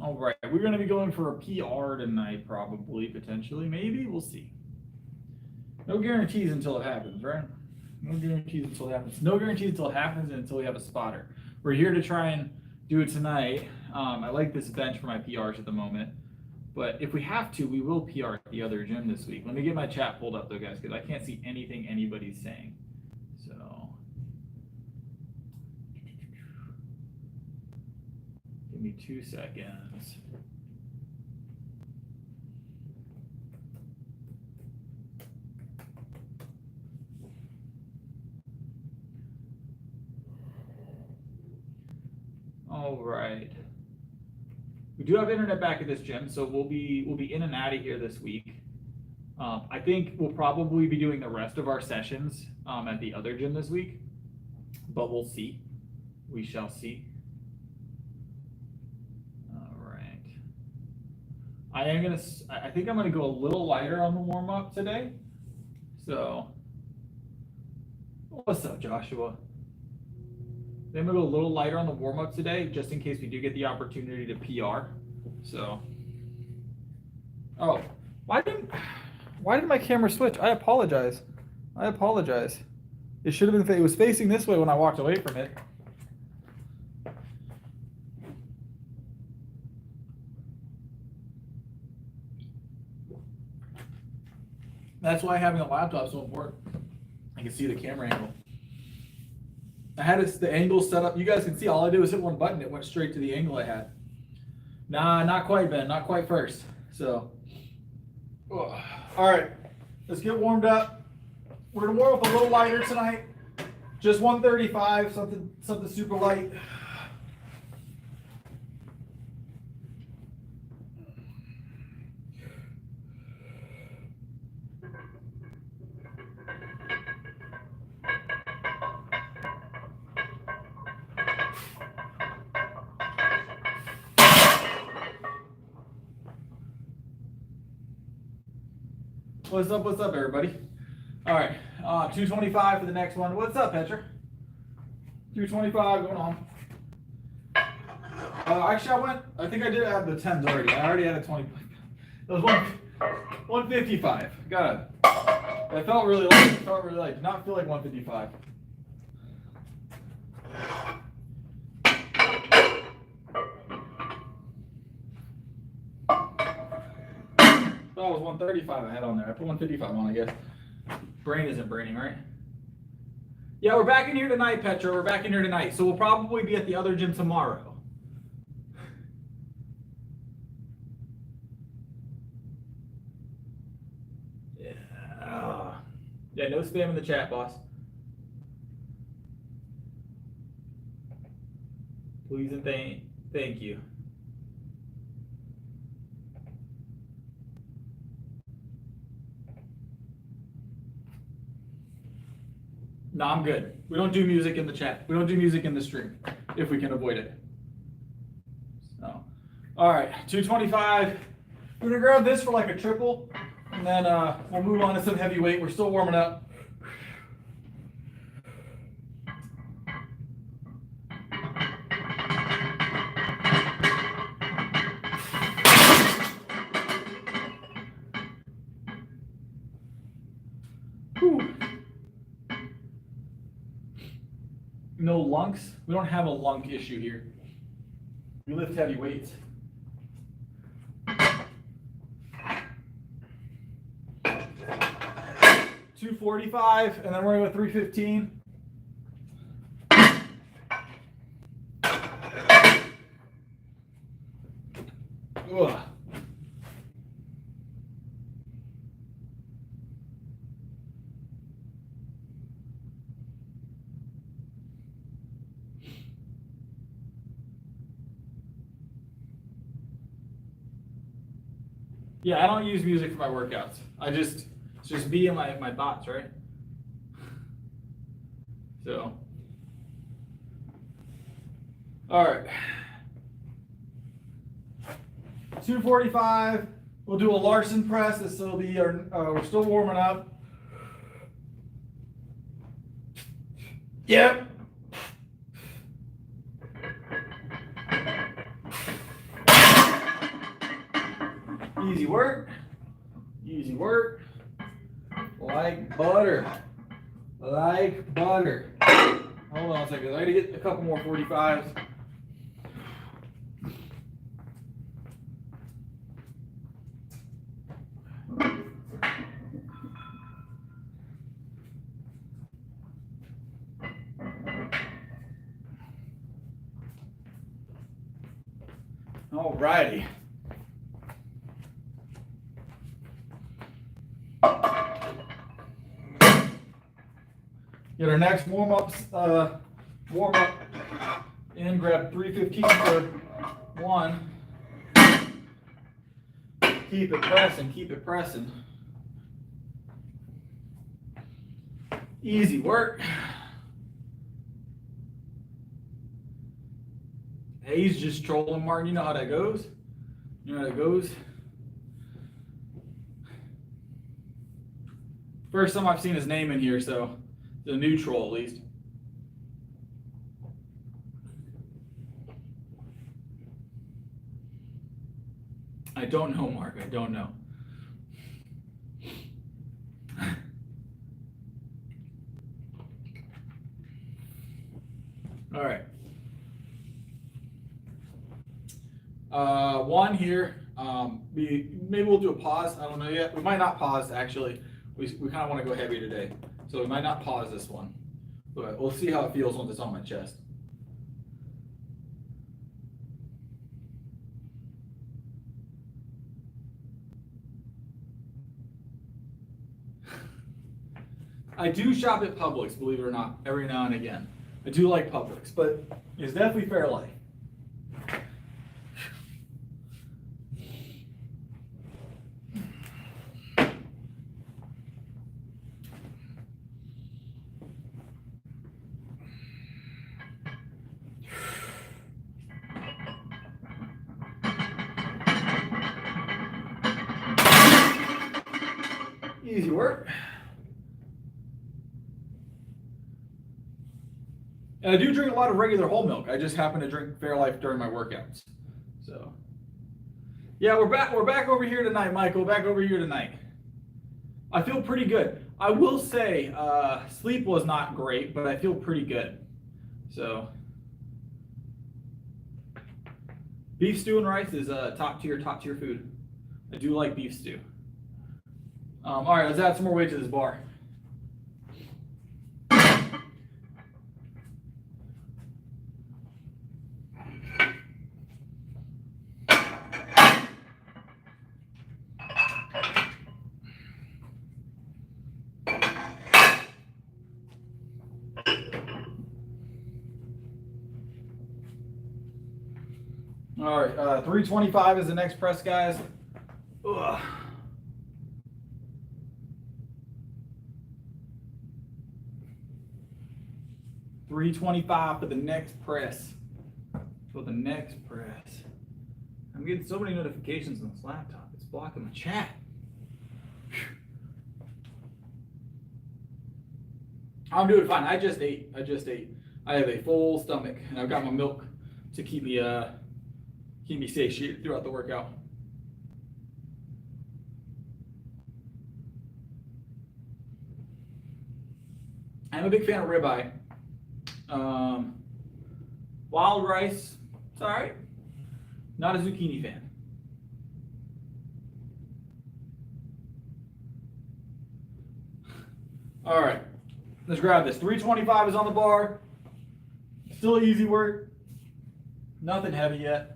All right, we're going to be going for a PR tonight, probably, potentially, maybe. We'll see. No guarantees until it happens, right? No guarantees until it happens. No guarantees until it happens and until we have a spotter. We're here to try and do it tonight. I like this bench for my PRs at the moment. But if we have to, we will PR at the other gym this week. Let me get my chat pulled up, though, guys, because I can't see anything anybody's saying. So give me 2 seconds. All right. We do have internet back at this gym, so we'll be in and out of here this week. I think we'll probably be doing the rest of our sessions at the other gym this week, but we'll see. We shall see. All right. I think I'm gonna go a little lighter on the warm up today. So, what's up, Joshua? I'm gonna go a little lighter on the warm up today, just in case we do get the opportunity to PR. So, oh, why did my camera switch? I apologize. It should have been. It was facing this way when I walked away from it. That's why having a laptop is so important. I can see the camera angle. I had the angle set up. You guys can see all I did was hit one button. It went straight to the angle I had. Nah, not quite, Ben. Not quite first. So, all right. Let's get warmed up. We're gonna warm up a little lighter tonight. Just 135, something super light. What's up, everybody? All right, 225 for the next one. What's up, Petra? 225 going on. Actually, I think I did add the 10s already. I already had a 20. That was 155. Got it. That felt really light. Did not feel like 155. That was 135 I had on there. I put 155 on, I guess. Brain isn't braining, right? Yeah, we're back in here tonight, Petra. We're back in here tonight. So we'll probably be at the other gym tomorrow. Yeah. Yeah, no spam in the chat, boss. Please and thank you. No, I'm good. We don't do music in the chat. We don't do music in the stream if we can avoid it. So, all right, 225. We're gonna grab this for like a triple, and then we'll move on to some heavy weight. We're still warming up. Whew. No lunks? We don't have a lunk issue here. We lift heavy weights. $245, and then we're going to go 315. Ugh. Yeah, I don't use music for my workouts. It's just me and my bots, right? So, all right. 245. We'll do a Larson press. This will be our. We're still warming up. Yep. Easy work. Easy work. Like butter. Like butter. Hold on a second. I gotta get a couple more 45s. Alrighty. Get our next warm-up in, grab 315 for one. Keep it pressing, keep it pressing. Easy work. Hey, he's just trolling, Martin. You know how that goes. You know how that goes. First time I've seen his name in here, so the new troll at least. I don't know, Mark. I don't know. All right. One here. Maybe we'll do a pause. I don't know yet. We might not pause actually. We kind of want to go heavy today, so we might not pause this one. But we'll see how it feels once it's on my chest. I do shop at Publix, believe it or not, every now and again. I do like Publix, but it's definitely Fairlife. Easy work. And I do drink a lot of regular whole milk. I just happen to drink Fairlife during my workouts. So, yeah, we're back over here tonight, Michael. Back over here tonight. I feel pretty good. I will say, sleep was not great, but I feel pretty good. So, beef stew and rice is top tier food. I do like beef stew. All right, let's add some more weight to this bar. All right, 325 is the next press, guys. Ugh. $325 for the next press. For the next press. I'm getting so many notifications on this laptop. It's blocking the chat. I'm doing fine. I just ate. I have a full stomach, and I've got my milk to keep me satiated throughout the workout. I'm a big fan of ribeye. Wild rice, it's all right. Not a zucchini fan. All right, let's grab this. 325 is on the bar. Still easy work. Nothing heavy yet.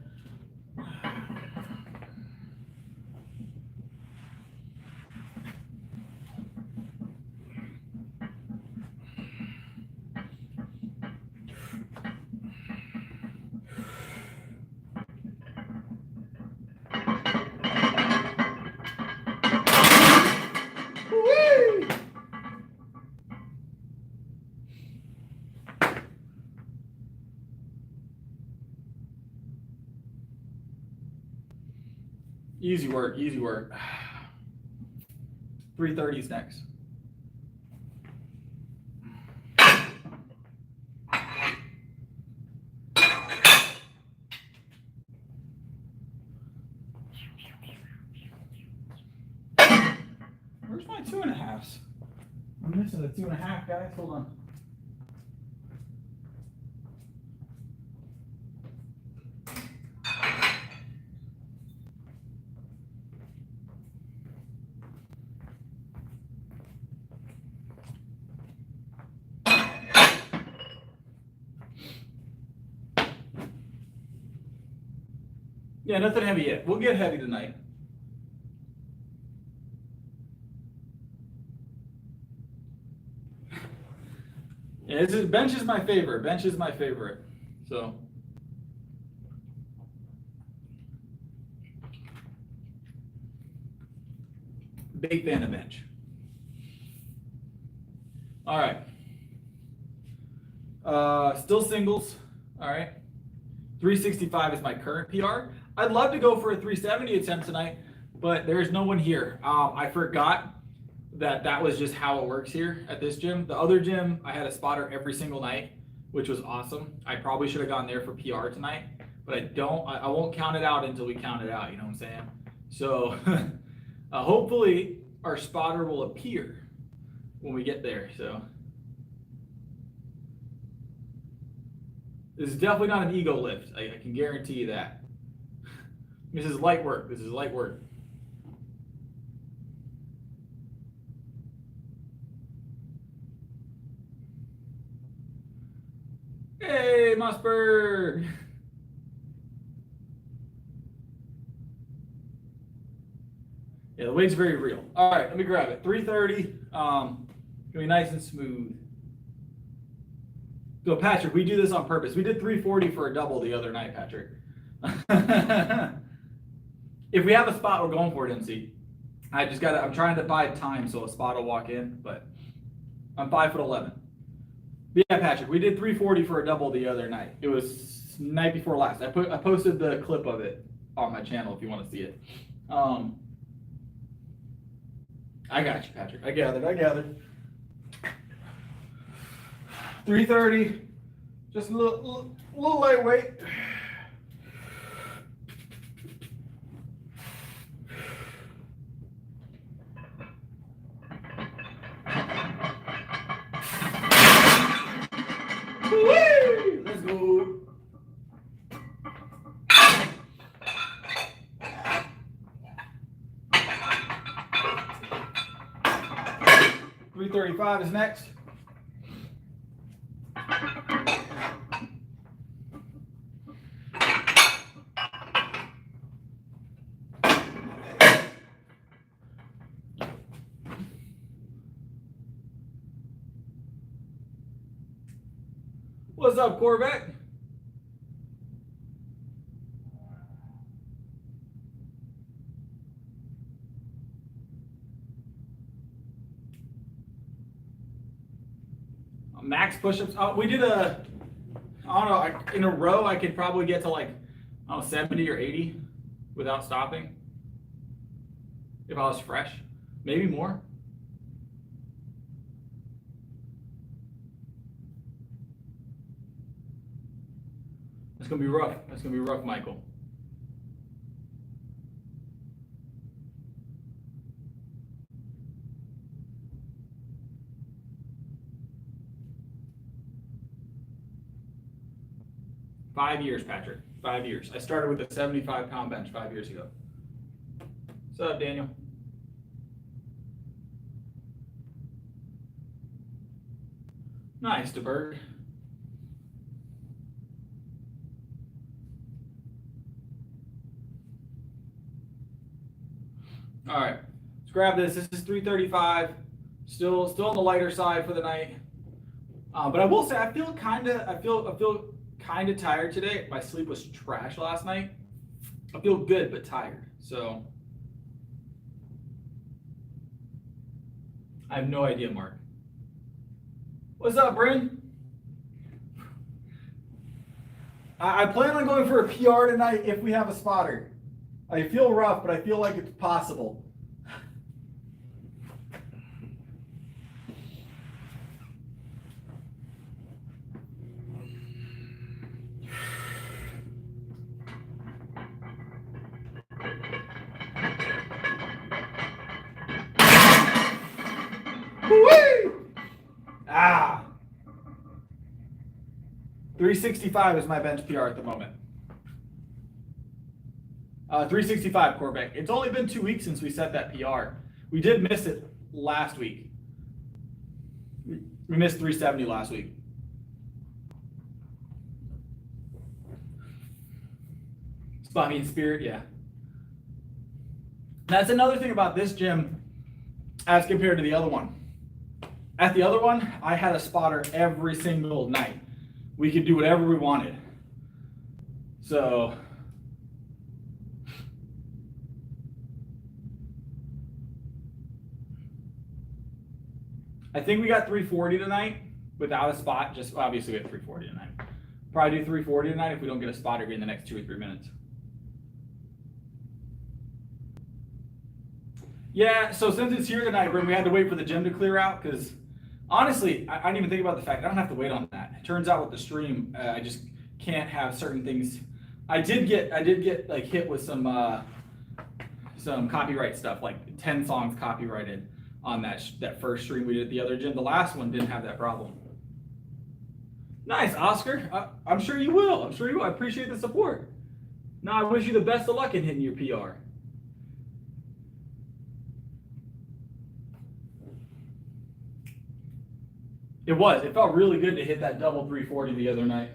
Easy work, easy work. 330 is next. 2.5s. I'm missing the 2.5, guys. Hold on. Yeah, nothing heavy yet. We'll get heavy tonight. Yeah, bench is my favorite. Bench is my favorite. So. Big fan of bench. All right. Still singles. All right. 365 is my current PR. I'd love to go for a 370 attempt tonight, but there's no one here. I forgot that was just how it works here at this gym. The other gym, I had a spotter every single night, which was awesome. I probably should have gone there for PR tonight, but I won't count it out until we count it out, you know what I'm saying? So hopefully our spotter will appear when we get there, so. This is definitely not an ego lift. I can guarantee you that. This is light work. This is light work. Hey, Mossberg. Yeah, the weight's very real. All right, let me grab it. 330. Gonna be nice and smooth. So Patrick, we do this on purpose. We did 340 for a double the other night, Patrick. If we have a spot, we're going for it, MC. I'm trying to buy time so a spot will walk in, but I'm 5'11". But yeah, Patrick, we did 340 for a double the other night. It was night before last. I posted the clip of it on my channel if you want to see it. I got you, Patrick. I gathered. 330, just a little lightweight. Woo! Let's go. $335 is next. What's up, Corvette? Max push-ups. We did I don't know, in a row I could probably get to like, I don't know, 70 or 80 without stopping. If I was fresh, maybe more. That's gonna be rough. That's gonna be rough, Michael. Five years, Patrick. 5 years. I started with a 75-pound bench 5 years ago. What's up, Daniel? Nice, DeBerg. All right, let's grab this. This is 335. Still on the lighter side for the night. But I will say I feel kind of tired today. My sleep was trash last night. I feel good but tired. So I have no idea, Mark. What's up, Bryn? I plan on going for a PR tonight if we have a spotter. I feel rough, but I feel like it's possible. Ah. 365 is my bench PR at the moment. 365, Corbeck. It's only been 2 weeks since we set that PR. We did miss it last week. We missed 370 last week. Body and spirit, yeah. That's another thing about this gym as compared to the other one. At the other one, I had a spotter every single night. We could do whatever we wanted. So, I think we got 340 tonight without a spot. Just obviously we have 340 tonight. Probably do 340 tonight if we don't get a spotter in the next 2 or 3 minutes. Yeah, so since it's here tonight, we had to wait for the gym to clear out because honestly, I didn't even think about the fact I don't have to wait on that. It turns out with the stream, I just can't have certain things. I did get like hit with some copyright stuff, like 10 songs copyrighted on that first stream we did at the other gym. The last one didn't have that problem. Nice, Oscar. I'm sure you will. I'm sure you will. I appreciate the support. Now I wish you the best of luck in hitting your PR. It was. It felt really good to hit that double 340 the other night.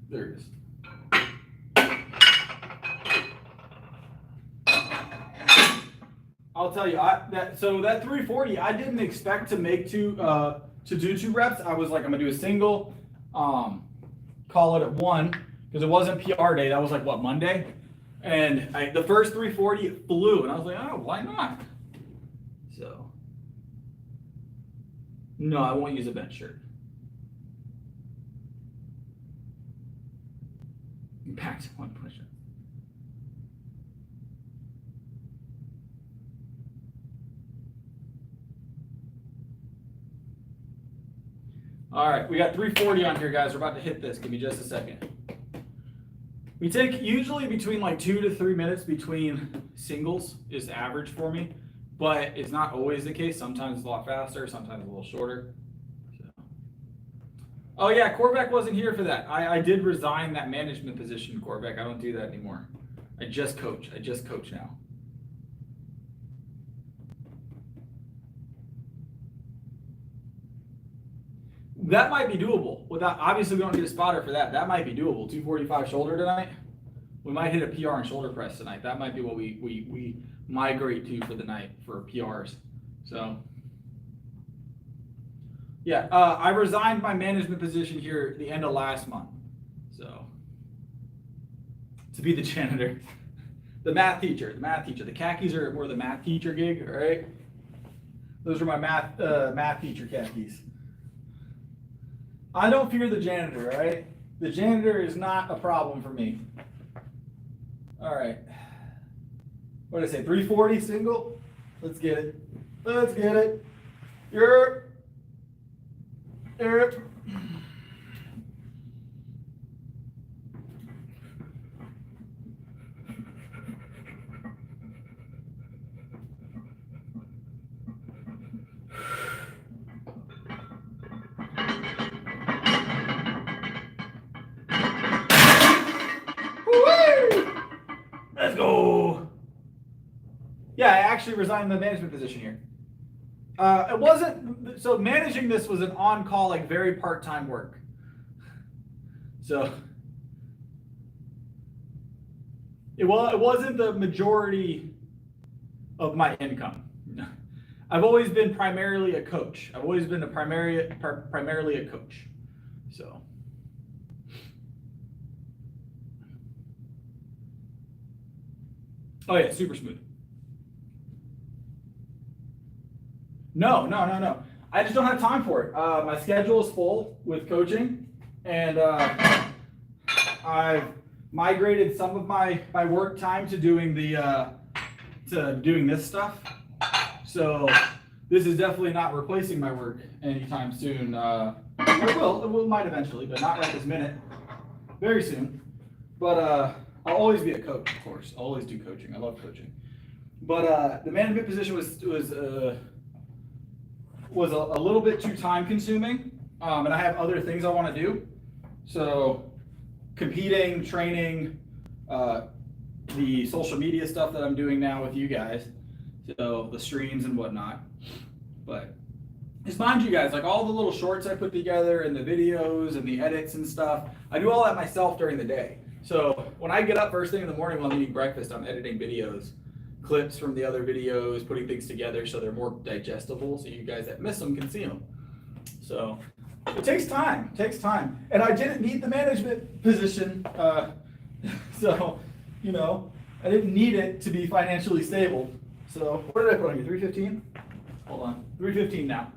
There it is. I'll tell you, that 340, I didn't expect to make to do 2 reps. I was like, I'm gonna do a single. Call it at 1 because it wasn't PR day. That was like what, Monday? And the first 340 it flew, and I was like, oh, why not? So no, I won't use a bench shirt. Back to 1 push-up. All right, we got 340 on here, guys. We're about to hit this. Give me just a second. We take usually between like 2 to 3 minutes between singles is average for me, but it's not always the case. Sometimes it's a lot faster, sometimes a little shorter. So. Oh yeah, Corbeck wasn't here for that. I did resign that management position, Corbeck. I don't do that anymore. I just coach now. That might be doable. Without obviously we don't get a spotter for that. That might be doable. 245 shoulder tonight. We might hit a PR and shoulder press tonight. That might be what we migrate to for the night for PRs. So yeah, I resigned my management position here at the end of last month. So to be the janitor, the math teacher. The khakis are more the math teacher gig, all right? Those are my math teacher khakis. I don't fear the janitor, right? The janitor is not a problem for me. All right. What did I say? 340 single? Let's get it. Let's get it. Yerp. Yerp. Let's go. Yeah, I actually resigned the management position here. It wasn't, so managing this was an on-call, like very part-time work. So it wasn't the majority of my income. I've always been primarily a coach. I've always been primarily a coach. So. Oh yeah, super smooth. No. I just don't have time for it. My schedule is full with coaching, and I've migrated some of my work time to doing this stuff. So this is definitely not replacing my work anytime soon. It might eventually, but not right this minute. Very soon. But I'll always be a coach, of course. I'll always do coaching. I love coaching. But the management position was a little bit too time consuming, and I have other things I want to do. So competing, training, the social media stuff that I'm doing now with you guys, so the streams and whatnot. But just mind you guys, like all the little shorts I put together and the videos and the edits and stuff, I do all that myself during the day. So when I get up first thing in the morning while I'm eating breakfast, I'm editing videos, clips from the other videos, putting things together so they're more digestible, so you guys that miss them can see them. So it takes time, And I didn't need the management position, so, you know, I didn't need it to be financially stable. So what did I put on you, 315? Hold on, 315 now.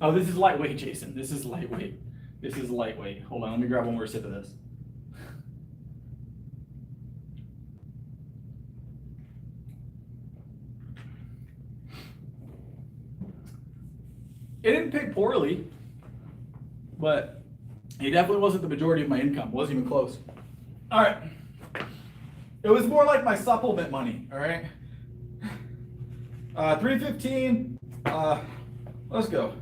Oh, this is lightweight, Jason. This is lightweight. Hold on, let me grab one more sip of this. It didn't pay poorly, but it definitely wasn't the majority of my income. It wasn't even close. All right. It was more like my supplement money, all right? 315, let's go.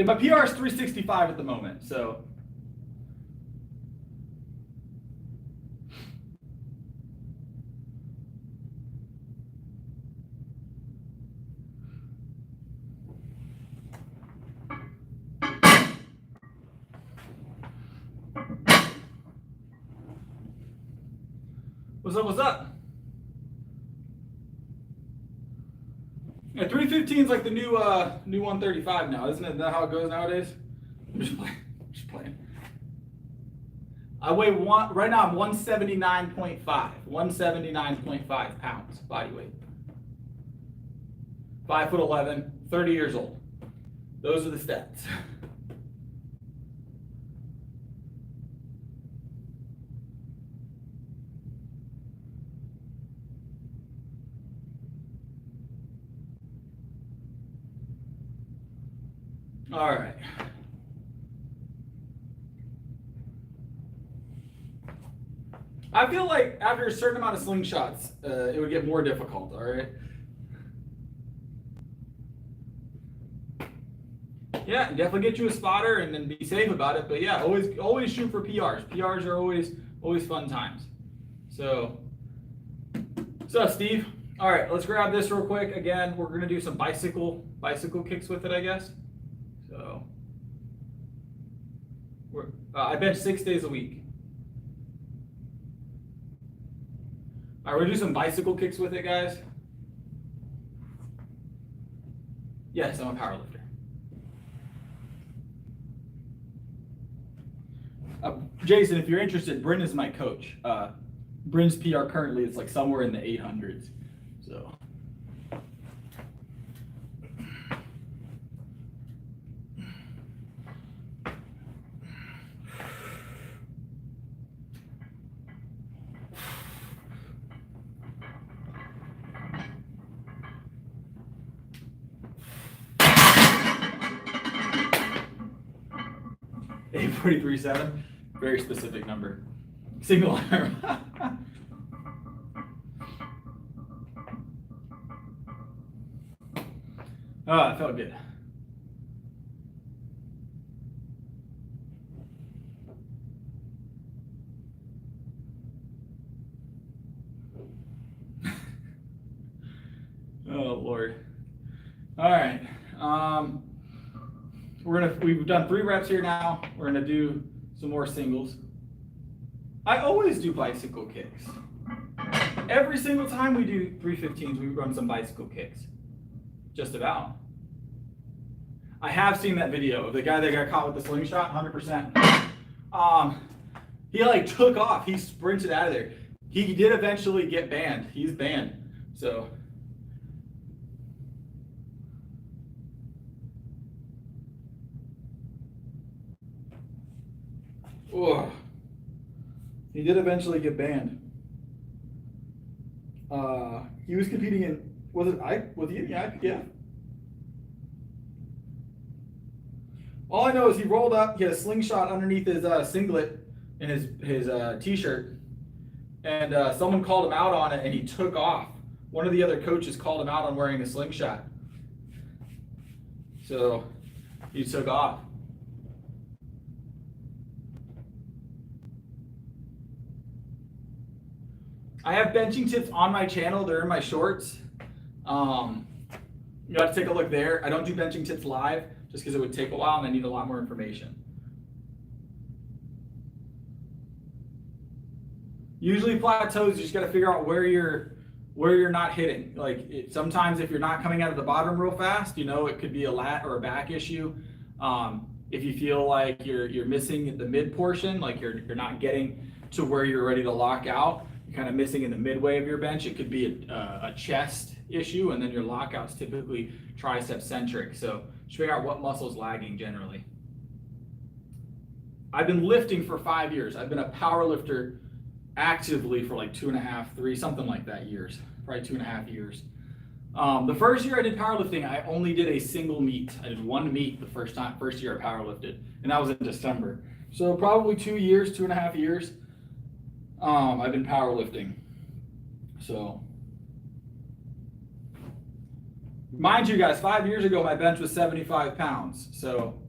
My PR is 365 at the moment, so. What's up? Yeah, 315 is like the new 135 now, isn't it? Isn't that how it goes nowadays? I'm just playing. I weigh right now I'm 179.5 pounds body weight. 5'11", 30 years old. Those are the stats. All right. I feel like after a certain amount of slingshots, it would get more difficult, all right? Yeah, definitely get you a spotter and then be safe about it. But yeah, always shoot for PRs. PRs are always fun times. So, what's up, Steve? All right, let's grab this real quick. Again, we're gonna do some bicycle kicks with it, I guess. So, I bench 6 days a week. All right, we're gonna do some bicycle kicks with it, guys. Yes, I'm a powerlifter. Jason, if you're interested, Bryn is my coach. Bryn's PR currently is like somewhere in the 800s. So. $843.7, very specific number. Single arm. Oh, it felt good. Oh Lord. All right. We've done 3 reps here now. We're gonna do Some more singles. I always do bicycle kicks. Every single time we do 315s, we run some bicycle kicks. Just about. I have seen that video of the guy that got caught with the slingshot, 100%. He like took off. He sprinted out of there. He did eventually get banned. He's banned. So. Oh. He did eventually get banned. He was competing in, was it yeah. All I know is he rolled up, he had a slingshot underneath his singlet and his t-shirt, and someone called him out on it and he took off. One of the other coaches called him out on wearing a slingshot. So he took off. I have benching tips on my channel. They're in my shorts. You have to take a look there. I don't do benching tips live just because it would take a while and I need a lot more information. Usually plateaus, you just got to figure out where you're not hitting. Like sometimes if you're not coming out of the bottom real fast, you know, it could be a lat or a back issue. If you feel like you're missing the mid portion, like you're not getting to where you're ready to lock out, kind of missing in the midway of your bench, it could be a chest issue, and then your lockout's typically tricep centric. So just figure out what muscle's lagging generally. I've been lifting for 5 years. I've been a power lifter actively for like 2.5, 3, something like that years, probably 2.5 years. The first year I did powerlifting, I only did a single meet. I did one meet the first year I powerlifted, and that was in December. So probably 2 years, 2.5 years. I've been powerlifting. So, mind you guys, 5 years ago my bench was 75 pounds. So,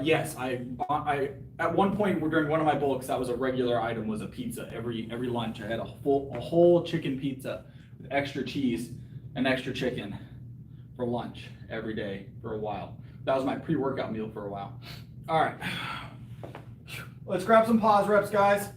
yes, I at one point during one of my bulks, that was a regular item, was a pizza. Every lunch I had a whole chicken pizza with extra cheese and extra chicken for lunch every day for a while. That was my pre-workout meal for a while. All right, let's grab some pause reps, guys.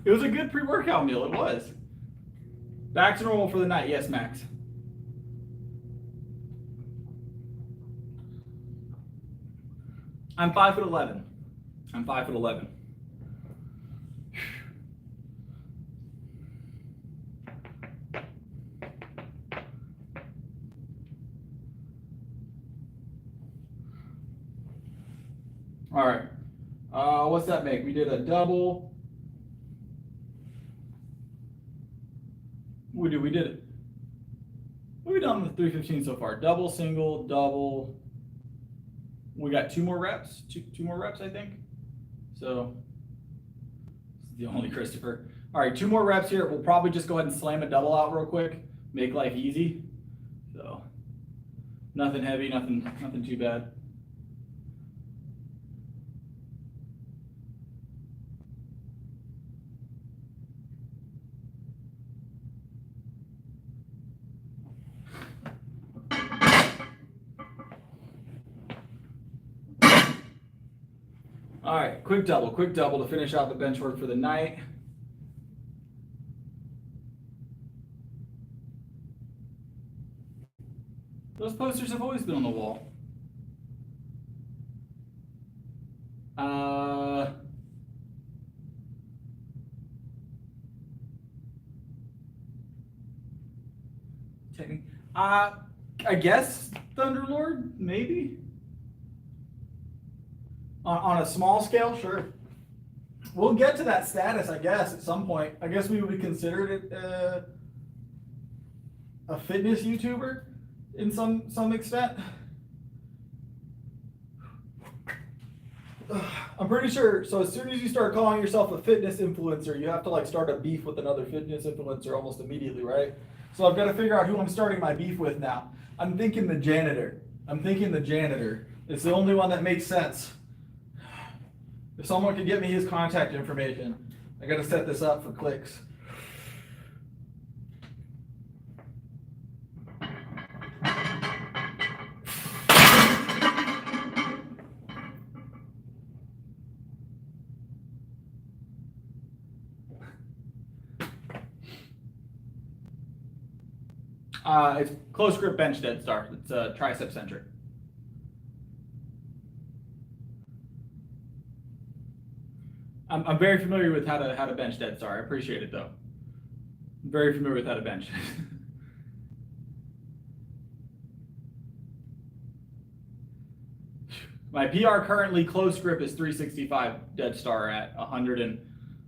It was a good pre-workout meal, it was. Back to normal for the night, yes, Max. I'm 5'11". I'm 5'11". All right, what's that make? We did a double. We did it. What have we done with 315 so far? Double, single, double. We got 2 more reps. Two more reps, I think. So this is the only Christopher. All right, 2 more reps here. We'll probably just go ahead and slam a double out real quick. Make life easy. So nothing heavy, nothing too bad. All right, quick double to finish out the bench work for the night. Those posters have always been on the wall. I guess Thunderlord, maybe. On a small scale, sure. We'll get to that status, I guess, at some point. I guess we would be considered a fitness YouTuber in some extent. I'm pretty sure, so as soon as you start calling yourself a fitness influencer, you have to like start a beef with another fitness influencer almost immediately, right? So I've got to figure out who I'm starting my beef with now. I'm thinking the janitor. It's the only one that makes sense. If someone could get me his contact information, I got to set this up for clicks. It's close grip bench dead start. It's tricep centric. I'm very familiar with how to bench dead start. I appreciate it though. I'm very familiar with how to bench. My PR currently close grip is 365 dead star at 100, and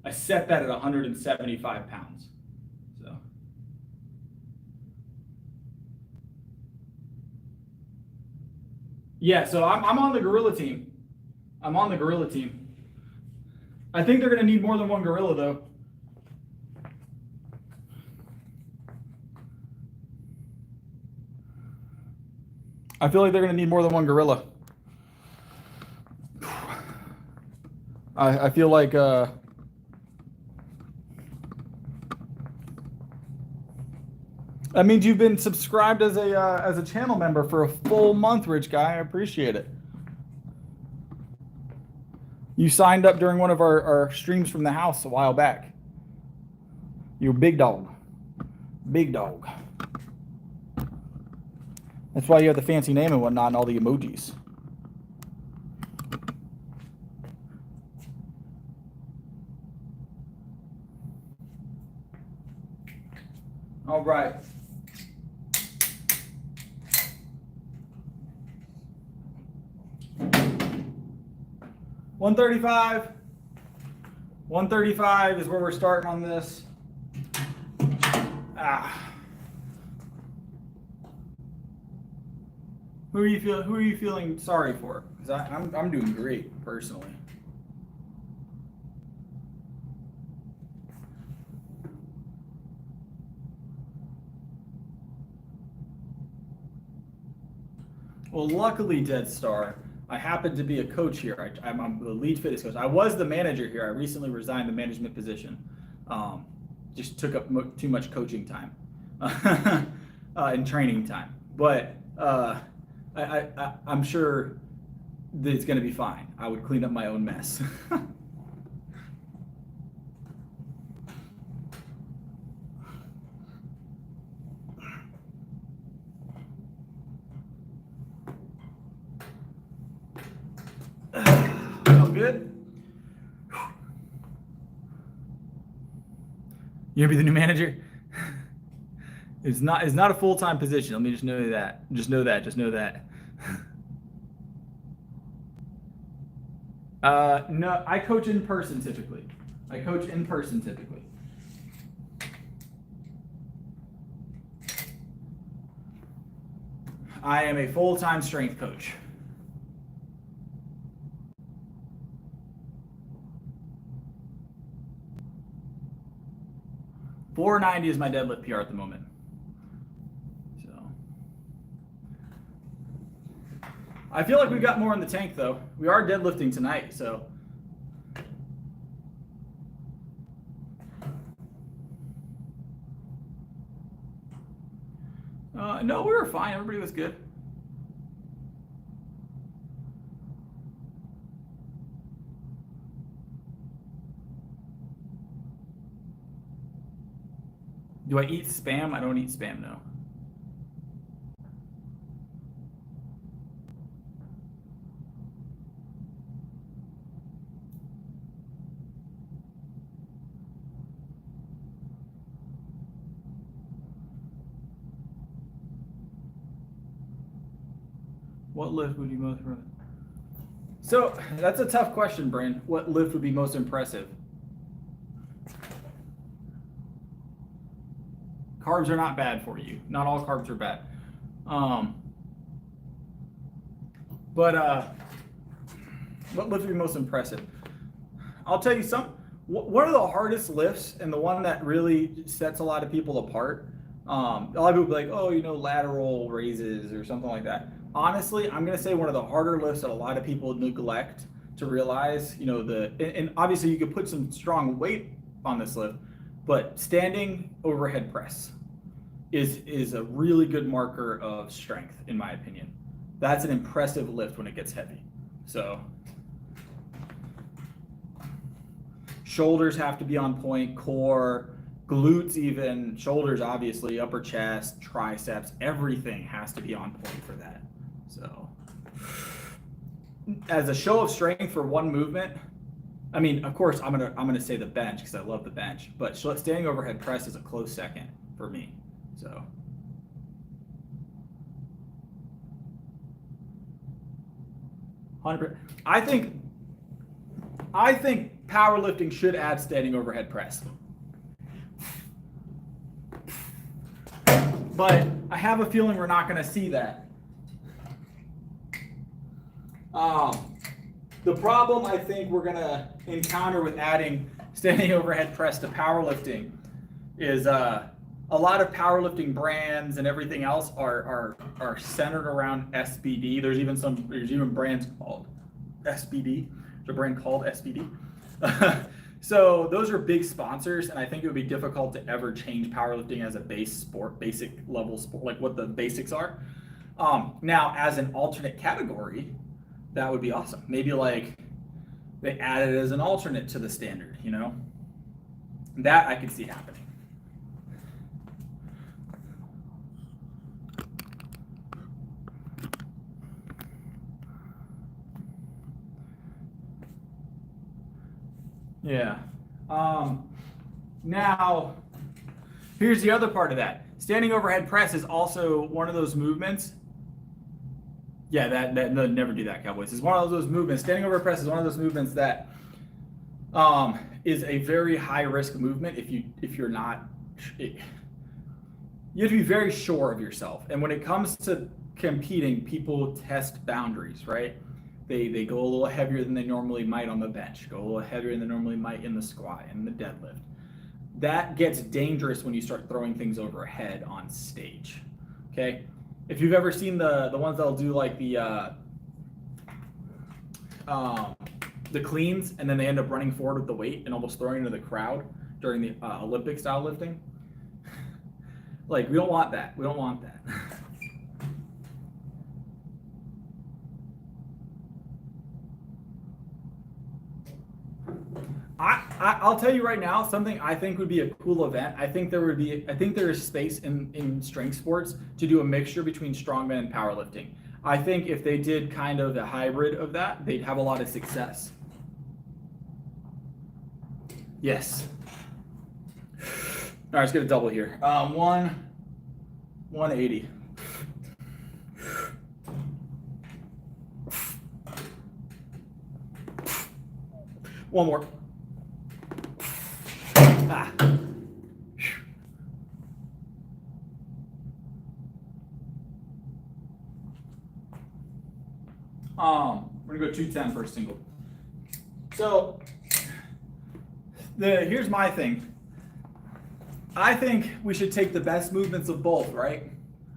I set that at 175 pounds. So. Yeah, so I'm on the gorilla team. I think they're going to need more than one gorilla, though. I feel like they're going to need more than one gorilla. I feel like that means you've been subscribed as a channel member for a full month, Rich Guy. I appreciate it. You signed up during one of our streams from the house a while back. You're big dog. Big dog. That's why you have the fancy name and whatnot and all the emojis. All right. $135. $135 is where we're starting on this. Who are you feeling sorry for? Because I'm doing great personally. Well, luckily, Dead Star, I happen to be a coach here. I'm the lead fitness coach. I was the manager here. I recently resigned the management position. Just took up too much coaching time and training time. But I'm sure that it's going to be fine. I would clean up my own mess. Good. You gonna be the new manager? It's not a full-time position. Let me just know that. Just know that. No, I coach in person typically. I am a full-time strength coach. $490 is my deadlift PR at the moment. So I feel like we've got more in the tank though. We are deadlifting tonight, so no, we were fine. Everybody was good. Do I eat spam? I don't eat spam, no. What lift would you most run? So that's a tough question, Bryn. What lift would be most impressive? Carbs are not bad for you. Not all carbs are bad. But what lift would be most impressive? I'll tell you one of the hardest lifts, and the one that really sets a lot of people apart. A lot of people be like, oh, lateral raises or something like that. Honestly, I'm gonna say one of the harder lifts that a lot of people neglect to realize, and obviously you could put some strong weight on this lift, but standing overhead press is a really good marker of strength, in my opinion. That's an impressive lift when it gets heavy. So shoulders have to be on point, core, glutes even, shoulders obviously, upper chest, triceps, everything has to be on point for that. So as a show of strength for one movement, I mean, of course, I'm gonna say the bench because I love the bench, but standing overhead press is a close second for me. So I think powerlifting should add standing overhead press. But I have a feeling we're not going to see that. The problem I think we're going to encounter with adding standing overhead press to powerlifting is a lot of powerlifting brands and everything else are centered around SBD. There's even brands called SBD. There's a brand called SBD. So those are big sponsors, and I think it would be difficult to ever change powerlifting as a basic level sport, like what the basics are. Now, as an alternate category, that would be awesome. Maybe like they add it as an alternate to the standard, That I could see happening. Yeah. Now, here's the other part of that. Standing overhead press is also one of those movements. Yeah, that no, never do that, Cowboys. It's one of those movements. Standing overhead press is one of those movements that is a very high risk movement if you're not. You have to be very sure of yourself. And when it comes to competing, people test boundaries, right? They go a little heavier than they normally might on the bench, go a little heavier than they normally might in the squat and the deadlift. That gets dangerous when you start throwing things overhead on stage, okay? If you've ever seen the ones that'll do like the cleans and then they end up running forward with the weight and almost throwing into the crowd during the Olympic style lifting, like we don't want that. We don't want that. I'll tell you right now, something I think would be a cool event. I think there is space in strength sports to do a mixture between strongman and powerlifting. I think if they did kind of a hybrid of that, they'd have a lot of success. Yes. All right, let's get a double here. 180. One more. We're gonna go 210 for a single. So here's my thing. I think we should take the best movements of both, right?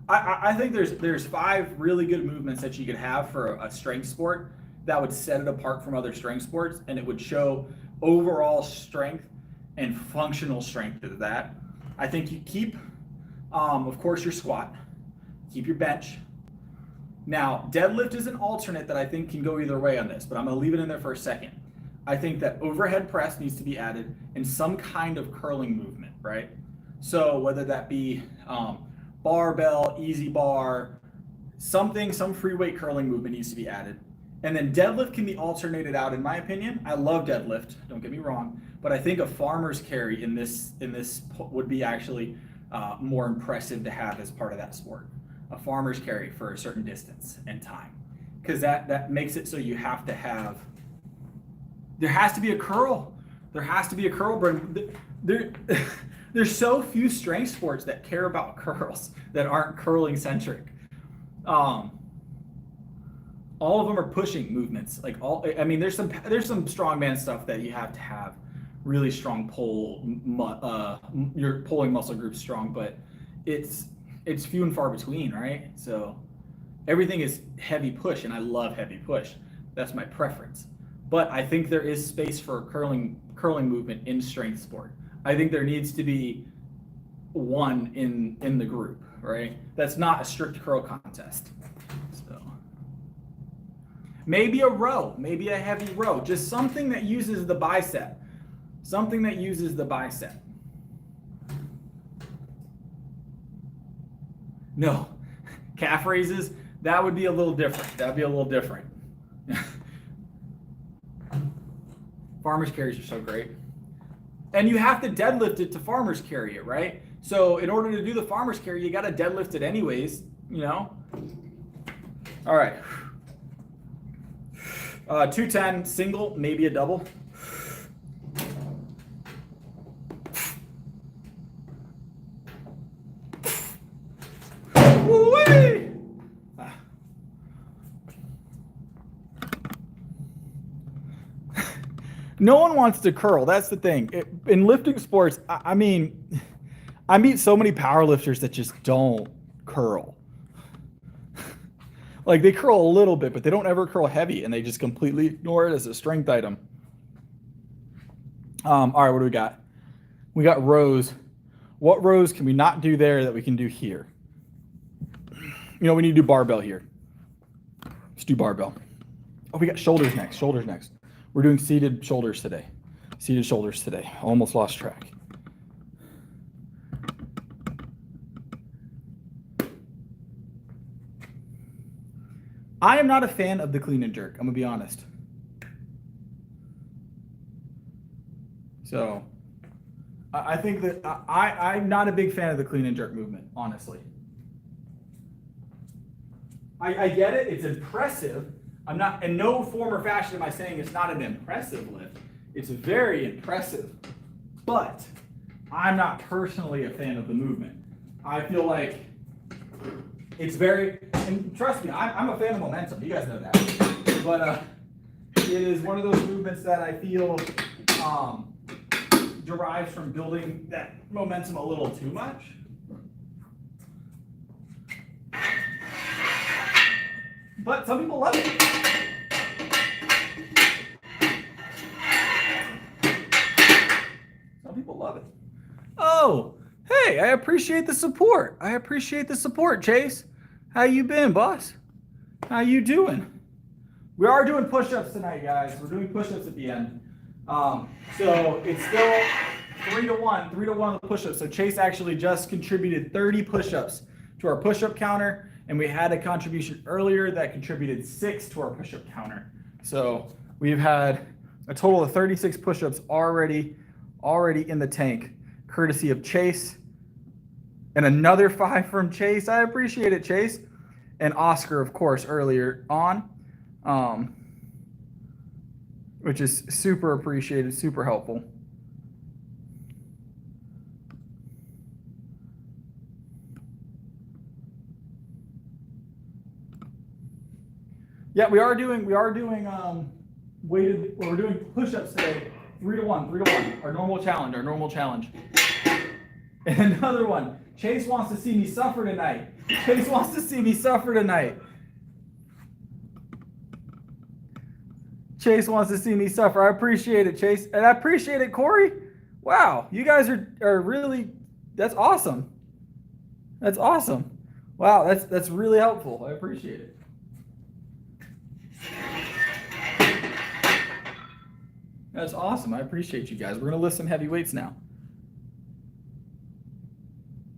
I think there's 5 really good movements that you could have for a strength sport that would set it apart from other strength sports, and it would show overall strength and functional strength of that. I think you keep, of course, your squat, keep your bench. Now, deadlift is an alternate that I think can go either way on this, but I'm gonna leave it in there for a second. I think that overhead press needs to be added and some kind of curling movement, right? So whether that be barbell, easy bar, some free weight curling movement needs to be added. And then deadlift can be alternated out, in my opinion. I love deadlift, don't get me wrong, but I think a farmer's carry in this would be actually more impressive to have as part of that sport. A farmer's carry for a certain distance and time. because that makes it so you have to have, there has to be a curl. There has to be a curl, Brendan. There's so few strength sports that care about curls that aren't curling centric. All of them are pushing movements. Like there's some strongman stuff that you have to have really strong pull. Your pulling muscle group strong, but it's few and far between, right? So everything is heavy push, and I love heavy push. That's my preference. But I think there is space for curling movement in strength sport. I think there needs to be one in the group, right? That's not a strict curl contest. So maybe a row, maybe a heavy row, just something that uses the bicep. Something that uses the bicep. No, calf raises, that would be a little different. That'd be a little different. Farmer's carries are so great. And you have to deadlift it to farmer's carry it, right? So in order to do the farmer's carry, you got to deadlift it anyways, you know? All right. 210 single, maybe a double. Woo-wee! No one wants to curl. That's the thing. In lifting sports, I mean, I meet so many powerlifters that just don't curl. Like they curl a little bit, but they don't ever curl heavy, and they just completely ignore it as a strength item. All right, what do we got? We got rows. What rows can we not do there that we can do here? You know, we need to do barbell here. Let's do barbell. Oh, we got shoulders next. Shoulders next. We're doing seated shoulders today. Seated shoulders today. Almost lost track. I am not a fan of the clean and jerk. I'm gonna be honest. So I think that I'm not a big fan of the clean and jerk movement, honestly. I get it. It's impressive. I'm not, in no form or fashion am I saying it's not an impressive lift. It's very impressive, but I'm not personally a fan of the movement. I feel like it's very, and trust me, I'm a fan of momentum. You guys know that. But it is one of those movements that I feel derives from building that momentum a little too much. But some people love it. Some people love it. Oh, hey, I appreciate the support. I appreciate the support, Chase. How you been, boss? How you doing? We are doing push-ups tonight, guys. We're doing push-ups at the end. So it's still 3-to-1 on the push-ups. So Chase actually just contributed 30 push-ups to our push-up counter. And we had a contribution earlier that contributed 6 to our push-up counter. So we've had a total of 36 push-ups already in the tank, courtesy of Chase. And another 5 from Chase. I appreciate it, Chase. And Oscar, of course, earlier on, which is super appreciated, super helpful. Yeah, we are doing weighted, we're doing push-ups today, 3-to-1, our normal challenge. And another one, Chase wants to see me suffer tonight. Chase wants to see me suffer tonight. Chase wants to see me suffer. I appreciate it, Chase. And I appreciate it, Corey. Wow, you guys are really, that's awesome. That's awesome. Wow, that's really helpful. I appreciate it. That's awesome. I appreciate you guys. We're going to lift some heavy weights now.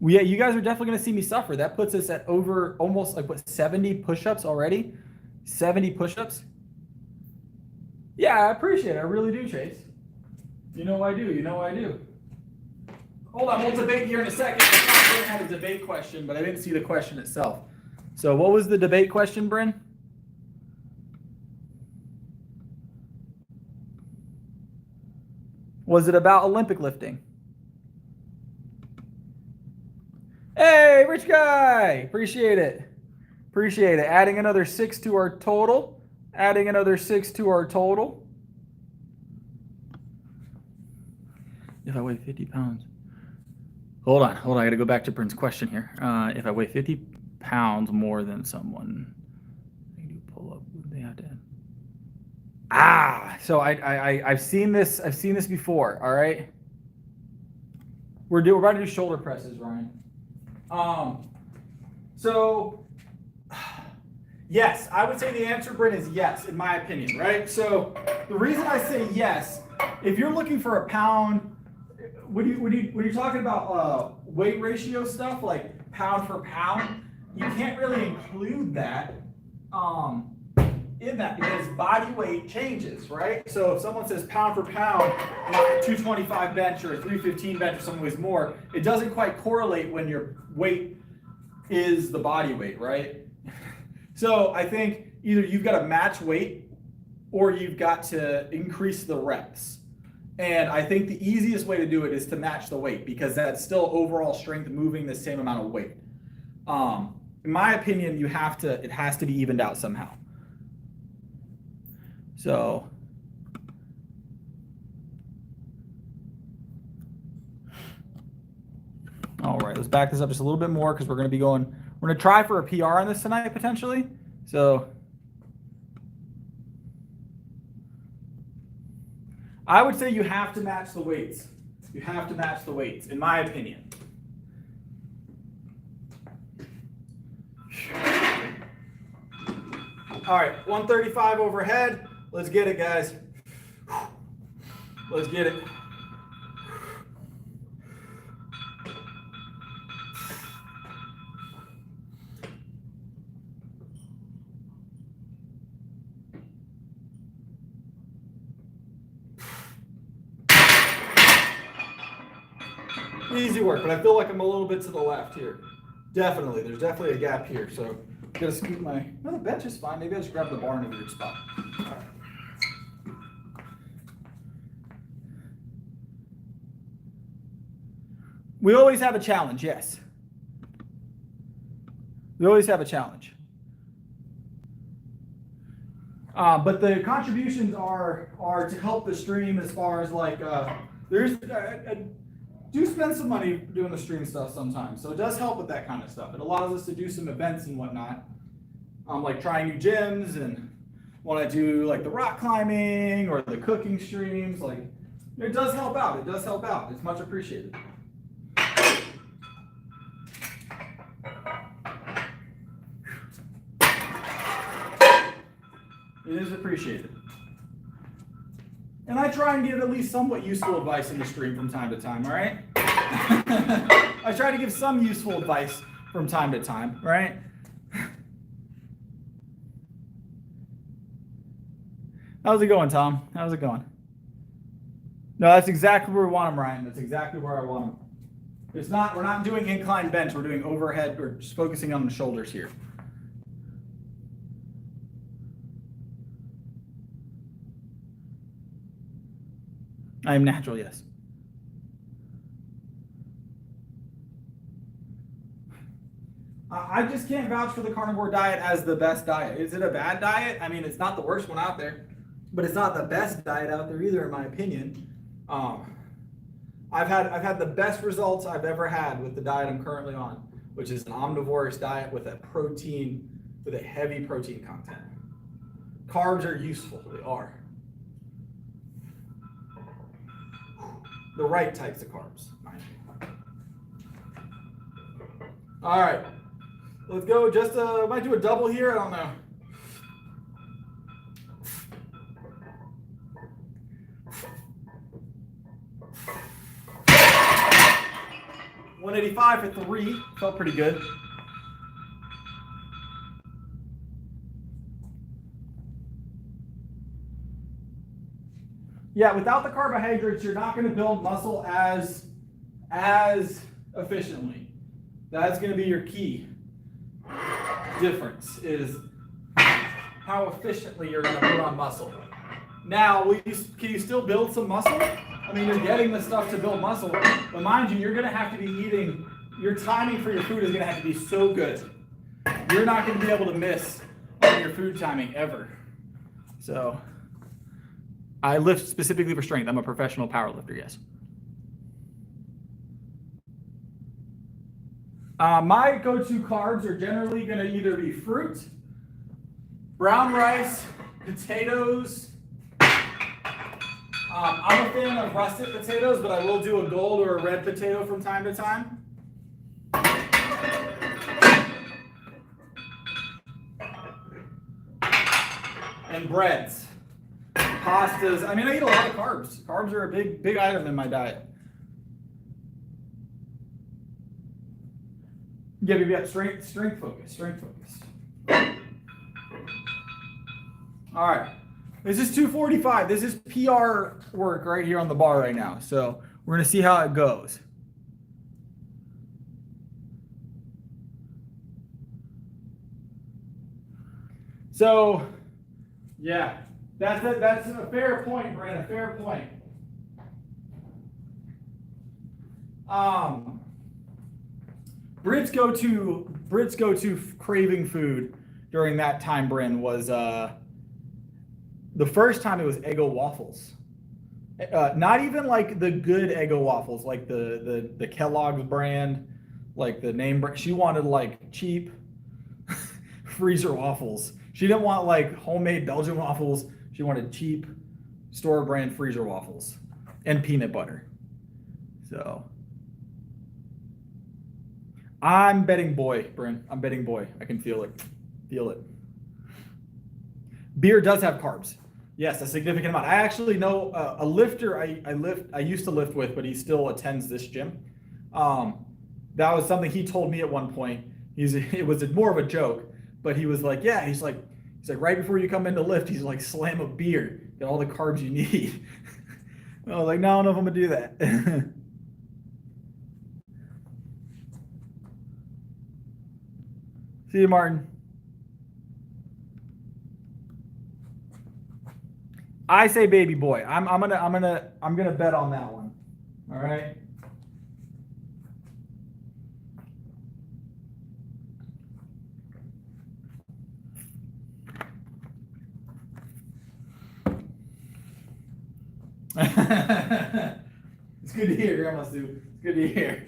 Yeah, you guys are definitely going to see me suffer. That puts us at over almost like, what, 70 push-ups already? 70 push-ups? Yeah, I appreciate it. I really do, Chase. You know I do. You know I do. Hold on. We'll debate here in a second. I had a debate question, but I didn't see the question itself. So what was the debate question, Bryn? Was it about Olympic lifting? Hey, rich guy. Appreciate it. Appreciate it. Adding another 6 to our total. Adding another 6 to our total. If I weigh 50 pounds. Hold on. I got to go back to Bryn's question here. If I weigh 50 pounds more than someone, I do pull up. What do they have to add? So I've seen this. I've seen this before. All right. We're about to do shoulder presses, Ryan. So yes, I would say the answer, Bryn, is yes, in my opinion, right? So the reason I say yes, if you're looking for a pound, when you're talking about weight ratio stuff, like pound for pound, you can't really include that in that because body weight changes, right? So if someone says pound for pound, like a 225 bench or a 315 bench or someone weighs more, it doesn't quite correlate when your weight is the body weight, right? So I think either you've got to match weight or you've got to increase the reps. And I think the easiest way to do it is to match the weight because that's still overall strength moving the same amount of weight. In my opinion, it has to be evened out somehow. So all right, let's back this up just a little bit more because we're going to try for a PR on this tonight potentially. So I would say you have to match the weights. You have to match the weights, in my opinion. All right, 135 overhead. Let's get it, guys. Let's get it. Easy work, but I feel like I'm a little bit to the left here. Definitely, there's definitely a gap here. So I'm gonna scoot no, the bench is fine. Maybe I'll just grab the bar in a weird spot. All right. We always have a challenge, yes. We always have a challenge. But the contributions are to help the stream as far as like, do spend some money doing the stream stuff sometimes. So it does help with that kind of stuff. It allows us to do some events and whatnot. Like trying new gyms and when I do like the rock climbing or the cooking streams, like it does help out. It does help out. It's much appreciated. It is appreciated. And I try and give at least somewhat useful advice in the stream from time to time, all right? I try to give some useful advice from time to time, right? How's it going, Tom? How's it going? No, that's exactly where we want them, Ryan. That's exactly where I want them. We're not doing incline bench. We're doing overhead. We're just focusing on the shoulders here. I am natural, yes. I just can't vouch for the carnivore diet as the best diet. Is it a bad diet? I mean, it's not the worst one out there, but it's not the best diet out there either, in my opinion. I've had the best results I've ever had with the diet I'm currently on, which is an omnivorous diet with a heavy protein content. Carbs are useful, they are. The right types of carbs, mind you. All right, let's go. Might do a double here. I don't know. $185 for 3. Felt pretty good. Yeah, without the carbohydrates, you're not going to build muscle as efficiently. That's going to be your key difference, is how efficiently you're going to put on muscle. Now, can you still build some muscle? I mean, you're getting the stuff to build muscle, but mind you, you're gonna have to be eating, your timing for your food is gonna have to be so good. You're not gonna be able to miss on your food timing ever. So, I lift specifically for strength. I'm a professional powerlifter, yes. My go-to carbs are generally gonna either be fruit, brown rice, potatoes. I'm a fan of russet potatoes, but I will do a gold or a red potato from time to time. And breads, pastas. I mean, I eat a lot of carbs. Carbs are a big item in my diet. Yeah, we've got strength focus. All right. This is 245. This is PR work right here on the bar right now. So we're going to see how it goes. So, yeah, that's a fair point, Brent, a fair point. Brit's go to craving food during that time, Brent, was the first time it was Eggo waffles. Not even like the good Eggo waffles, like the Kellogg's brand, like the name brand. She wanted like cheap freezer waffles. She didn't want like homemade Belgian waffles. She wanted cheap store brand freezer waffles and peanut butter. So I'm betting boy, Bryn. I'm betting boy. I can feel it. Feel it. Beer does have carbs. Yes, a significant amount. I actually know a lifter I used to lift with, but he still attends this gym. That was something he told me at one point. It was more of a joke, but he was like, yeah, he's like right before you come in to lift, he's like, slam a beer, get all the carbs you need. I was like, no, I don't know if I'm gonna do that. See you, Martin. I say baby boy. I'm gonna bet on that one. All right. It's good to hear, Grandma Sue. It's good to hear.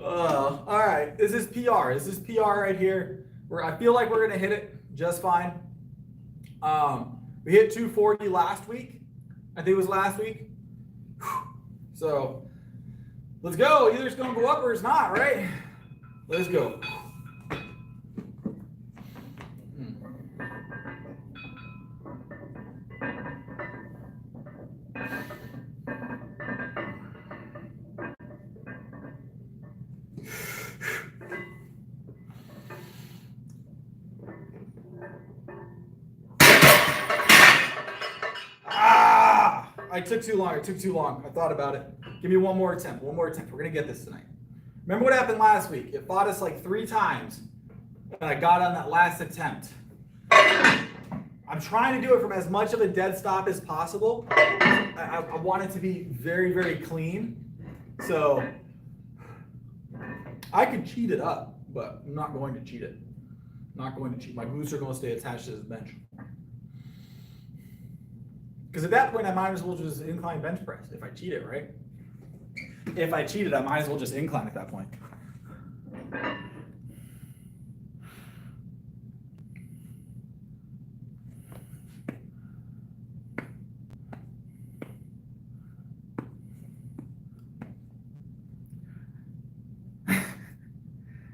All right. This is PR. This is PR right here. I feel like we're gonna hit it just fine. We hit 240 last week. I think it was last week. So let's go. Either it's gonna go up or it's not, right? Let's go. I took too long. I thought about it. Give me one more attempt. We're going to get this tonight. Remember what happened last week? It fought us like 3 times, and I got on that last attempt. I'm trying to do it from as much of a dead stop as possible. I want it to be very, very clean. So I could cheat it up, but I'm not going to cheat it. I'm not going to cheat. My glutes are going to stay attached to this bench. Because at that point, I might as well just incline bench press if I cheat it, right? If I cheated, I might as well just incline at that point.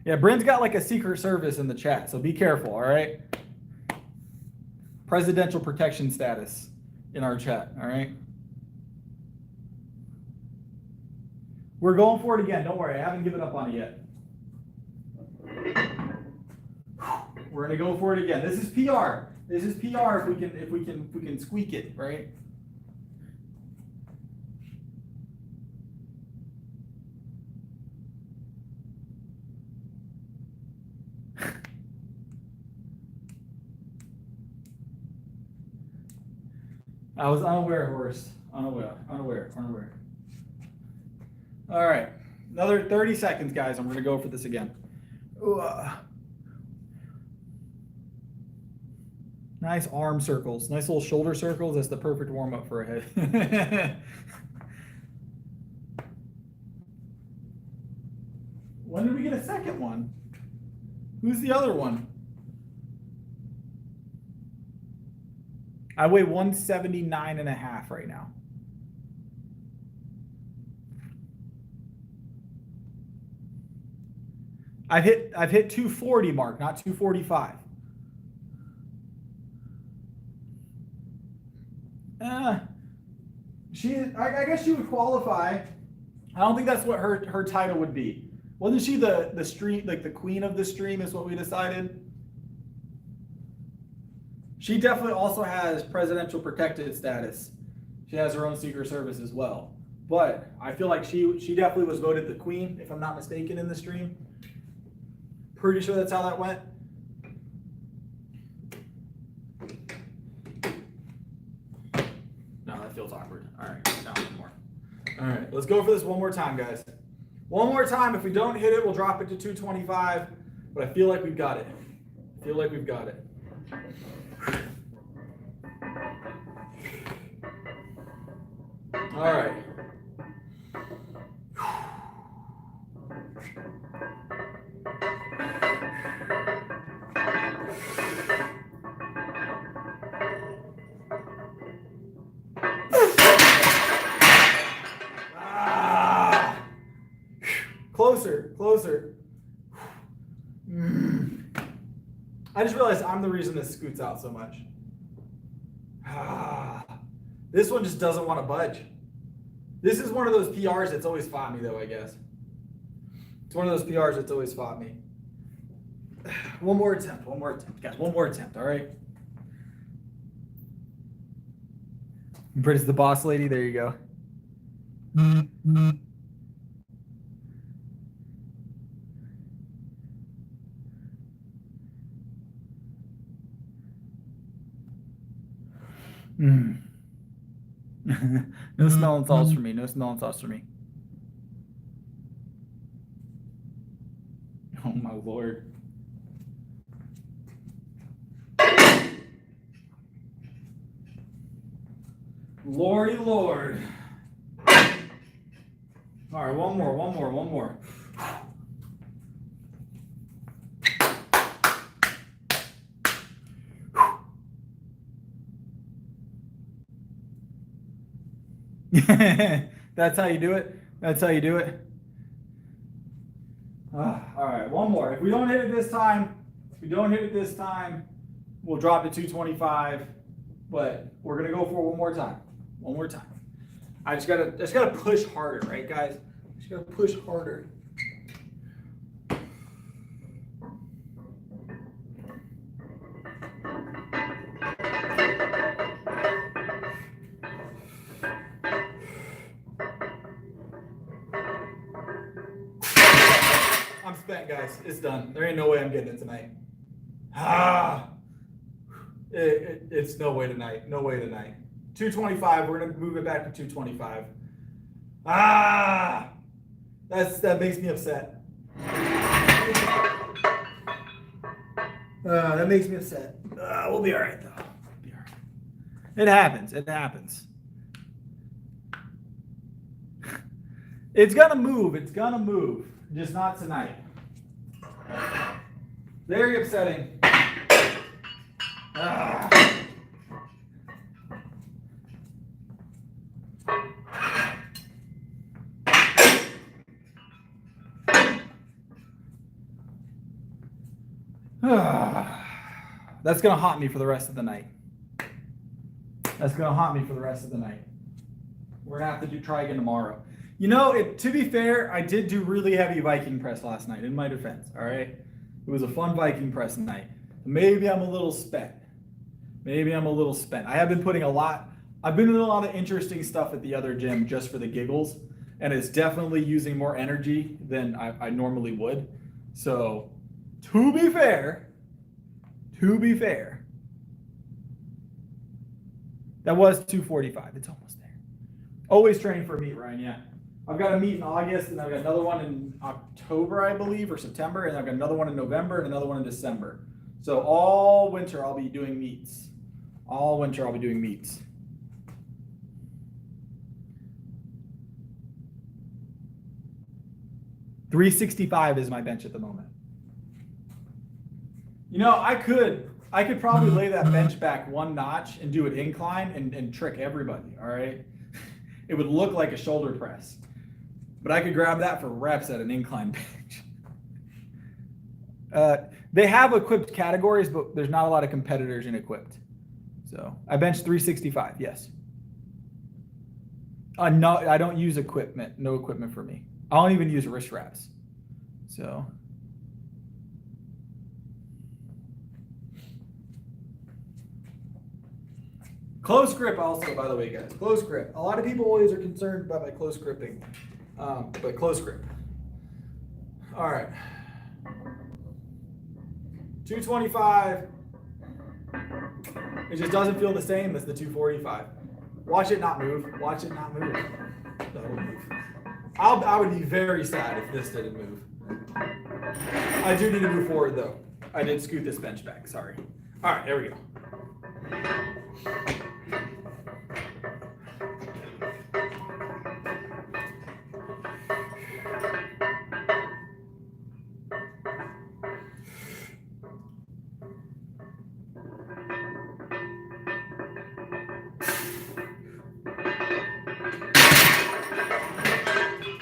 Yeah, Bryn's got like a secret service in the chat, so be careful, all right? Presidential protection status in our chat, all right? We're going for it again. Don't worry, I haven't given up on it yet. We're gonna go for it again. This is PR. This is PR if we can squeak it, right? I was unaware, horse. Unaware. All right. Another 30 seconds, guys. I'm going to go for this again. Nice arm circles. Nice little shoulder circles. That's the perfect warm-up for a head. When did we get a second one? Who's the other one? I weigh 179.5 right now. I've hit 240 mark, not 245. I guess she would qualify. I don't think that's what her title would be. Wasn't she the stream, like the queen of the stream is what we decided? She definitely also has presidential protected status. She has her own Secret Service as well. But I feel like she definitely was voted the queen, if I'm not mistaken, in the stream. Pretty sure that's how that went. No, that feels awkward. All right, now one more. All right, let's go for this one more time, guys. One more time. If we don't hit it, we'll drop it to 225. But I feel like we've got it. All right. Closer. I just realized I'm the reason this scoots out so much. This one just doesn't want to budge. This is one of those PRs that's always fought me, though, I guess. It's one of those PRs that's always fought me. One more attempt, guys. One more attempt, all right? Britt is the boss lady. There you go. No smelling salts for me. No smelling salts for me. Oh my Lord. Lordy Lord. All right, one more. That's how you do it. All right, one more. If we don't hit it this time, we'll drop it to 225. But we're gonna go for one more time. I just gotta push harder, right, guys? Just gotta push harder. I'm spent, guys. It's done. There ain't no way I'm getting it tonight. It's no way tonight. 225. We're gonna move it back to 225. That makes me upset. That makes me upset. We'll be all right though. It happens. It's gonna move. Just not tonight. Very upsetting. That's gonna haunt me for the rest of the night. We're gonna have to try again tomorrow. You know, to be fair, I did do really heavy Viking press last night, in my defense, all right? It was a fun Viking press night. Maybe I'm a little spent. I've been doing a lot of interesting stuff at the other gym just for the giggles, and it's definitely using more energy than I normally would. So, to be fair, that was 245. It's almost there. Always training for a meet, Ryan, yeah. I've got a meet in August, and I've got another one in October, I believe, or September, and I've got another one in November and another one in December. So all winter I'll be doing meets. All winter I'll be doing meets. $365 is my bench at the moment. You know, I could probably lay that bench back one notch and do an incline and trick everybody, all right? It would look like a shoulder press. But I could grab that for reps at an incline bench. They have equipped categories, but there's not a lot of competitors in equipped. So I bench 365, yes. No, I don't use equipment. No equipment for me. I don't even use wrist wraps. So. Close grip also, by the way, guys. Close grip. A lot of people always are concerned about my close gripping. But close grip. All right. 225. It just doesn't feel the same as the 245. Watch it not move. Watch it not move. That'll move. I would be very sad if this didn't move. I do need to move forward though. I did scoot this bench back. Sorry. All right, there we go.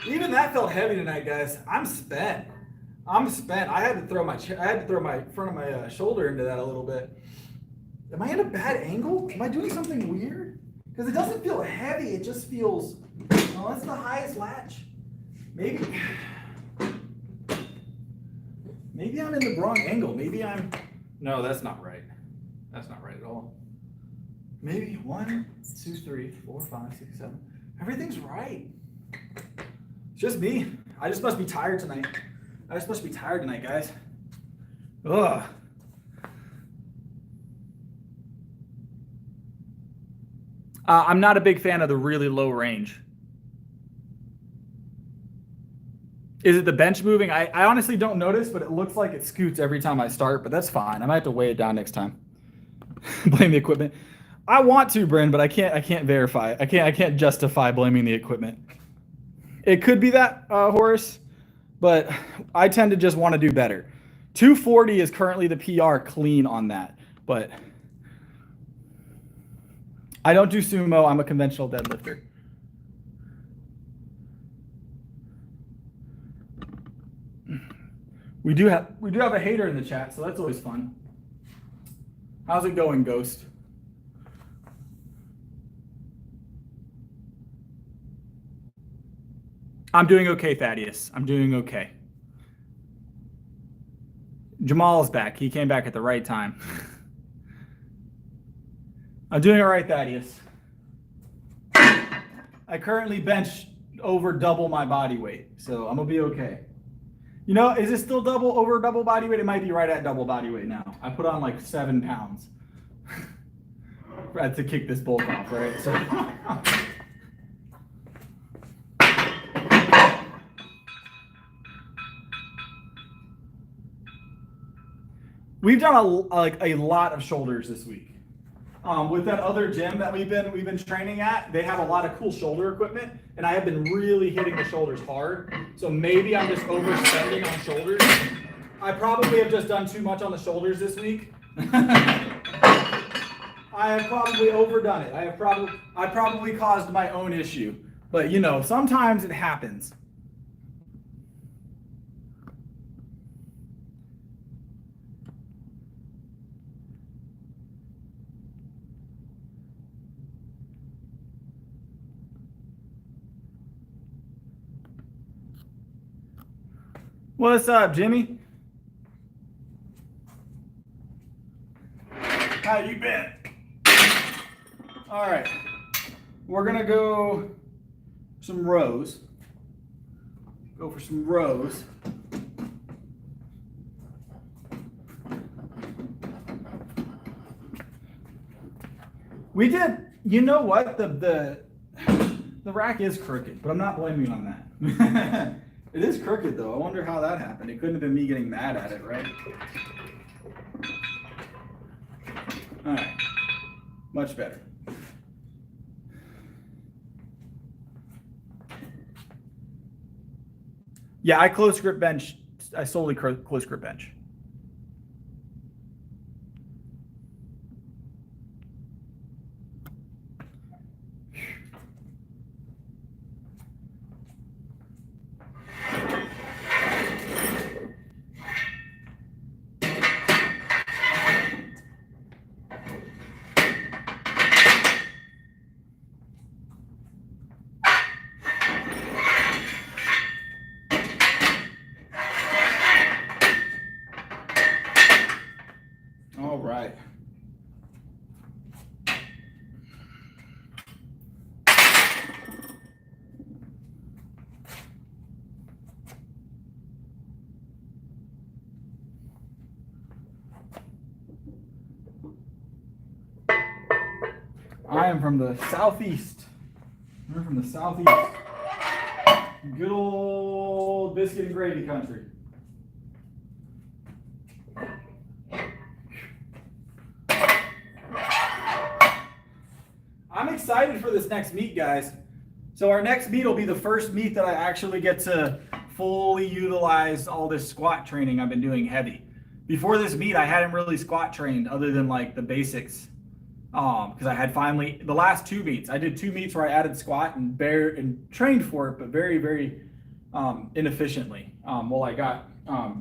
Even that felt heavy tonight, guys. I'm spent. I had to throw my front of my shoulder into that a little bit. Am I in a bad angle? Am I doing something weird? Because it doesn't feel heavy. It just feels. Oh, that's the highest latch. Maybe I'm in the wrong angle. Maybe I'm. No, that's not right. That's not right at all. Maybe 1, 2, 3, 4, 5, 6, 7. Everything's right. It's just me. I just must be tired tonight. Guys. Ugh. I'm not a big fan of the really low range. Is it the bench moving? I honestly don't notice, but it looks like it scoots every time I start, but that's fine. I might have to weigh it down next time. Blame the equipment. I want to, Bryn, but I can't verify. I can't justify blaming the equipment. It could be that, Horace, but I tend to just want to do better. 240 is currently the PR clean on that, but I don't do sumo. I'm a conventional deadlifter. We do have a hater in the chat, so that's always fun. How's it going, Ghost? I'm doing okay, Thaddeus. I'm doing okay. Jamal's back. He came back at the right time. I'm doing all right, Thaddeus. I currently bench over double my body weight, so I'm gonna be okay. You know, is it still over double body weight? It might be right at double body weight now. I put on like 7 pounds to kick this bulk off, right? So. We've done a lot of shoulders this week. With that other gym that we've been training at, they have a lot of cool shoulder equipment, and I have been really hitting the shoulders hard. So maybe I'm just overspending on shoulders. I probably have just done too much on the shoulders this week. I have probably overdone it. I probably caused my own issue. But you know, sometimes it happens. What's up, Jimmy? How you been? All right, we're gonna go some rows. Go for some rows. We did. You know what? The rack is crooked, but I'm not blaming on that. It is crooked though. I wonder how that happened. It couldn't have been me getting mad at it, right? All right, much better. Yeah, I close grip bench. I solely close grip bench. All right. I am from the southeast. We're from the southeast. Good old biscuit and gravy country. I'm excited for this next meet, guys. So our next meet will be the first meet that I actually get to fully utilize all this squat training I've been doing heavy. Before this meet, I hadn't really squat trained other than like the basics. Because I had finally, the last two meets, I did two meets where I added squat and trained for it, but very, very inefficiently. Well, I got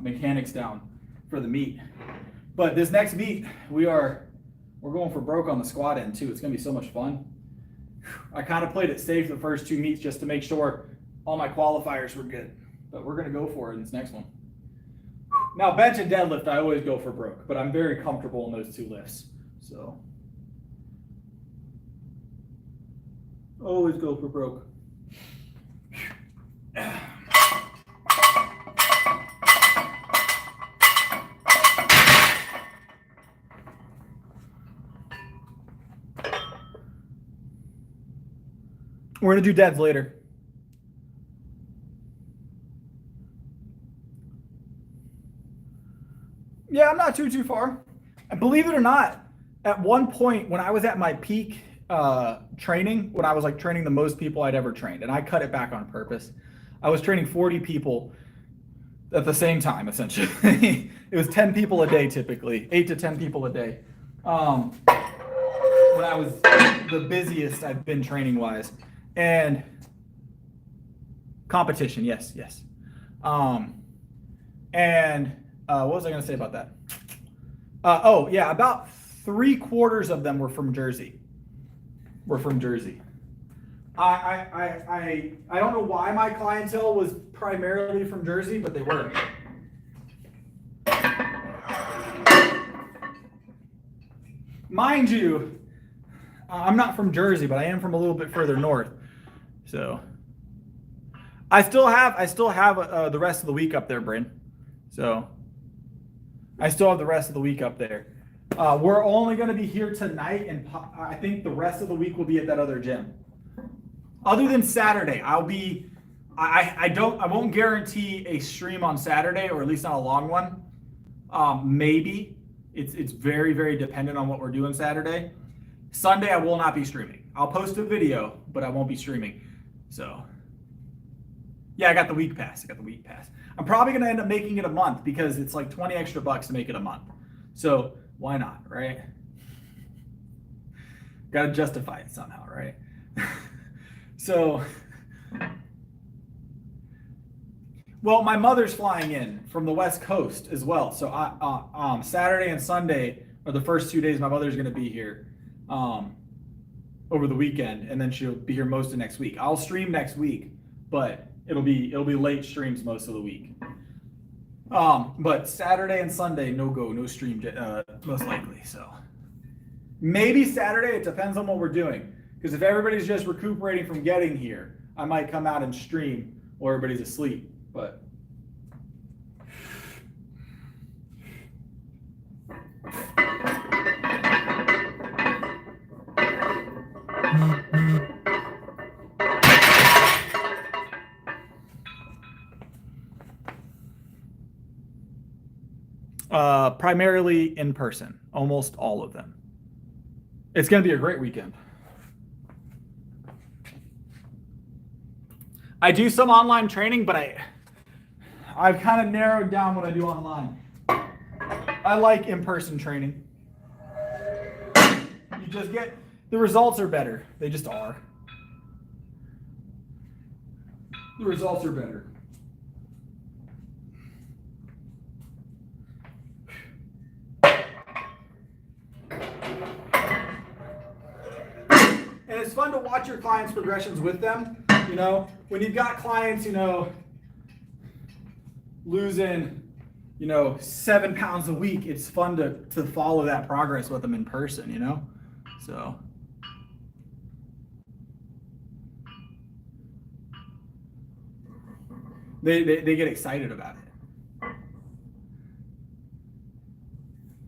mechanics down for the meet. But this next meet, we're going for broke on the squat end too. It's gonna be so much fun. I kind of played it safe the first two meets just to make sure all my qualifiers were good. But we're gonna go for it in this next one. Now bench and deadlift, I always go for broke, but I'm very comfortable in those two lifts. So always go for broke. We're gonna do deads later. Yeah, I'm not too far. And believe it or not, at one point when I was at my peak training, when I was like training the most people I'd ever trained, and I cut it back on purpose, I was training 40 people at the same time, essentially. It was 10 people a day typically, 8 to 10 people a day. When I was the busiest I've been training wise. And competition, yes. What was I gonna say about that? Oh yeah, about 3/4 of them were from Jersey. I don't know why my clientele was primarily from Jersey, but they were. Mind you, I'm not from Jersey, but I am from a little bit further north. So I still have the rest of the week up there, Bryn. So I still have the rest of the week up there. We're only going to be here tonight, and I think the rest of the week will be at that other gym. Other than Saturday, I won't guarantee a stream on Saturday, or at least not a long one. Maybe it's very, very dependent on what we're doing Saturday. Sunday, I will not be streaming. I'll post a video, but I won't be streaming. So yeah, I got the week pass. I'm probably going to end up making it a month because it's like 20 extra bucks to make it a month. So why not, right? Got to justify it somehow, right? So, well, my mother's flying in from the West Coast as well. So Saturday and Sunday are the first 2 days my mother's going to be here over the weekend, and then she'll be here most of next week. I'll stream next week, but it'll be late streams most of the week. But Saturday and Sunday, no stream, most likely. So maybe Saturday, it depends on what we're doing. Because if everybody's just recuperating from getting here, I might come out and stream while everybody's asleep. But Primarily in person, almost all of them. It's going to be a great weekend. I do some online training, but I've kind of narrowed down what I do online. I like in-person training. You just get, the results are better. They just are. The results are better. And it's fun to watch your clients' progressions with them. You know, when you've got clients, you know, losing, you know, 7 pounds a week, it's fun to follow that progress with them in person, you know? So. They get excited about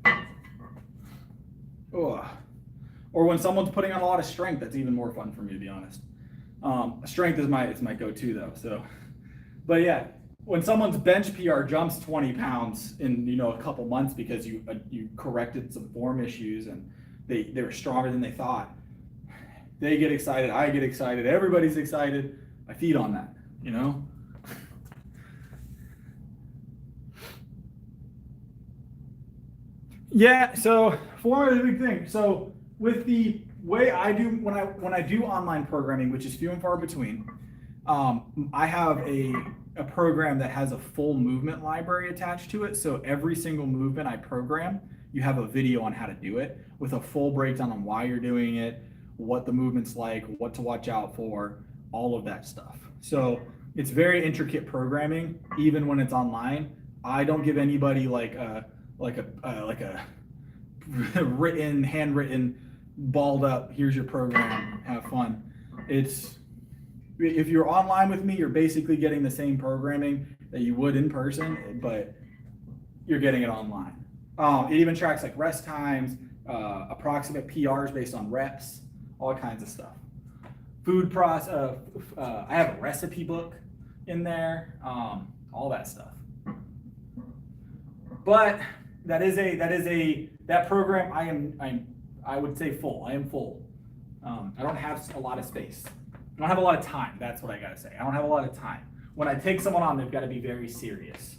it. Oh. Or when someone's putting on a lot of strength, that's even more fun for me, to be honest. Strength is my go-to though. So, but yeah, when someone's bench PR jumps 20 pounds in, you know, a couple months because you corrected some form issues and they were stronger than they thought, they get excited. I get excited. Everybody's excited. I feed on that, you know. Yeah. So form is a big thing. So with the way I do when I do online programming, which is few and far between, I have a program that has a full movement library attached to it. So every single movement I program, you have a video on how to do it with a full breakdown on why you're doing it, what the movement's like, what to watch out for, all of that stuff. So it's very intricate programming, even when it's online. I don't give anybody like a written, handwritten, balled up, here's your program, have fun. It's, if you're online with me, you're basically getting the same programming that you would in person, but you're getting it online. It even tracks like rest times, approximate PRs based on reps, all kinds of stuff. Food process, I have a recipe book in there, all that stuff. But that program I would say full. I am full. I don't have a lot of space. I don't have a lot of time. That's what I gotta say. I don't have a lot of time. When I take someone on, they've got to be very serious.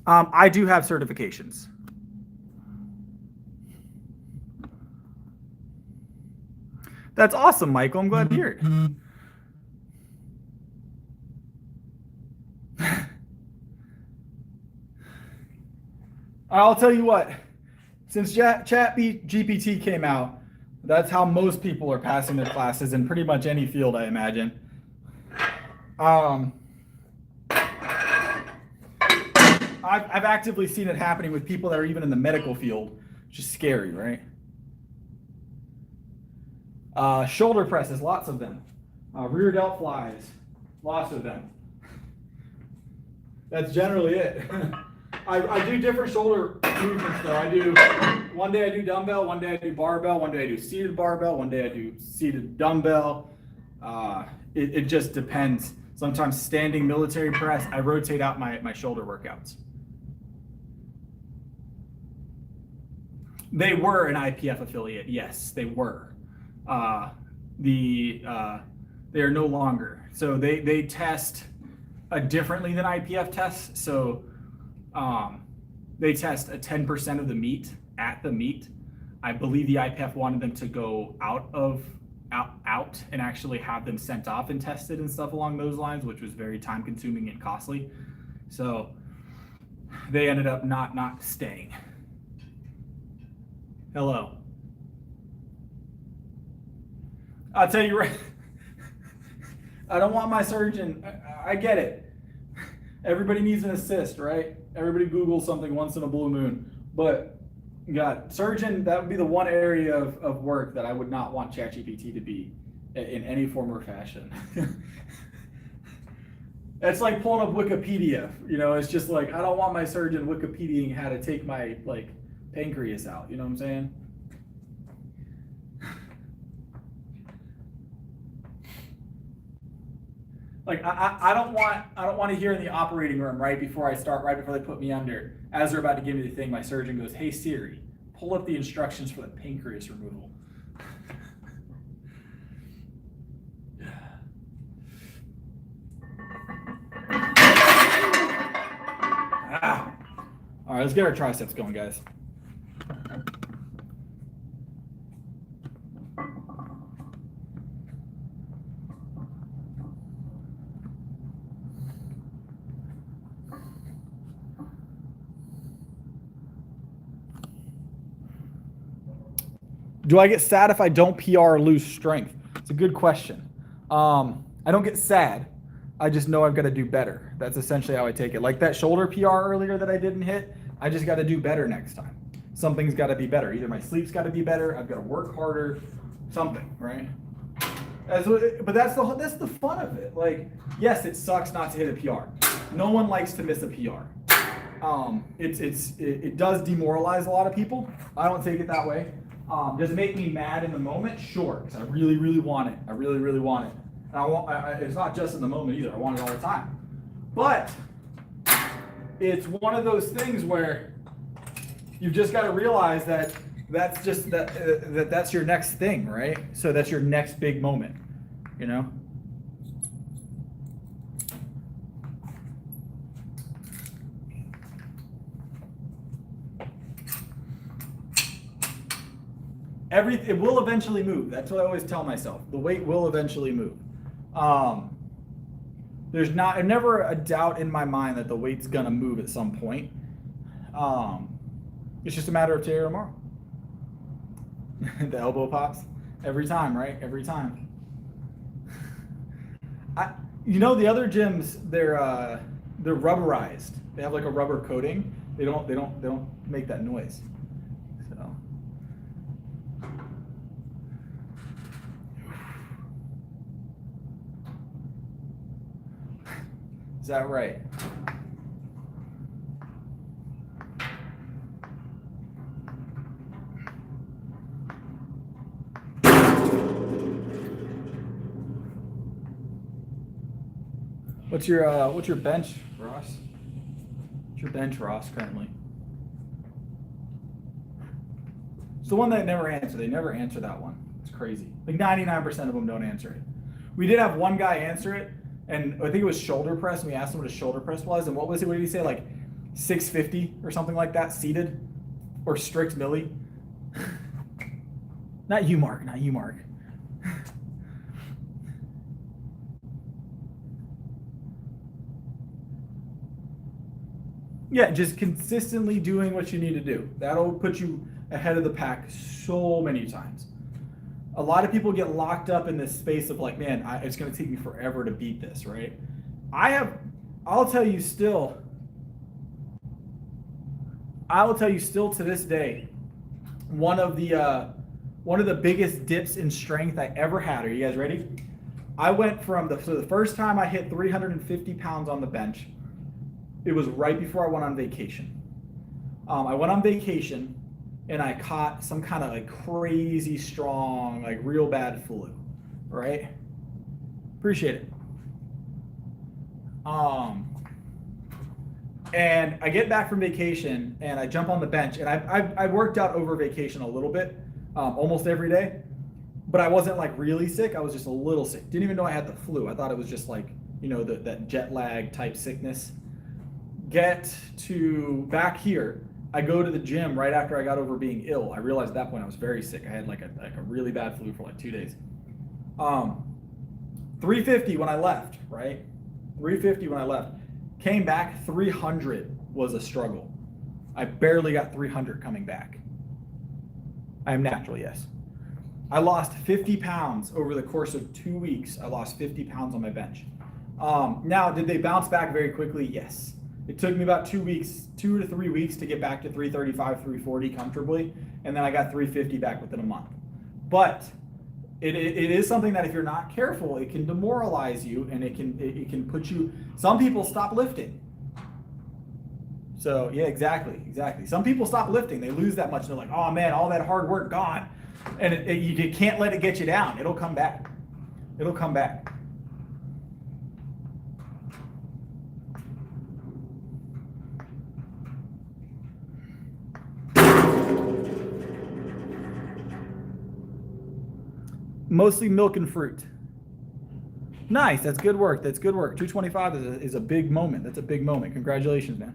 I do have certifications. That's awesome, Michael. I'm glad to hear it. I'll tell you what, since GPT came out, that's how most people are passing their classes in pretty much any field, I imagine. I've actively seen it happening with people that are even in the medical field, which is scary, right? Shoulder presses, lots of them. Rear delt flies, lots of them. That's generally it. I do different shoulder movements though. One day I do dumbbell, one day I do barbell, one day I do seated barbell, one day I do seated dumbbell. It just depends. Sometimes standing military press, I rotate out my shoulder workouts. They were an IPF affiliate, yes, they were. They are no longer. So they test differently than IPF tests. So they test a 10% of the meat at the meet. I believe the IPF wanted them to go out and actually have them sent off and tested and stuff along those lines, which was very time consuming and costly. So they ended up not staying. Hello. I'll tell you right, I don't want my surgeon, I get it. Everybody needs an assist, right? Everybody Googles something once in a blue moon. But God, surgeon, that would be the one area of work that I would not want ChatGPT to be in any form or fashion. It's like pulling up Wikipedia. You know, it's just like, I don't want my surgeon Wikipediaing how to take my like pancreas out. You know what I'm saying? Like I don't want to hear in the operating room right before they put me under, as they're about to give me the thing, my surgeon goes, "Hey Siri, pull up the instructions for the pancreas removal." All right, let's get our triceps going, guys. Do I get sad if I don't PR or lose strength? It's a good question. I don't get sad. I just know I've got to do better. That's essentially how I take it. Like that shoulder PR earlier that I didn't hit, I just got to do better next time. Something's got to be better. Either my sleep's got to be better, I've got to work harder, something, right? But that's the fun of it. Like, yes, it sucks not to hit a PR. No one likes to miss a PR. It does demoralize a lot of people. I don't take it that way. Does it make me mad in the moment? Sure, because I really, really want it. I really, really want it. And it's not just in the moment either. I want it all the time. But it's one of those things where you've just got to realize that that's just that's your next thing, right? So that's your next big moment, you know? It will eventually move. That's what I always tell myself. The weight will eventually move. There's never a doubt in my mind that the weight's gonna move at some point. It's just a matter of today or tomorrow. The elbow pops every time, right? Every time. You know, the other gyms, they're rubberized. They have like a rubber coating. They don't make that noise. So. Is that right? What's your bench, Ross? What's your bench, Ross, currently? It's the one that never answer. They never answer that one. It's crazy. Like 99% of them don't answer it. We did have one guy answer it, and I think it was shoulder press, and we asked him what a shoulder press was, and what was it? What did he say? Like 650 or something like that, seated, or strict milli. Not you, Mark. Not you, Mark. Yeah, just consistently doing what you need to do. That'll put you ahead of the pack so many times. A lot of people get locked up in this space of like, man, it's going to take me forever to beat this, right? I'll tell you still to this day, one of the biggest dips in strength I ever had. Are you guys ready? I went from the first time I hit 350 pounds on the bench, it was right before I went on vacation. I went on vacation and I caught some kind of like crazy strong, like real bad flu, right? Appreciate it. And I get back from vacation and I jump on the bench, and I worked out over vacation a little bit, almost every day, but I wasn't like really sick. I was just a little sick. Didn't even know I had the flu. I thought it was just like, you know, that jet lag type sickness. Get to back here. I go to the gym right after I got over being ill. I realized at that point I was very sick. I had like a really bad flu for like 2 days. 350 when I left, right? 350 when I left. Came back, 300 was a struggle. I barely got 300 coming back. I am natural, yes. I lost 50 pounds over the course of 2 weeks. I lost 50 pounds on my bench. Now, did they bounce back very quickly? Yes. It took me about 2 to 3 weeks to get back to 335, 340 comfortably. And then I got 350 back within a month. But It is something that if you're not careful, it can demoralize you, and it can put you. Some people stop lifting. So yeah, exactly. Some people stop lifting. They lose that much. And they're like, oh man, all that hard work gone, and you can't let it get you down. It'll come back. It'll come back. Mostly milk and fruit. Nice. That's good work. 225 is a big moment. That's a big moment. Congratulations, man.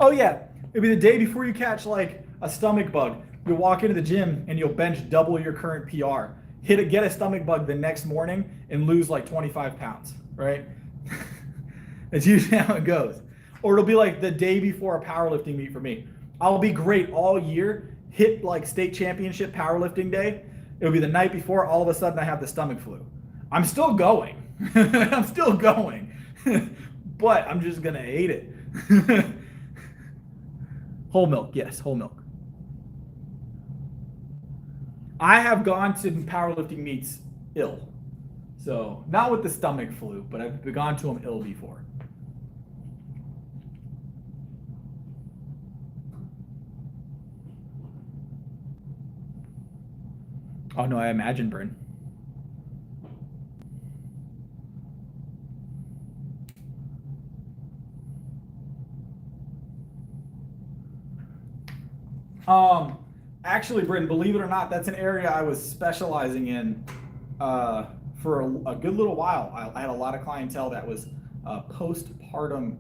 Oh yeah, it'll be the day before you catch like a stomach bug. You'll walk into the gym and you'll bench double your current PR. Get a stomach bug the next morning and lose like 25 pounds, right? That's usually how it goes. Or it'll be like the day before a powerlifting meet for me. I'll be great all year, hit like state championship powerlifting day. It'll be the night before, all of a sudden I have the stomach flu. I'm still going. I'm still going. But I'm just gonna hate it. Whole milk, yes, whole milk. I have gone to powerlifting meets ill. So, not with the stomach flu, but I've gone to them ill before. Oh no, I imagine, Bryn. Actually, Bryn, believe it or not, that's an area I was specializing in for a good little while. I had a lot of clientele that was postpartum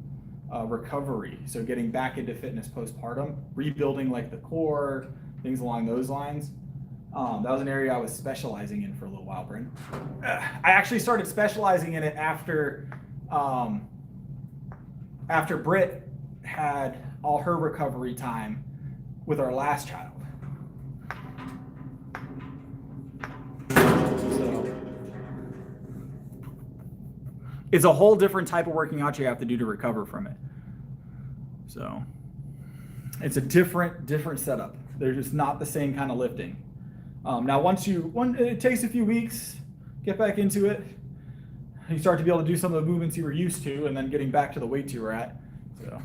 recovery. So getting back into fitness postpartum, rebuilding like the core, things along those lines. That was an area I was specializing in for a little while, Bryn. I actually started specializing in it after Britt had all her recovery time with our last child. So it's a whole different type of working out you have to do to recover from it. So it's a different setup. They're just not the same kind of lifting. Now, it takes a few weeks, get back into it. You start to be able to do some of the movements you were used to, and then getting back to the weights you were at. So.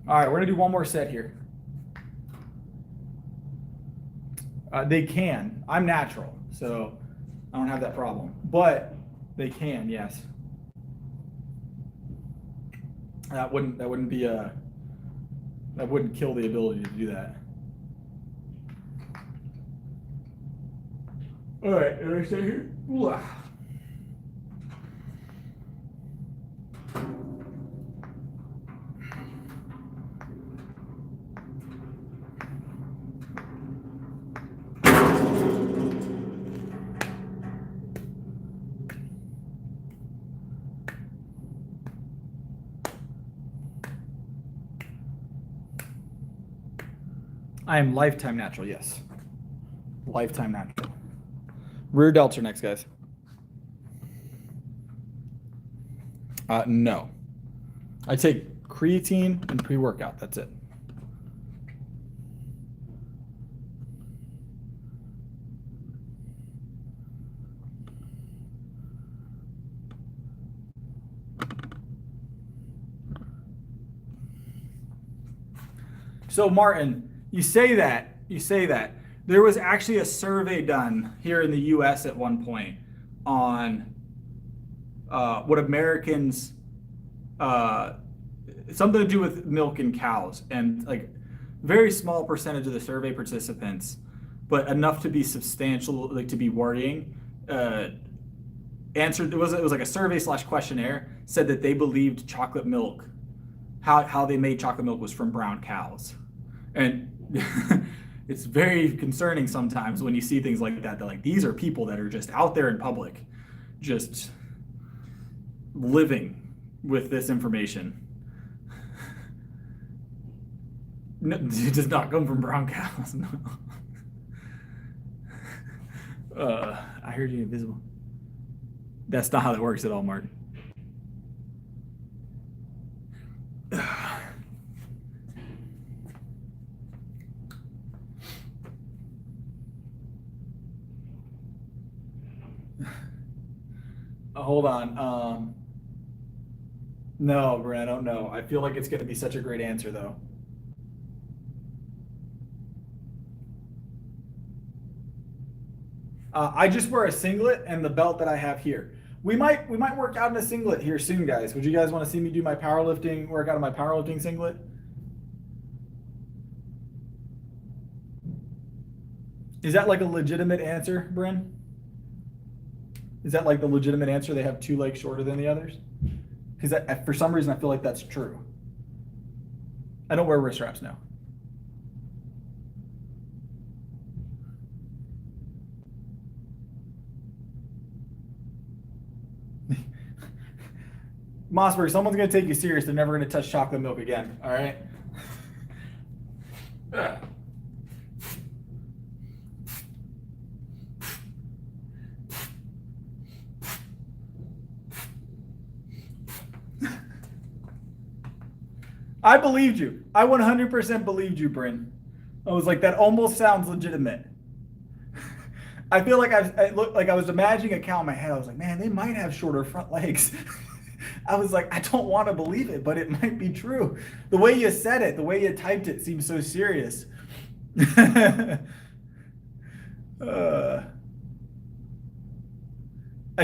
All right, we're gonna do one more set here. They can. I'm natural, so I don't have that problem. But they can, yes. That wouldn't kill the ability to do that. All right, can I stay here? Ooh. I am lifetime natural, yes. Lifetime natural. Rear delts are next, guys. No. I take creatine and pre-workout. That's it. So Martin, you say that. There was actually a survey done here in the US at one point on what Americans, something to do with milk and cows, and like very small percentage of the survey participants, but enough to be substantial, like to be worrying, answered, it was like a survey / questionnaire, said that they believed chocolate milk, how they made chocolate milk was from brown cows. And it's very concerning sometimes when you see things like that. They're like, these are people that are just out there in public, just living with this information. No, it does not come from brown cows. No. I heard you invisible. That's not how that works at all, Mark. Hold on. No, Brent, I don't know. I feel like it's going to be such a great answer, though. I just wear a singlet and the belt that I have here. We might work out in a singlet here soon, guys. Would you guys want to see me do my powerlifting workout in my powerlifting singlet? Is that like a legitimate answer, Bryn? Is that like the legitimate answer? They have two legs shorter than the others? Because for some reason I feel like that's true. I don't wear wrist straps now. Mossberg, someone's going to take you serious. They're never going to touch chocolate milk again. All right? I believed you. I 100% believed you, Bryn. I was like, that almost sounds legitimate. I feel like I looked like I was imagining a cow in my head. I was like, man, they might have shorter front legs. I was like, I don't want to believe it, but it might be true. The way you said it, the way you typed it seems so serious. I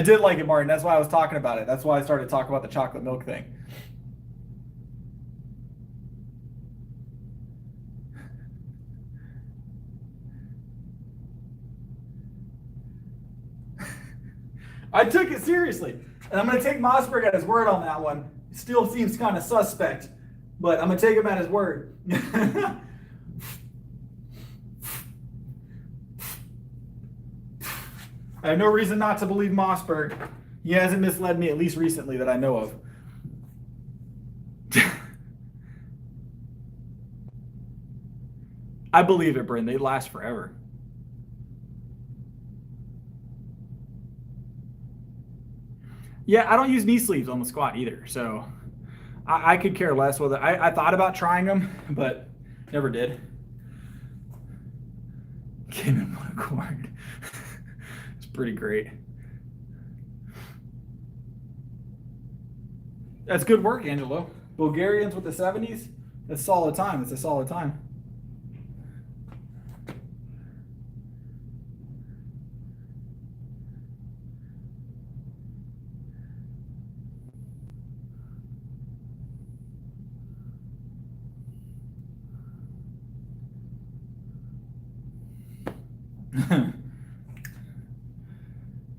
did like it, Martin. That's why I was talking about it. That's why I started talking about the chocolate milk thing. I took it seriously. And I'm going to take Mossberg at his word on that one. It still seems kind of suspect, but I'm going to take him at his word. I have no reason not to believe Mossberg. He hasn't misled me, at least recently, that I know of. I believe it, Bryn. They last forever. Yeah, I don't use knee sleeves on the squat either, so I could care less whether I thought about trying them, but never did. Came in one accord. It's pretty great. That's good work, Angelo. Bulgarians with the 70s. That's solid time. It's a solid time.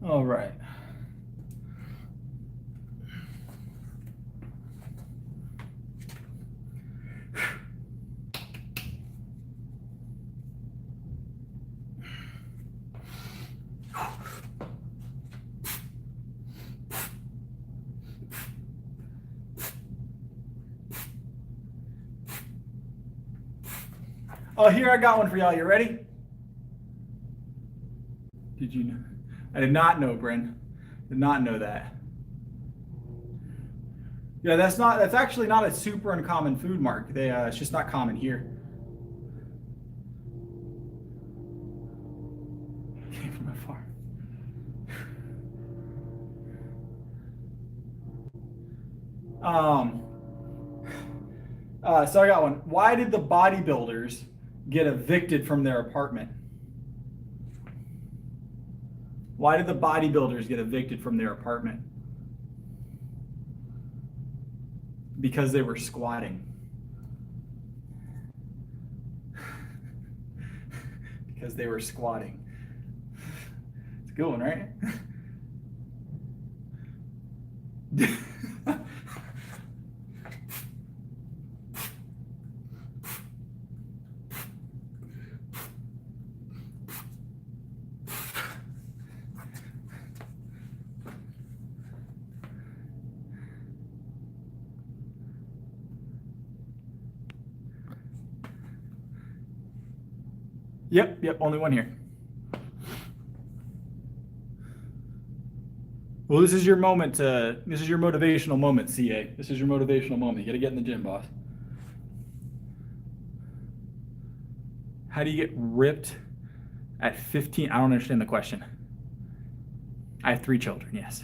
All right. Oh, here I got one for y'all. You ready? Did you know? I did not know, Bryn. Did not know that. Yeah, that's actually not a super uncommon food, Mark. It's just not common here. Came from afar. So I got one. Why did the bodybuilders get evicted from their apartment? Why did the bodybuilders get evicted from their apartment? Because they were squatting. Because they were squatting. It's a good one, right? Yep, only one here. Well, this is your moment this is your motivational moment, CA. This is your motivational moment. You gotta get in the gym, boss. How do you get ripped at 15? I don't understand the question. I have 3 children, yes.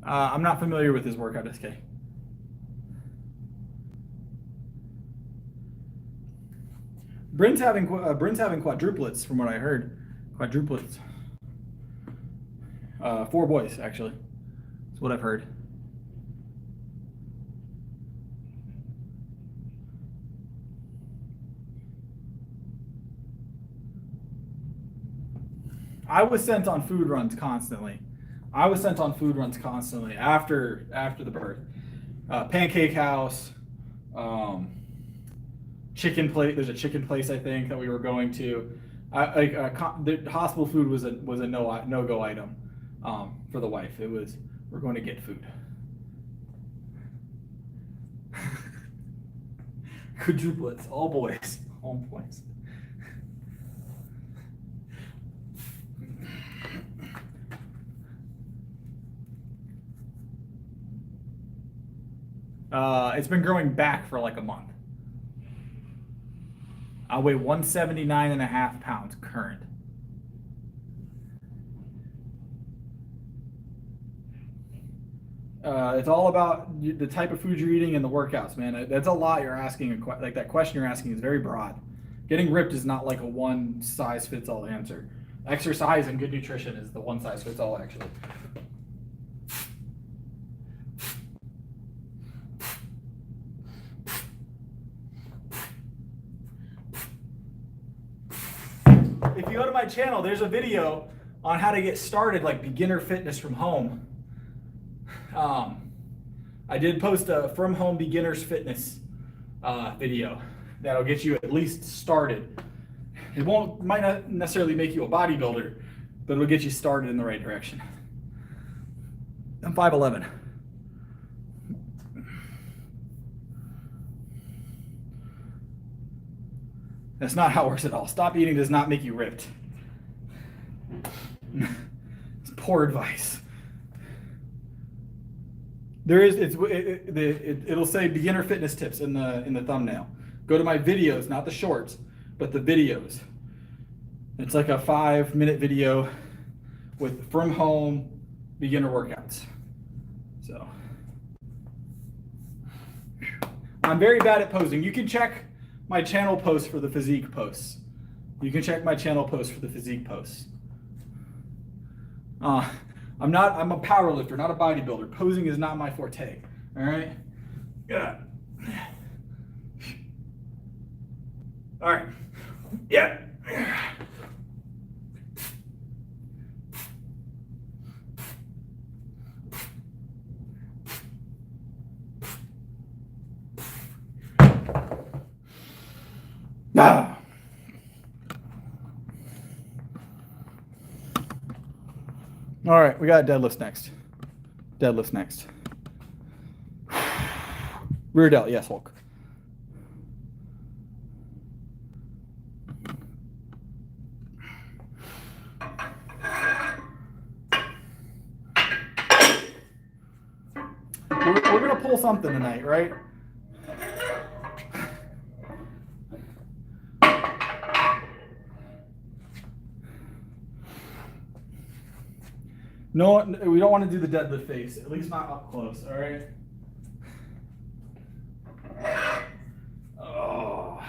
I'm not familiar with his workout, SK. Bryn's having quadruplets from what I heard. Quadruplets. 4 boys, actually. That's what I've heard. I was sent on food runs constantly. After the birth. Pancake house, chicken place. There's a chicken place I think that we were going to. The hospital food was a no-go item for the wife. It was, we're going to get food. Quadruplets, all boys. It's been growing back for like a month. I weigh 179.5 pounds current. It's all about the type of food you're eating and the workouts, man. That's a lot you're asking. Like that question you're asking is very broad. Getting ripped is not like a one-size-fits-all answer. Exercise and good nutrition is the one-size-fits-all, actually. If you go to my channel, there's a video on how to get started, like beginner fitness from home. I did post a from home beginners fitness video that'll get you at least started. It might not necessarily make you a bodybuilder, but it'll get you started in the right direction. I'm 5'11". That's not how it works at all. Stop eating does not make you ripped. It's poor advice. It'll say beginner fitness tips in the thumbnail. Go to my videos, not the shorts, but the videos. It's like a 5-minute video with from home beginner workouts. So I'm very bad at posing. You can check my channel posts for the physique posts. I'm a powerlifter, not a bodybuilder. Posing is not my forte. All right? Yeah. All right. Yeah. Ah. All right, we got deadlifts next. Rear delt, yes, Hulk. We're gonna pull something tonight, right? No, we don't want to do the deadlift face, at least not up close, all right? Oh.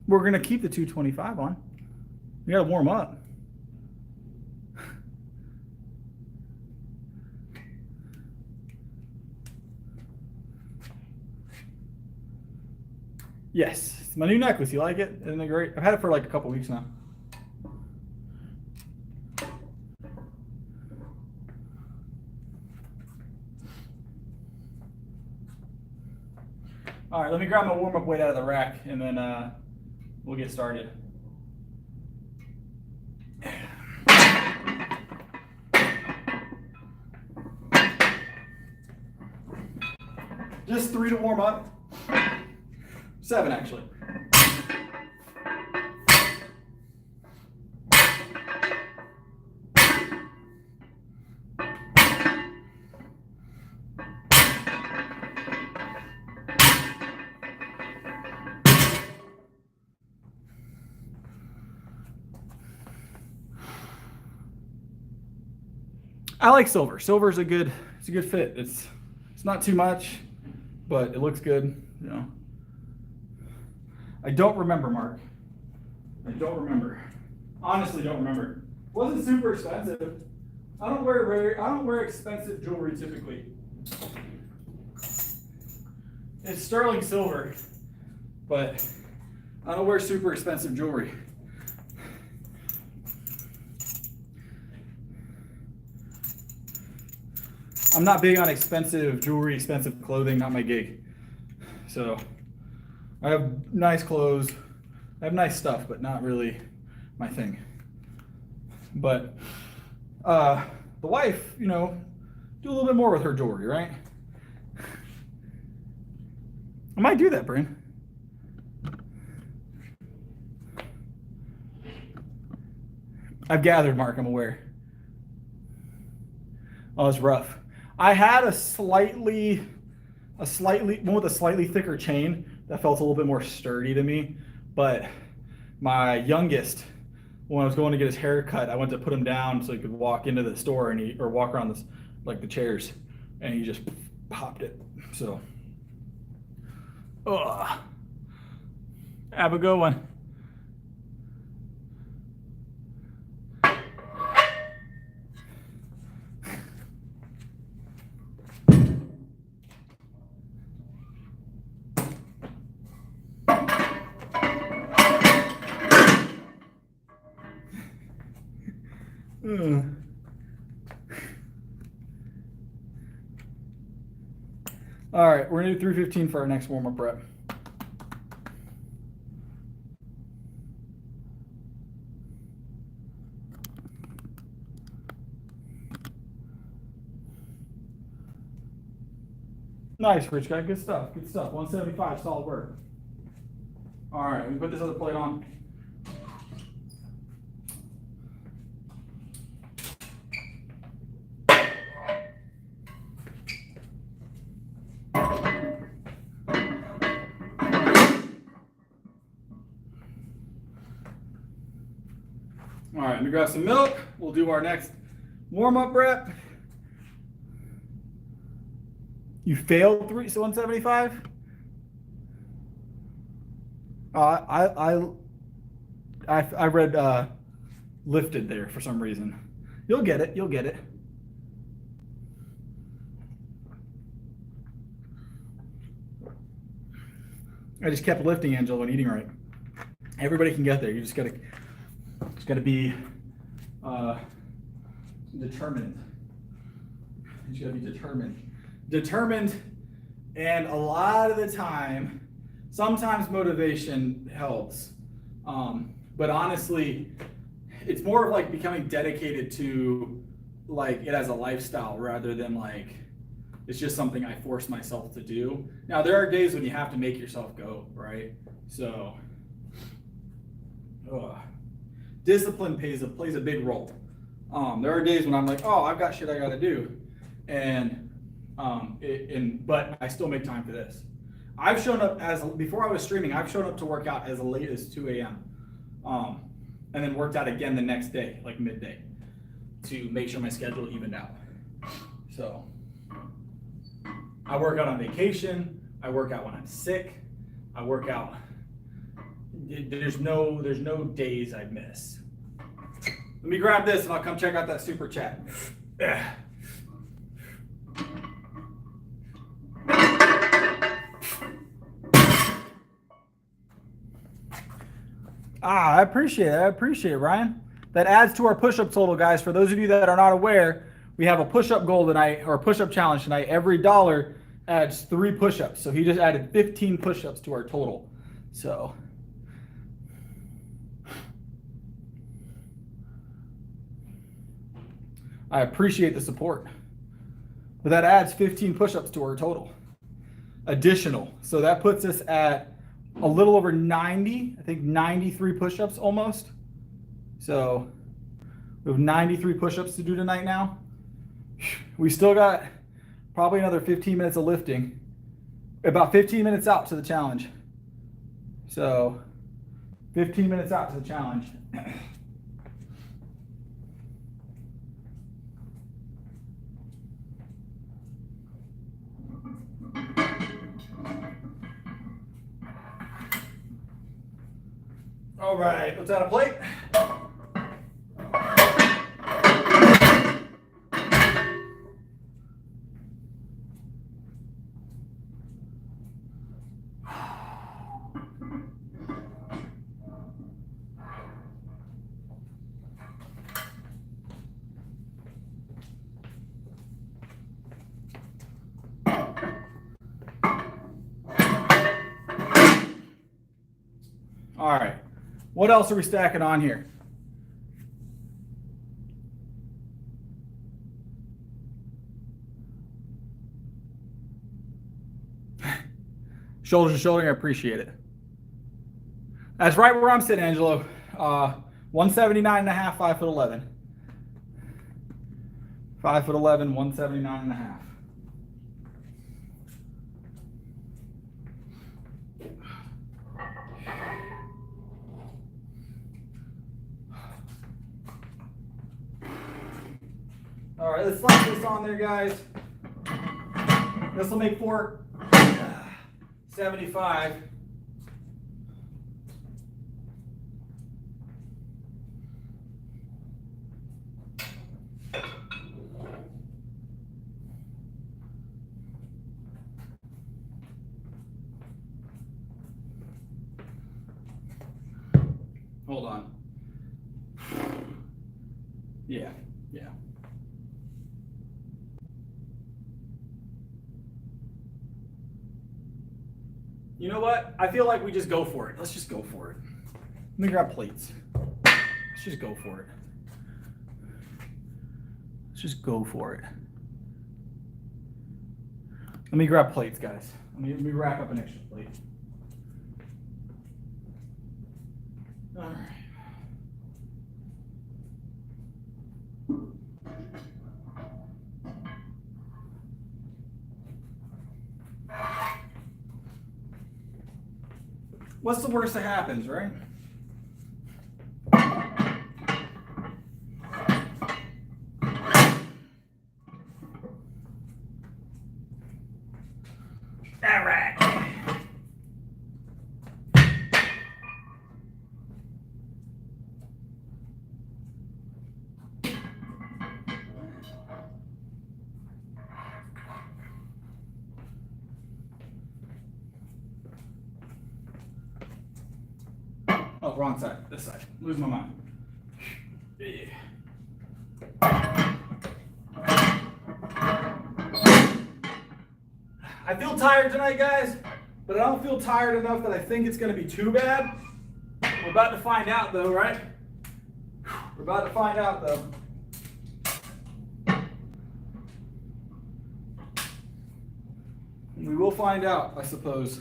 We're going to keep the 225 on. We got to warm up. Yes, it's my new necklace. You like it? Isn't it great? I've had it for like a couple weeks now. All right, let me grab my warm-up weight out of the rack and then we'll get started. Just 3 to warm up. 7 actually. I like silver. Silver is it's a good fit. It's not too much, but it looks good, you know. I don't remember, Mark. I don't remember. Honestly, don't remember. Wasn't super expensive. I don't wear expensive jewelry typically. It's sterling silver, but I don't wear super expensive jewelry. I'm not big on expensive jewelry, expensive clothing, not my gig. So I have nice clothes, I have nice stuff, but not really my thing. But the wife, you know, do a little bit more with her jewelry, right? I might do that, Bryn. I've gathered, Mark, I'm aware. Oh, it's rough. I had one with a slightly thicker chain that felt a little bit more sturdy to me, but my youngest, when I was going to get his hair cut, I went to put him down so he could walk into the store or walk around this, like the chairs, and he just popped it. So, have a good one. All right, we're gonna do 315 for our next warm-up rep. Nice, Rich guy, good stuff, good stuff. 175, solid work. All right, we put this other plate on. All right, let me grab some milk. We'll do our next warm-up rep. You failed 175? I read lifted there for some reason. You'll get it, you'll get it. I just kept lifting, Angela, and eating right. Everybody can get there. You just gotta be determined. You just gotta be determined, and a lot of the time, sometimes motivation helps, but honestly, it's more of like becoming dedicated to like it as a lifestyle rather than like it's just something I force myself to do. Now there are days when you have to make yourself go, right? So discipline plays a big role. There are days when I'm like, oh, I've got shit I gotta do, but I still make time for this. I've shown up before I was streaming, I've shown up to work out as late as 2 a.m. And then worked out again the next day, like midday, to make sure my schedule evened out. So I work out on vacation, I work out when I'm sick, I work out. There's no days I miss. Let me grab this and I'll come check out that super chat. I appreciate it, Ryan. That adds to our push-up total, guys. For those of you that are not aware, we have a push-up goal tonight, or a push-up challenge tonight. Every dollar adds 3 push-ups. So he just added 15 push-ups to our total. So I appreciate the support. But that adds 15 push-ups to our total. Additional. So that puts us at a little over 90, I think 93 push-ups almost. So we have 93 push-ups to do tonight now. We still got probably another 15 minutes of lifting. About 15 minutes out to the challenge. So 15 minutes out to the challenge. All right, let's add a plate. All right, what else are we stacking on here? Shoulder to shoulder, I appreciate it. That's right where I'm sitting, Angelo. 179 and a half, 5'11". 5'11", 179 and a half. All right, let's slap this on there, guys. This will make 475. Hold on. Yeah. You know what? I feel like we just go for it. Let's just go for it. Let me grab plates. Let's just go for it. Let's just go for it. Let me grab plates, guys. Let me rack up an extra plate. All right. What's the worst that happens, right? All right. Oh, wrong side. This side. Lose my mind. Yeah. I feel tired tonight, guys, but I don't feel tired enough that I think it's going to be too bad. We're about to find out, though, right? We're about to find out, though. We will find out, I suppose.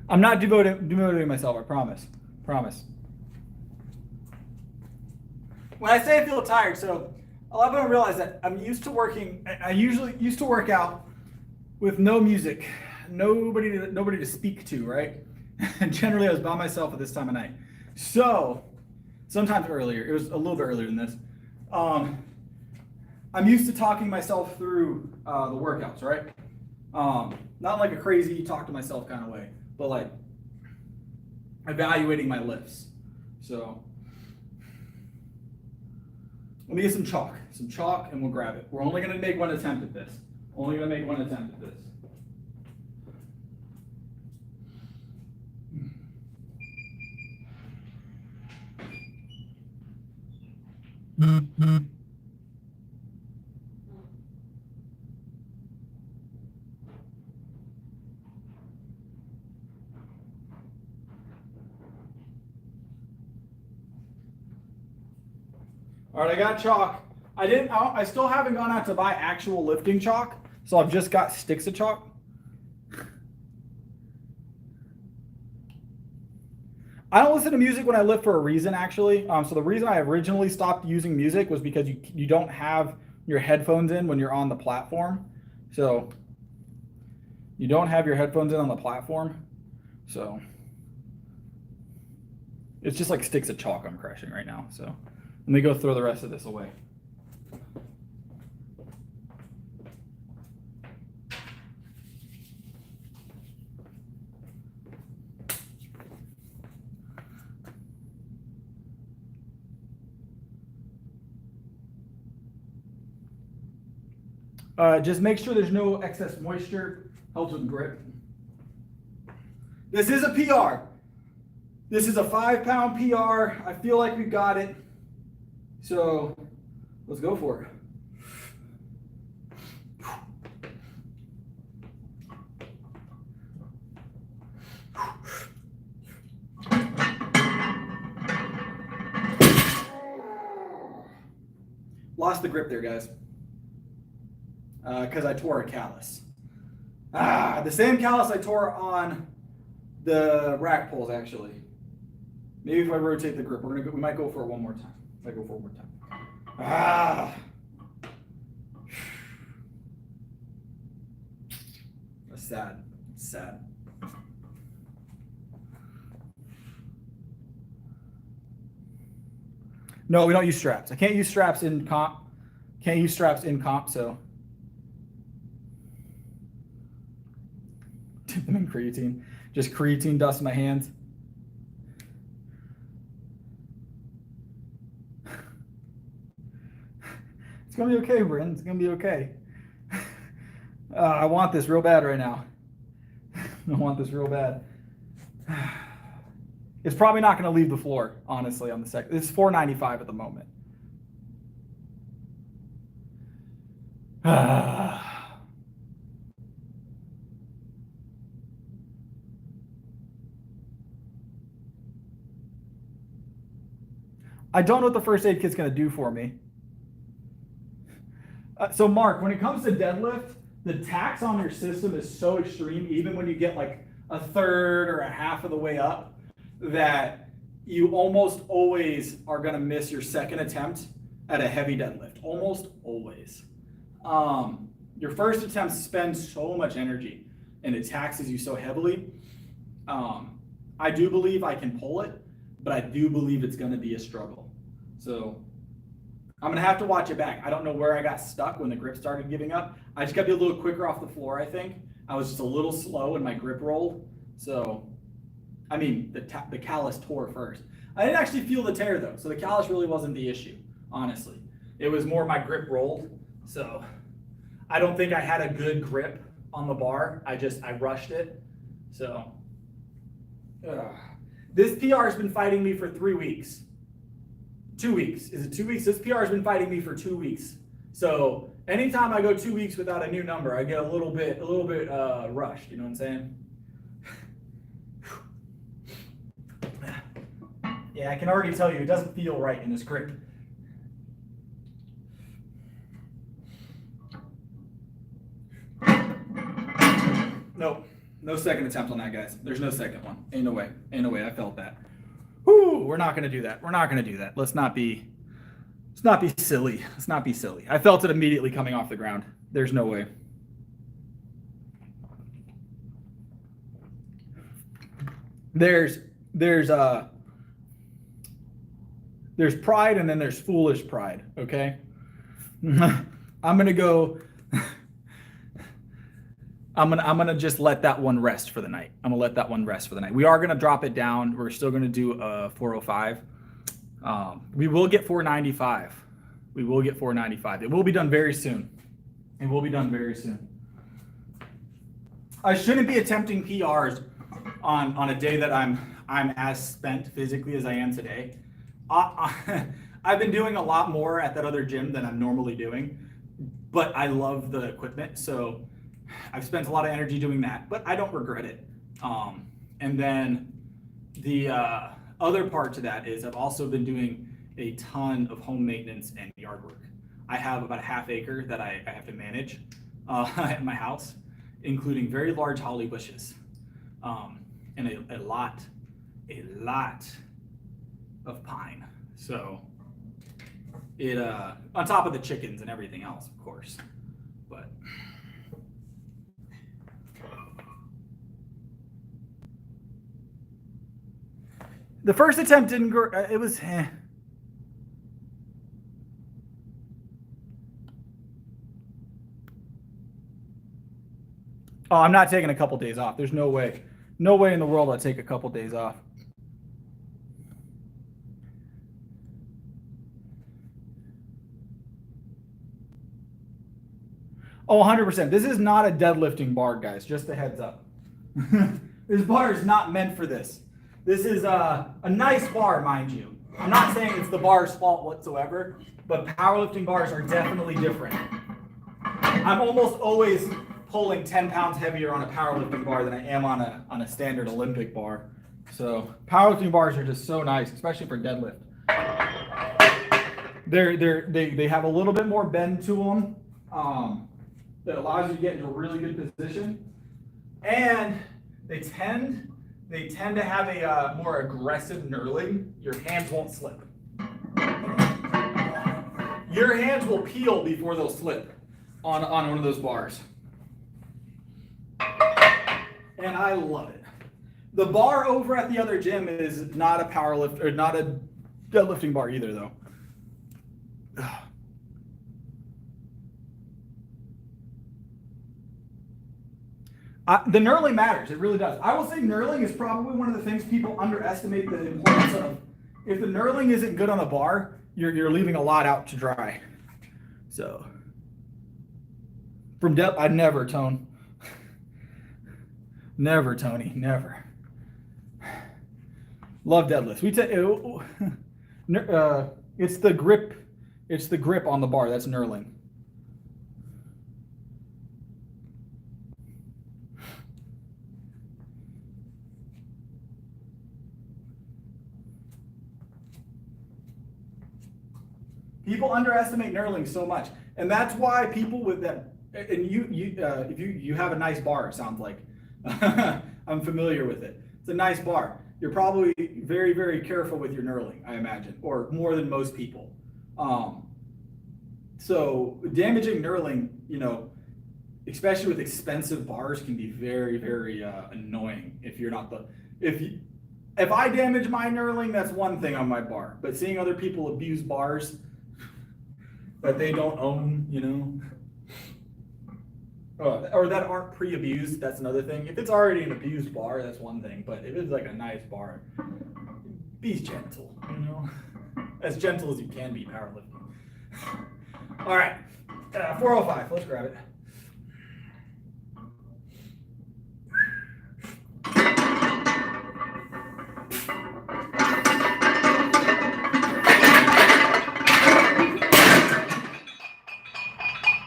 I'm not demotivating myself, I promise. Promise. When I say I feel tired, so a lot of people realize that I'm used to working, I usually used to work out with no music, nobody to speak to, right? And generally I was by myself at this time of night. So, sometimes earlier, it was a little bit earlier than this. I'm used to talking myself through the workouts, right? Not like a crazy talk to myself kind of way, but like evaluating my lifts. So let me get some chalk, and we'll grab it. We're only going to make one attempt at this. Only going to make one attempt at this. All right, I got chalk. I still haven't gone out to buy actual lifting chalk, so I've just got sticks of chalk. I don't listen to music when I lift for a reason, actually. So the reason I originally stopped using music was because you don't have your headphones in when you're on the platform. So you don't have your headphones in on the platform. So it's just like sticks of chalk I'm crushing right now. So let me go throw the rest of this away. Just make sure there's no excess moisture. Helps with grip. This is a PR. This is a 5-pound PR. I feel like we got it. So let's go for it. Lost the grip there, guys. Because I tore a callus. The same callus I tore on the rack pulls, actually. Maybe if I rotate the grip, we might go for it one more time. Might go for it one more time. That's sad. Sad. No, we don't use straps. I can't use straps in comp. Can't use straps in comp, so. Dip them in creatine. Just creatine dust in my hands. It's gonna be okay, Bryn. It's gonna be okay. I want this real bad right now. I want this real bad. It's probably not going to leave the floor, honestly, on the second. It's $4.95 at the moment. I don't know what the first aid kit's going to do for me. So Mark, when it comes to deadlift, the tax on your system is so extreme, even when you get like a third or a half of the way up, that you almost always are going to miss your second attempt at a heavy deadlift. Almost always. Your first attempt spends so much energy and it taxes you so heavily. I do believe I can pull it, but I do believe it's going to be a struggle. So I'm going to have to watch it back. I don't know where I got stuck when the grip started giving up. I just got to be a little quicker off the floor, I think. I was just a little slow and my grip rolled. So, I mean, the callus tore first. I didn't actually feel the tear though. So the callus really wasn't the issue, honestly. It was more my grip rolled. So I don't think I had a good grip on the bar. I rushed it. So this PR has been fighting me for 3 weeks. 2 weeks. Is it 2 weeks? This PR has been fighting me for 2 weeks. So anytime I go 2 weeks without a new number, I get a little bit rushed. You know what I'm saying? Yeah, I can already tell you it doesn't feel right in this grip. Nope. No second attempt on that, guys. There's no second one. Ain't no way. Ain't no way. I felt that. Whoo, we're not gonna do that. We're not gonna do that. Let's not be silly. Let's not be silly. I felt it immediately coming off the ground. There's no way. There's pride and then there's foolish pride, okay? I'm gonna go. I'm gonna just let that one rest for the night. I'm gonna let that one rest for the night. We are gonna drop it down. We're still gonna do a 405. We will get 495. We will get 495. It will be done very soon. It will be done very soon. I shouldn't be attempting PRs on a day that I'm as spent physically as I am today. I've been doing a lot more at that other gym than I'm normally doing, but I love the equipment, so I've spent a lot of energy doing that, but I don't regret it. And then the other part to that is I've also been doing a ton of home maintenance and yard work. I have about a half acre that I have to manage at my house, including very large holly bushes and a lot of pine. So it on top of the chickens and everything else, of course, but the first attempt didn't go. It was. Oh, I'm not taking a couple days off. There's no way. No way in the world I'd take a couple days off. Oh, 100%. This is not a deadlifting bar, guys. Just a heads up. This bar is not meant for this. This is a nice bar, mind you. I'm not saying it's the bar's fault whatsoever, but powerlifting bars are definitely different. I'm almost always pulling 10 pounds heavier on a powerlifting bar than I am on a standard Olympic bar. So powerlifting bars are just so nice, especially for deadlift. They have a little bit more bend to them that allows you to get into a really good position, and they tend to have a more aggressive knurling. Your hands won't slip. Your hands will peel before they'll slip on one of those bars. And I love it. The bar over at the other gym is not a powerlift or not a deadlifting bar either, though. The knurling matters. It really does. I will say knurling is probably one of the things people underestimate the importance of. If the knurling isn't good on the bar, you're leaving a lot out to dry. So from depth, I'd never, Tone. Never, Tony, never. Love deadlifts. It's the grip. It's the grip on the bar. That's knurling. People underestimate knurling so much, and that's why people with that. And if you have a nice bar, it sounds like I'm familiar with it. It's a nice bar. You're probably very, very careful with your knurling, I imagine, or more than most people. So damaging knurling, especially with expensive bars, can be very, very annoying if you're not if I damage my knurling, that's one thing on my bar. But seeing other people abuse bars that they don't own, or that aren't pre-abused, that's another thing. If it's already an abused bar, that's one thing. But if it's like a nice bar, be gentle, as gentle as you can be powerlifting. All right, 405, let's grab it.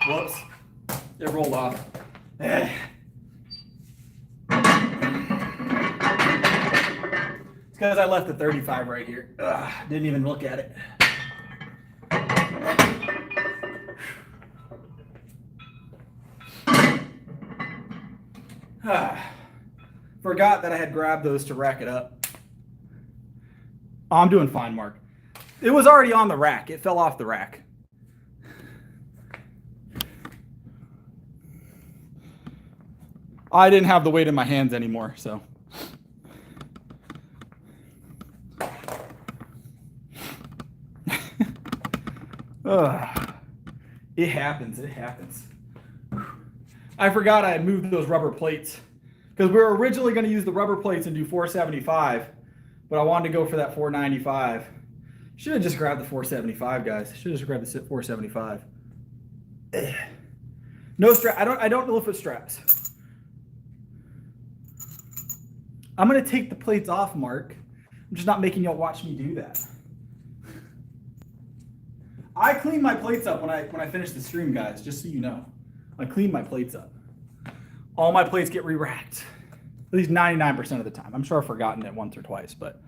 Whoops, it rolled off. It's because I left the 35 right here. Didn't even look at it. Forgot that I had grabbed those to rack it up. Oh, I'm doing fine, Mark. It was already on the rack. It fell off the rack. I didn't have the weight in my hands anymore, so. It happens, it happens. I forgot I had moved those rubber plates because we were originally going to use the rubber plates and do 475, but I wanted to go for that 495. Should have just grabbed the 475, guys. Should have just grabbed the 475. No strap. I don't know if it straps. I'm going to take the plates off, Mark. I'm just not making y'all watch me do that. I clean my plates up when I finish the stream, guys, just so you know. I clean my plates up. All my plates get re-racked. At least 99% of the time. I'm sure I've forgotten it once or twice, but.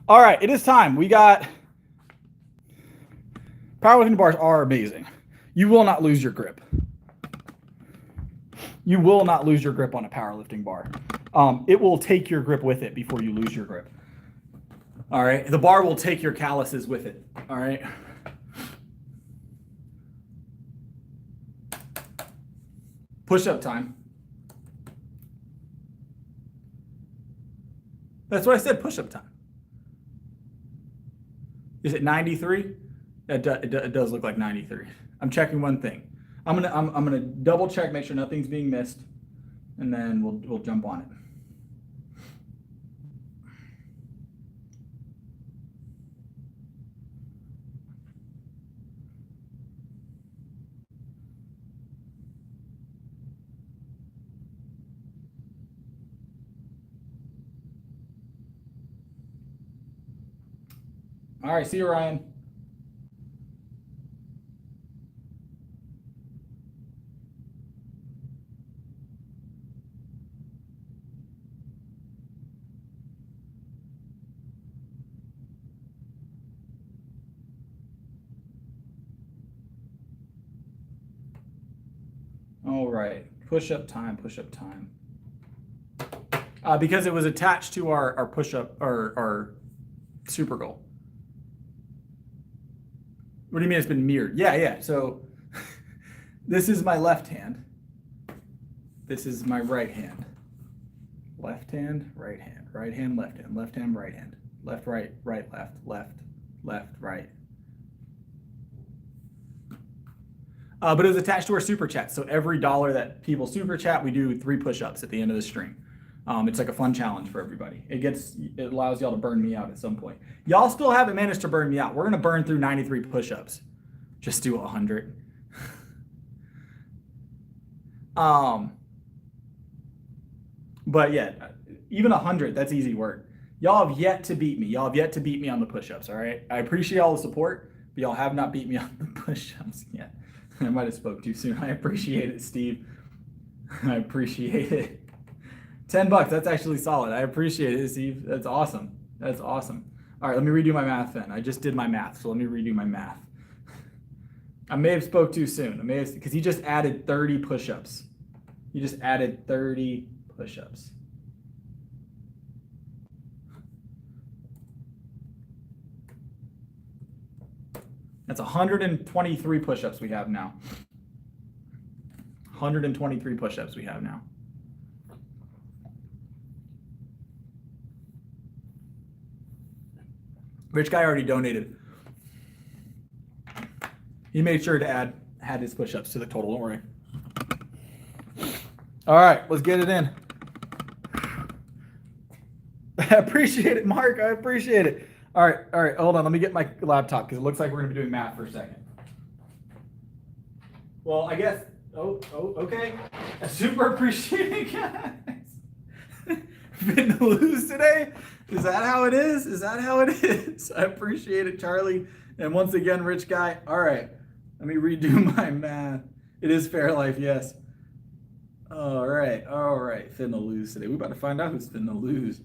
All right, it is time. We got. Powerlifting bars are amazing. You will not lose your grip. You will not lose your grip on a powerlifting bar. It will take your grip with it before you lose your grip. All right, the bar will take your calluses with it. All right. Push-up time. That's what I said, push-up time. Is it 93? It does look like 93. I'm checking one thing. I'm gonna double check, make sure nothing's being missed, and then we'll jump on it. All right, see you, Ryan. All right, push-up time, push-up time. Because it was attached to our push-up, our super goal. What do you mean it's been mirrored? Yeah. So this is my left hand. This is my right hand. Left hand, right hand. Right hand, left hand. Left hand, right hand. Left, right, right, left, left, left, right. But it was attached to our super chat. So every $1 that people super chat, we do 3 push-ups at the end of the stream. It's like a fun challenge for everybody. It allows y'all to burn me out at some point. Y'all still haven't managed to burn me out. We're gonna burn through 93 push-ups. Just do 100. But yeah, even 100, that's easy work. Y'all have yet to beat me. Y'all have yet to beat me on the push-ups, all right? I appreciate all the support, but y'all have not beat me on the push-ups yet. I might have spoke too soon. I appreciate it, Steve. I appreciate it. $10, that's actually solid. I appreciate it, Steve. That's awesome. That's awesome. All right, let me redo my math then. I just did my math, so let me redo my math. I may have spoke too soon. Because he just added 30 push-ups. He just added 30 push-ups. That's 123 push-ups we have now. 123 push-ups we have now. Rich guy already donated. He made sure to add his push-ups to the total, don't worry. All right, let's get it in. I appreciate it, Mark. I appreciate it. All right, hold on. Let me get my laptop because it looks like we're going to be doing math for a second. Well, I guess, okay. I super appreciate it, guys. Been to lose today? Is that how it is? Is that how it is? I appreciate it, Charlie. And once again, rich guy. All right, let me redo my math. It is Fairlife, yes. All right. Finna lose today. We're about to find out who's finna lose.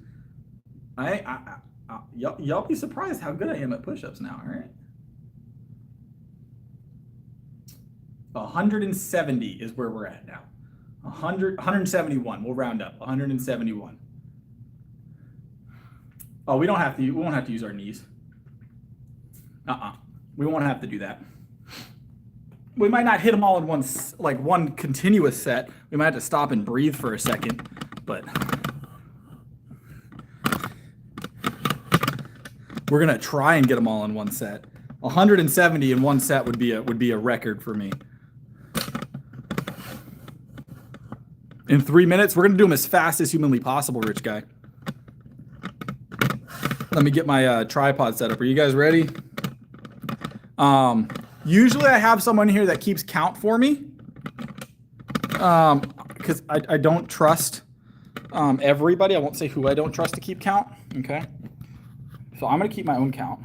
Y'all be surprised how good I am at push-ups now, all right? 170 is where we're at now. 171. We'll round up. 171. Oh, we won't have to use our knees. We won't have to do that. We might not hit them all in one continuous set. We might have to stop and breathe for a second, but we're gonna try and get them all in one set. 170 in one set would be a record for me. In 3 minutes, we're gonna do them as fast as humanly possible, rich guy. Let me get my tripod set up. Are you guys ready? Usually I have someone here that keeps count for me. Because I don't trust everybody. I won't say who I don't trust to keep count. Okay. So I'm gonna keep my own count.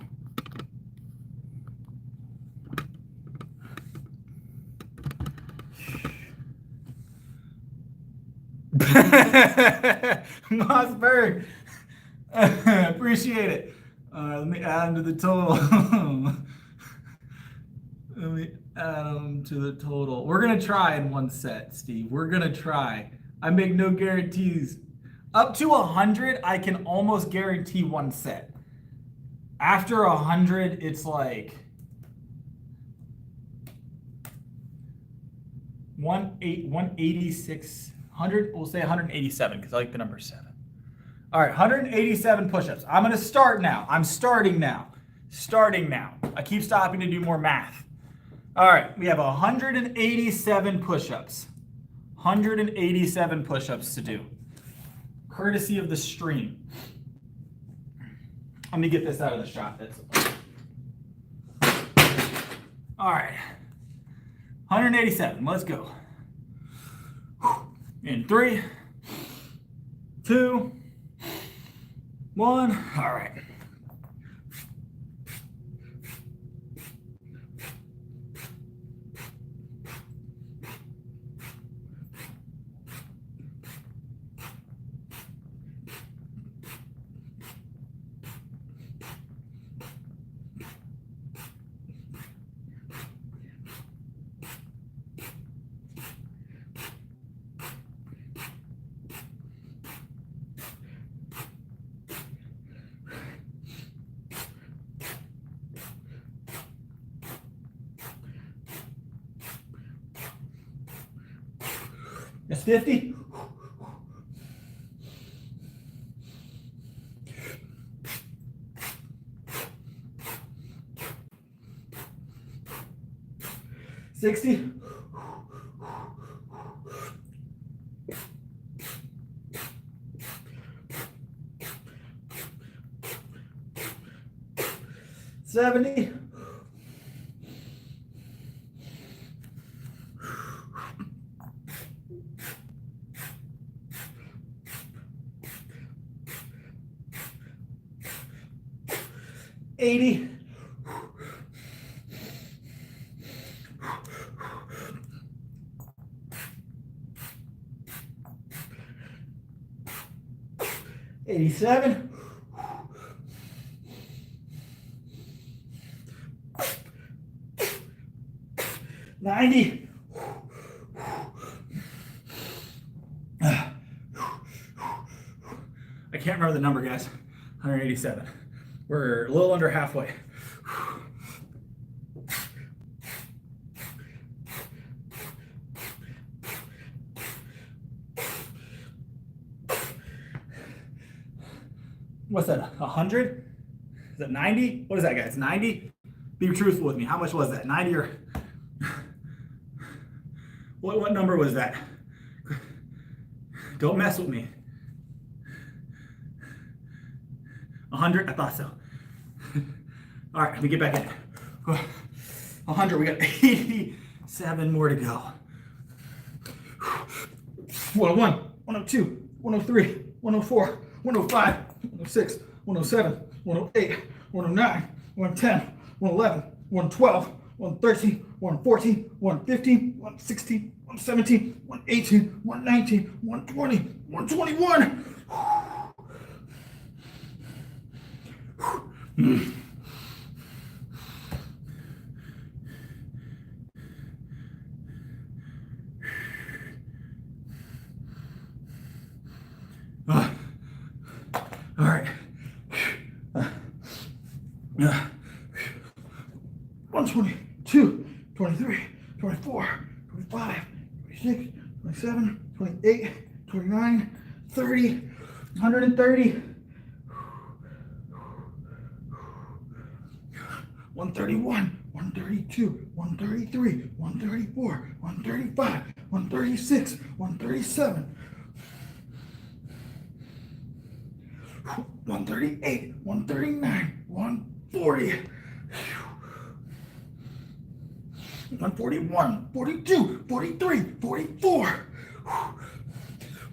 Mossberg. Appreciate it. Let me add them to the total. Let me add them to the total. We're going to try in one set, Steve. We're going to try. I make no guarantees. Up to 100, I can almost guarantee one set. After 100, it's like 186, 100, we'll say 187 because I like the number 7. All right, 187 push-ups. I'm going to start now. I'm starting now. I keep stopping to do more math. All right, we have 187 push-ups. 187 push-ups to do. Courtesy of the stream. Let me get this out of the shot. All right. 187. Let's go. In 3, 2, 1. All right. 50. $60. 70. 80. 87. 90. I can't remember the number, guys. 187. We're a little under halfway. What's that, 100? Is that 90? What is that, guys, 90? Be truthful with me. How much was that, 90 or? What number was that? Don't mess with me. 100? I thought so. All right, let me get back in. 100, we got 87 more to go. 101, 102, 103, 104, 105, 106, 107, 108, 109, 110, 111, 112, 113, 114, 115, 116, 117, 118, 119, 120, 121. All right. 122, 23, 24, 25, 26, 27, 28, 29, 30, 130. 131, 132, 133, 134, 135, 136, 137, 138, 139, 140, 141, 42, 43, 44,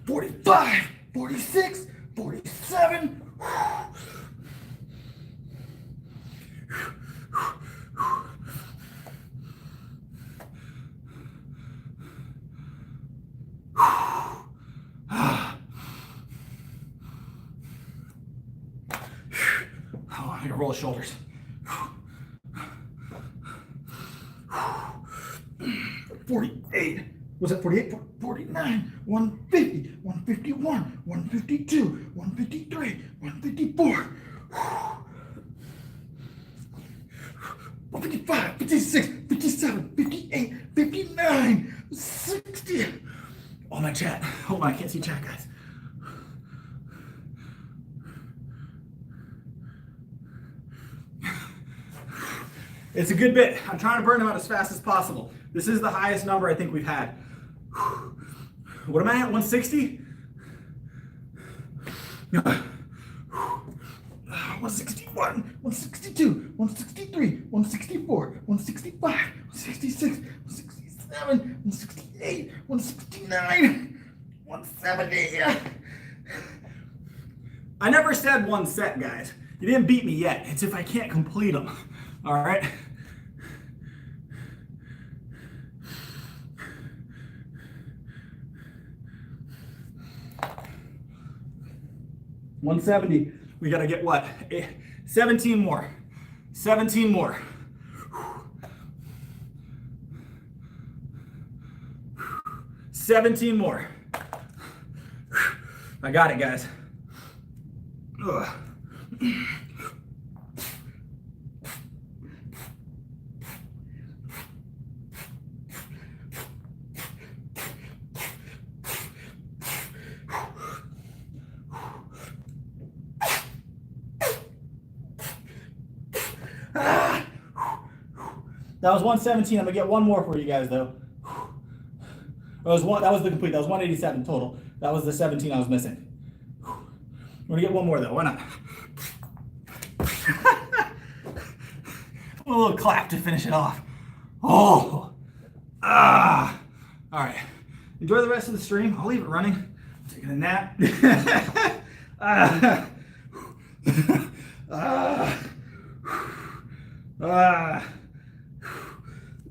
45, 46, 47. I gotta roll the shoulders. 48. Was that 48? 49. 150. 151. 152. 153. 154. 155. 56. 57. 58. 59. 60. Oh, my chat. Hold on, I can't see chat, guys. It's a good bit. I'm trying to burn them out as fast as possible. This is the highest number I think we've had. What am I at, 160? 161, 162, 163, 164, 165, 166, 167, 168, 169, 170. I never said one set, guys. You didn't beat me yet. It's if I can't complete them. All right? $170. We gotta get what? 17 more. 17 more. $17 more. I got it, guys. Ugh. That was 117. I'm gonna get one more for you guys though. That was the complete. That was 187 total. That was the 17 I was missing. I'm gonna get one more though. Why not? A little clap to finish it off. Oh, all right. Enjoy the rest of the stream. I'll leave it running. I'm taking a nap.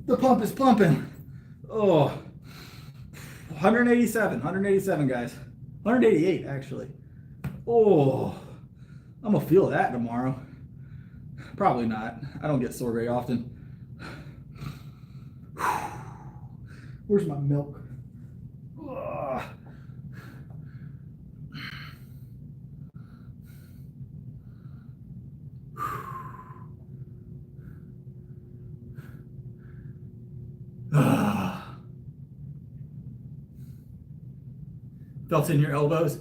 The pump is pumping. Oh, 187 guys. 188 actually. Oh, I'm gonna feel that tomorrow. Probably not. I don't get sore very often. Where's my milk? Ugh. Felt in your elbows?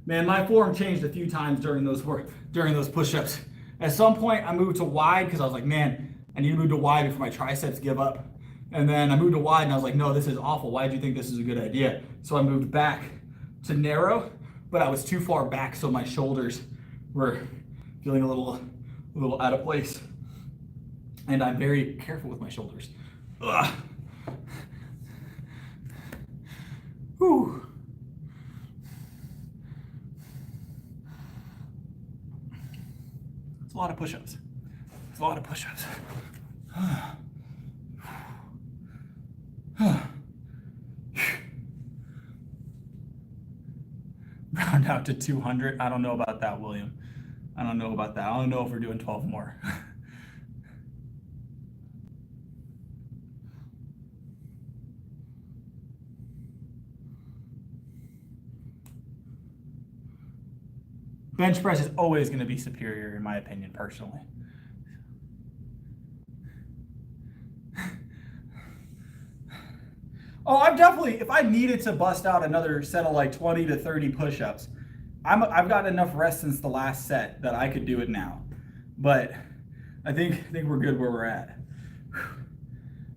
Man, my form changed a few times during those push-ups. At some point, I moved to wide because I was like, man, I need to move to wide before my triceps give up. And then I moved to wide and I was like, no, this is awful. Why do you think this is a good idea? So I moved back to narrow, but I was too far back, so my shoulders were feeling a little out of place. And I'm very careful with my shoulders. Ugh. Whew. It's a lot of push-ups. It's a lot of push-ups. Round out to 200. I don't know about that, William. I don't know about that. I don't know if we're doing 12 more. Bench press is always going to be superior, in my opinion, personally. Oh, I've definitely, if I needed to bust out another set of like 20 to 30 push-ups, I've got enough rest since the last set that I could do it now. But I think we're good where we're at.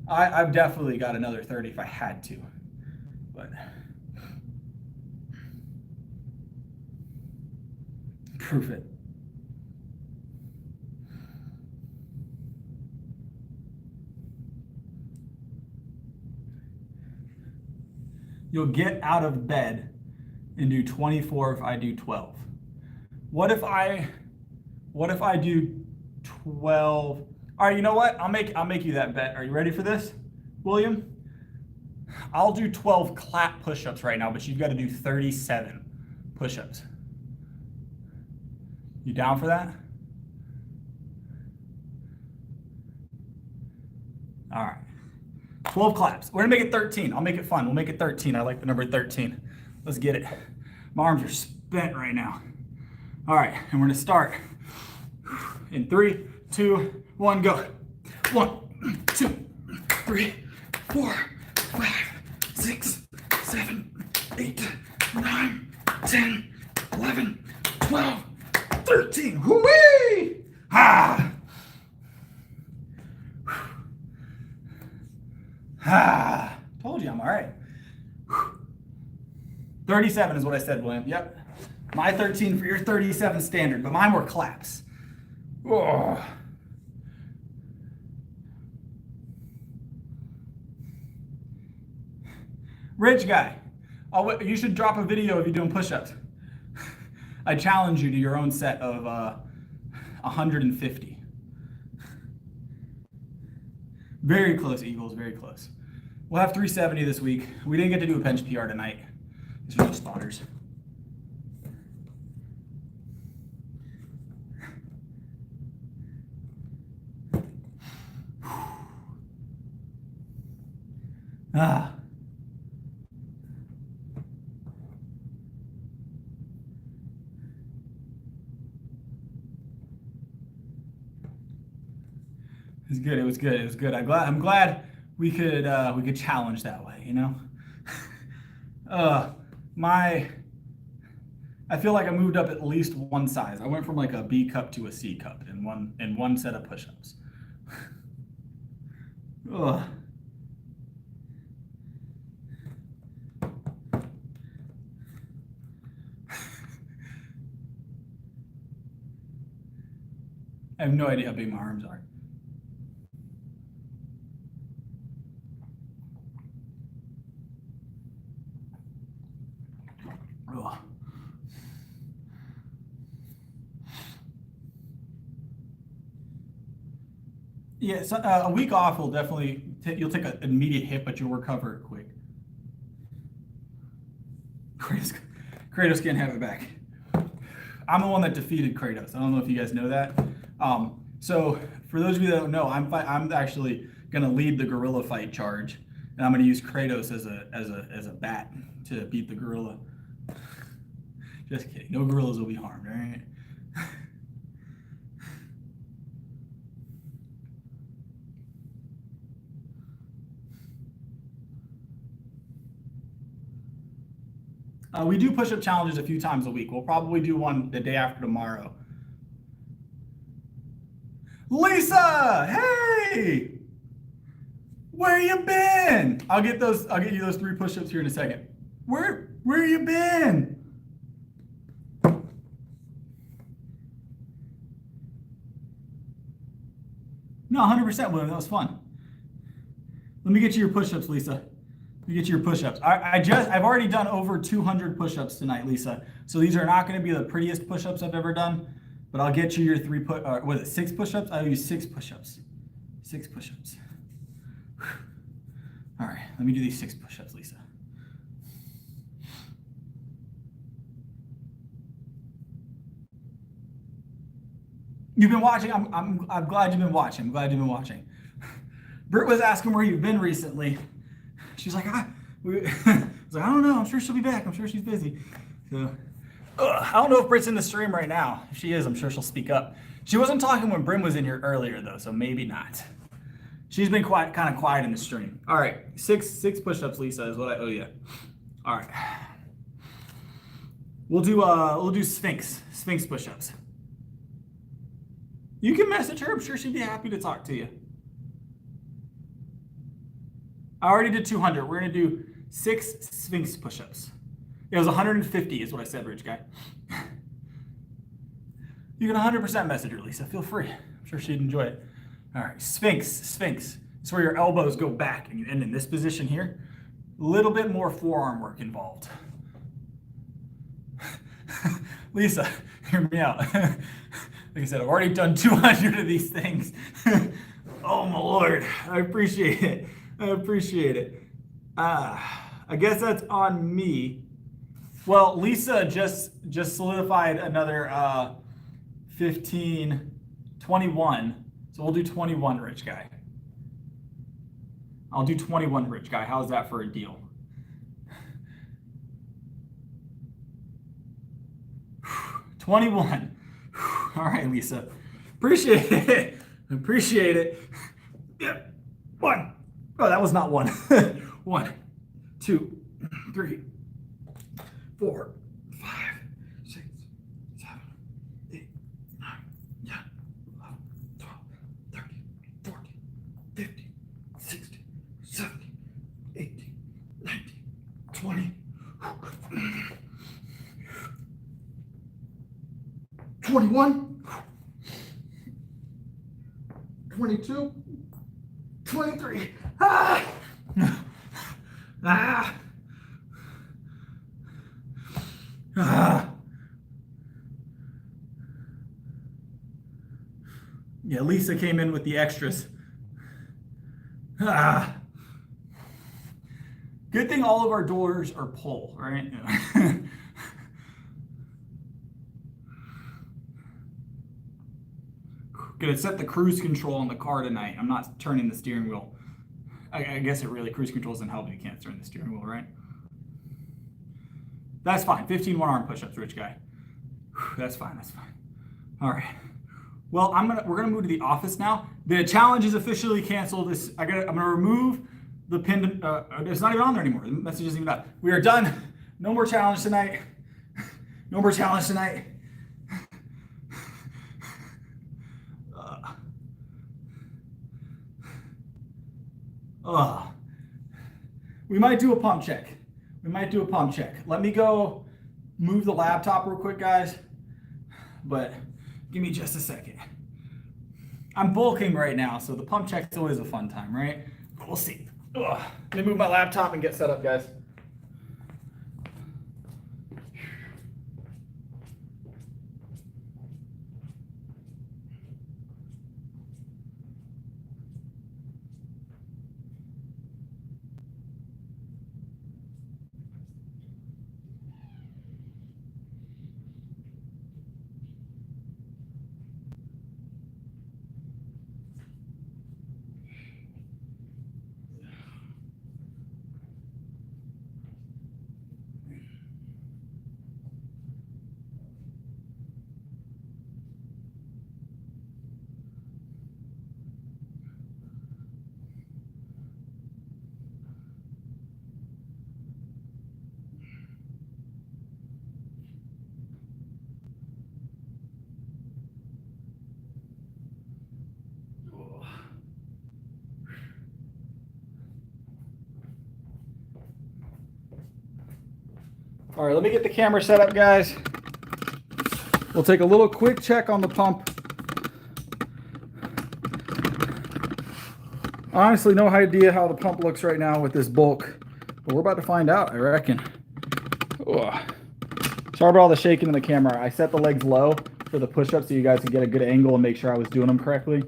I've definitely got another 30 if I had to. But proof it. You'll get out of bed and do 24 if I do 12. What if I do 12? All right, you know what? I'll make you that bet. Are you ready for this, William? I'll do 12 clap push-ups right now, but you've got to do 37 push-ups. You down for that? All right. 12 claps. We're gonna make it 13. I'll make it fun. We'll make it 13. I like the number 13. Let's get it. My arms are spent right now. All right, and we're gonna start in 3, 2, 1, go. 1, 2, 3, 4, 5, 6, 7, 8, 9, 10, 11, 12, 13. Whoo-wee! Ah! Ah, told you I'm all right. 37 is what I said, William. Yep. My 13 for your 37 standard, but mine were claps. Oh. Rich guy, you should drop a video of you doing push-ups. I challenge you to your own set of 150. Very close, Eagles, very close. We'll have 370 this week. We didn't get to do a bench PR tonight. These are just spotters. Ah. It was good. It was good. It was good. I'm glad we could challenge that way, you know. I feel like I moved up at least one size. I went from like a B cup to a C cup in one set of push-ups. Ugh. I have no idea how big my arms are. Ugh. Yeah, so, a week off will definitely, you'll take an immediate hit, but you'll recover it quick. Kratos can't have it back. I'm the one that defeated Kratos. I don't know if you guys know that. So for those of you that don't know, I'm actually gonna lead the gorilla fight charge, and I'm gonna use Kratos as a bat to beat the gorilla. Just kidding. No gorillas will be harmed, all right? We do push-up challenges a few times a week. We'll probably do one the day after tomorrow. Lisa, hey! Where you been? I'll get you those 3 push-ups here in a second. Where you been? No, 100%, William. That was fun. Let me get you your push-ups, Lisa. Let me get you your push-ups. I've already done over 200 push-ups tonight, Lisa. So these are not going to be the prettiest push-ups I've ever done, but I'll get you your 6 push-ups? I'll use 6 push-ups. 6 push-ups. All right, let me do these 6 push-ups, Lisa. You've been watching. I'm glad you've been watching. I'm glad you've been watching. Britt was asking where you've been recently. She's like, I was like, I don't know. I'm sure she'll be back. I'm sure she's busy. So, I don't know if Britt's in the stream right now. If she is, I'm sure she'll speak up. She wasn't talking when Brim was in here earlier, though, so maybe not. She's been kind of quiet in the stream. All right, 6 push-ups, Lisa, is what I owe you. All right, we'll do Sphinx push-ups. You can message her. I'm sure she'd be happy to talk to you. I already did 200. We're gonna do 6 Sphinx push-ups. It was 150 is what I said, rich guy. You can 100% message her, Lisa. Feel free. I'm sure she'd enjoy it. All right, Sphinx. It's where your elbows go back and you end in this position here. A little bit more forearm work involved. Lisa, hear me out. Like I said, I've already done 200 of these things. Oh my Lord, I appreciate it. I guess that's on me. Well, Lisa just solidified another 15, 21. So we'll do 21, rich guy. I'll do 21, rich guy. How's that for a deal? $21. All right, Lisa. Appreciate it. Appreciate it. Yeah. 1. Oh, that was not 1. 1, 2, 3, 4, 5, 6, 7, 8, 9, 10, 11, 12, 13, 14, 15, 16, 17, 18, 19, 20. 21, 22, 23. Ah! Ah! Ah! Yeah, Lisa came in with the extras. Ah! Good thing all of our doors are pull, right? Gonna set the cruise control on the car tonight. I'm not turning the steering wheel. I guess it really, cruise control doesn't help if you can't turn the steering wheel, right? That's fine. 15 one-arm push-ups, rich guy. That's fine. All right. Well, we're gonna move to the office now. The challenge is officially canceled. I'm gonna remove the pin. It's not even on there anymore. The message isn't even up. We are done. No more challenge tonight. No more challenge tonight. We might do a pump check. Let me go move the laptop real quick, guys. But give me just a second. I'm bulking right now, so the pump check's always a fun time, right? But we'll see. Let me move my laptop and get set up, guys. All right, let me get the camera set up, guys. We'll take a little quick check on the pump. Honestly, no idea how the pump looks right now with this bulk, but we're about to find out, I reckon. Sorry about all the shaking in the camera. I set the legs low for the push-ups so you guys can get a good angle and make sure I was doing them correctly.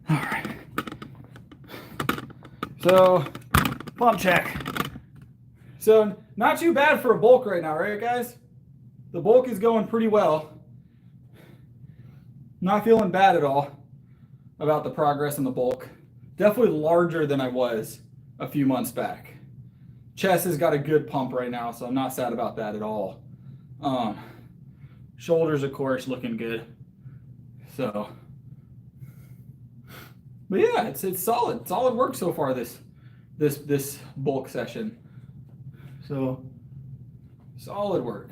All right. So, pump check. So, not too bad for a bulk right now, right, guys? The bulk is going pretty well. Not feeling bad at all about the progress in the bulk. Definitely larger than I was a few months back. Chest has got a good pump right now, so I'm not sad about that at all. Shoulders, of course, looking good. So, but yeah, it's solid work so far this bulk session. So, solid work.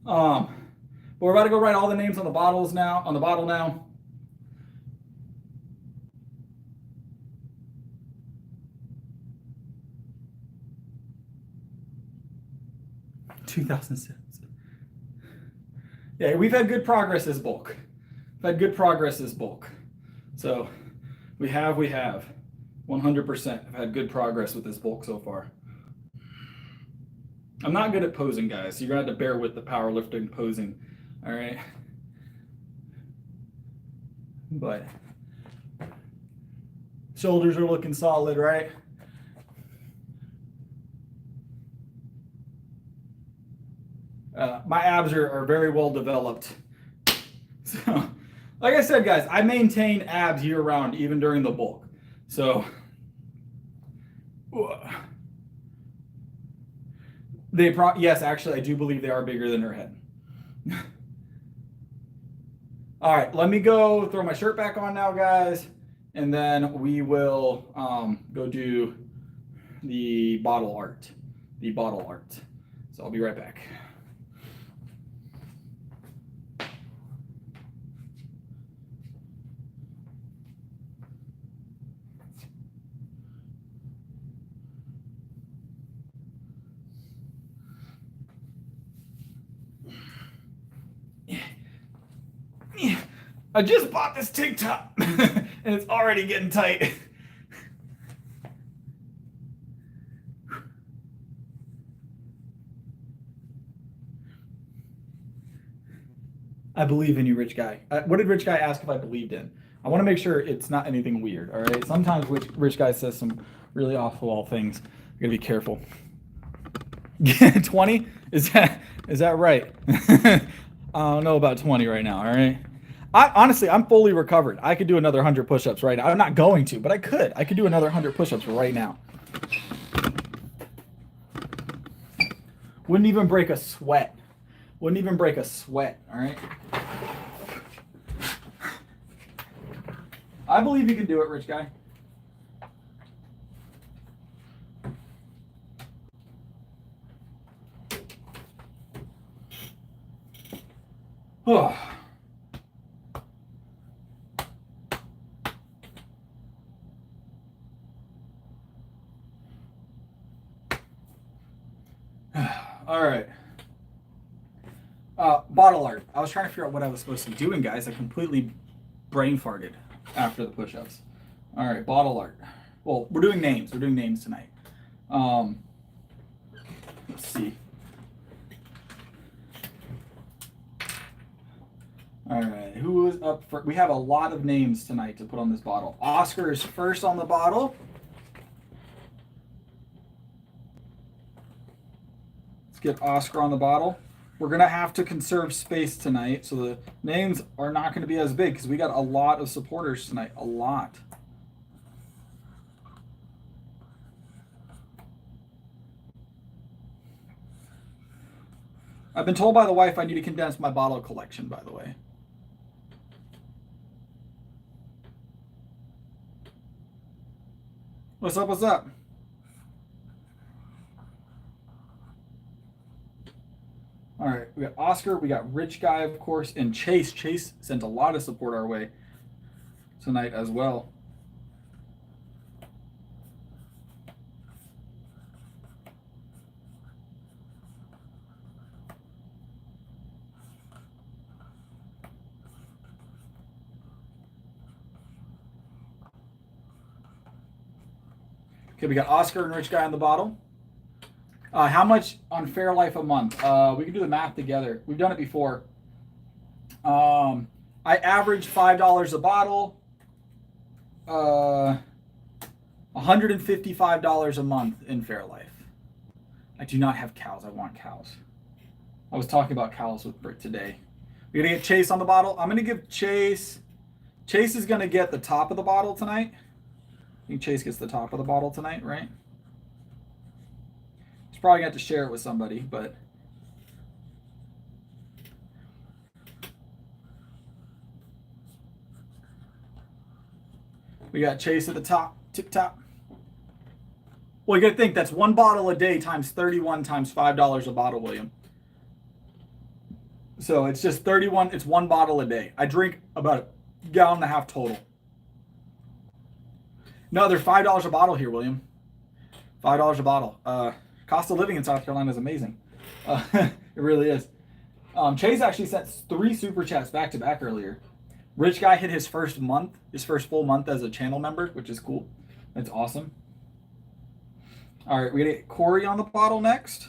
But we're about to go write all the names on the bottle now. 2006. Yeah, we've had good progress as bulk. So we have 100% have had good progress with this bulk so far. I'm not good at posing, guys, so you're gonna have to bear with the powerlifting posing. All right. But shoulders are looking solid, right? My abs are very well developed. So, like I said, guys, I maintain abs year round, even during the bulk. So, yes, actually, I do believe they are bigger than her head. All right, let me go throw my shirt back on now, guys, and then we will go do the bottle art. So I'll be right back. I just bought this tank top and it's already getting tight. I believe in you, rich guy. What did rich guy ask if I believed in? I want to make sure it's not anything weird, all right? Sometimes rich guy says some really awful things. I gotta be careful. 20? Is that right? I don't know about 20 right now, all right? Honestly, I'm fully recovered. I could do another 100 push-ups right now. I'm not going to, but I could. I could do another 100 push-ups right now. Wouldn't even break a sweat. All right? I believe you can do it, rich guy. Oh. All right. Bottle art. I was trying to figure out what I was supposed to be doing, guys. I completely brain farted after the push-ups. All right, bottle art. Well, we're doing names. We're doing names tonight. Let's see. All right, who is up for? We have a lot of names tonight to put on this bottle. Oscar is first on the bottle. Let's get Oscar on the bottle. We're gonna have to conserve space tonight, so the names are not gonna be as big because we got a lot of supporters tonight. A lot. I've been told by the wife I need to condense my bottle collection, by the way. What's up, what's up? All right, we got Oscar, we got Rich Guy, of course, and Chase. Chase sent a lot of support our way tonight as well. Okay, we got Oscar and Rich Guy on the bottle. How much on Fairlife a month? We can do the math together. We've done it before. I average $5 a bottle. $155 a month in Fairlife. I do not have cows. I want cows. I was talking about cows with Britt today. We're gonna get Chase on the bottle. I'm gonna give Chase. Chase is gonna get the top of the bottle tonight. I think Chase gets the top of the bottle tonight, right? He's probably got to share it with somebody, but we got Chase at the top, tip top. Well, you gotta think that's one bottle a day times 31 times $5 a bottle, William. So it's just 31, it's one bottle a day. I drink about a gallon and a half total. No, they're $5 a bottle here, William. $5 a bottle. Cost of living in South Carolina is amazing. It really is. Chase actually sent 3 super chats back to back earlier. Rich Guy hit his first full month as a channel member, which is cool. That's awesome. All right, we're gonna get Corey on the bottle next.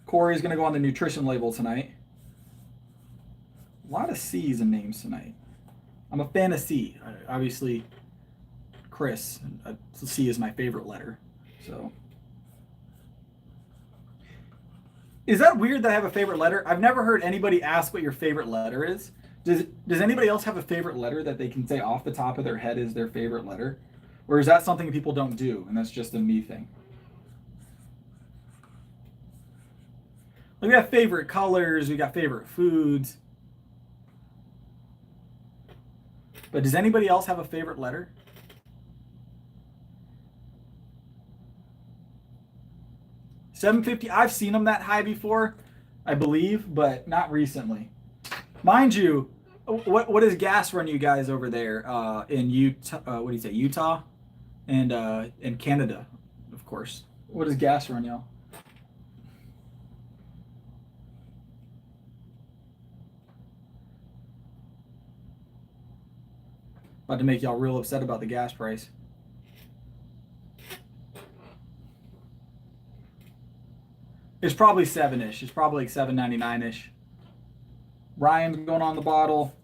Corey's gonna go on the nutrition label tonight. A lot of C's in names tonight. I'm a fan of C. Obviously, Chris. C is my favorite letter. So, is that weird that I have a favorite letter? I've never heard anybody ask what your favorite letter is. Does anybody else have a favorite letter that they can say off the top of their head is their favorite letter? Or is that something people don't do and that's just a me thing? Like, we got favorite colors, we got favorite foods. But does anybody else have a favorite letter? $750. I've seen them that high before, I believe, but not recently. Mind you, what does gas run you guys over there in Utah? What do you say, Utah, and in Canada, of course. What does gas run y'all? About to make y'all real upset about the gas price. It's probably 7-ish. It's probably like $7.99-ish. Ryan's going on the bottle.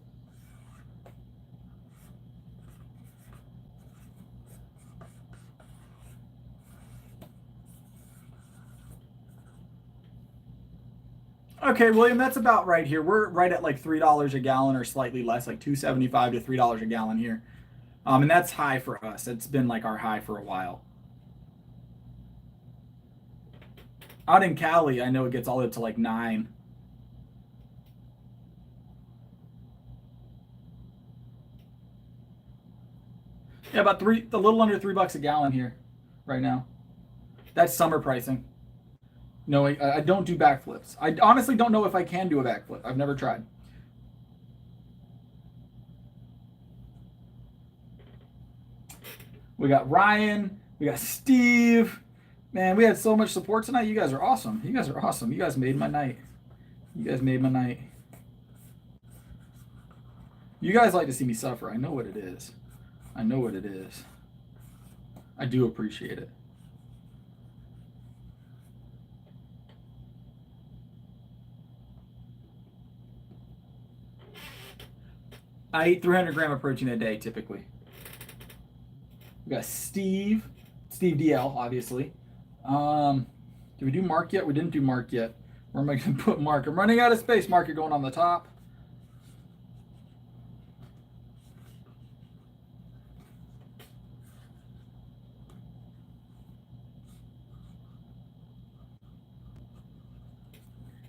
Okay, William, that's about right here. We're right at like $3 a gallon or slightly less, like $2.75 to $3 a gallon here. And that's high for us. It's been like our high for a while. Out in Cali, I know it gets all the way up to like 9. Yeah, about a little under $3 a gallon here right now. That's summer pricing. No, I don't do backflips. I honestly don't know if I can do a backflip. I've never tried. We got Ryan. We got Steve. Man, we had so much support tonight. You guys are awesome. You guys are awesome. You guys made my night. You guys made my night. You guys like to see me suffer. I know what it is. I know what it is. I do appreciate it. I eat 300 grams of protein a day, typically. We got Steve DL, obviously. Did we do Mark yet? We didn't do Mark yet. Where am I going to put Mark? I'm running out of space. Mark, you're going on the top.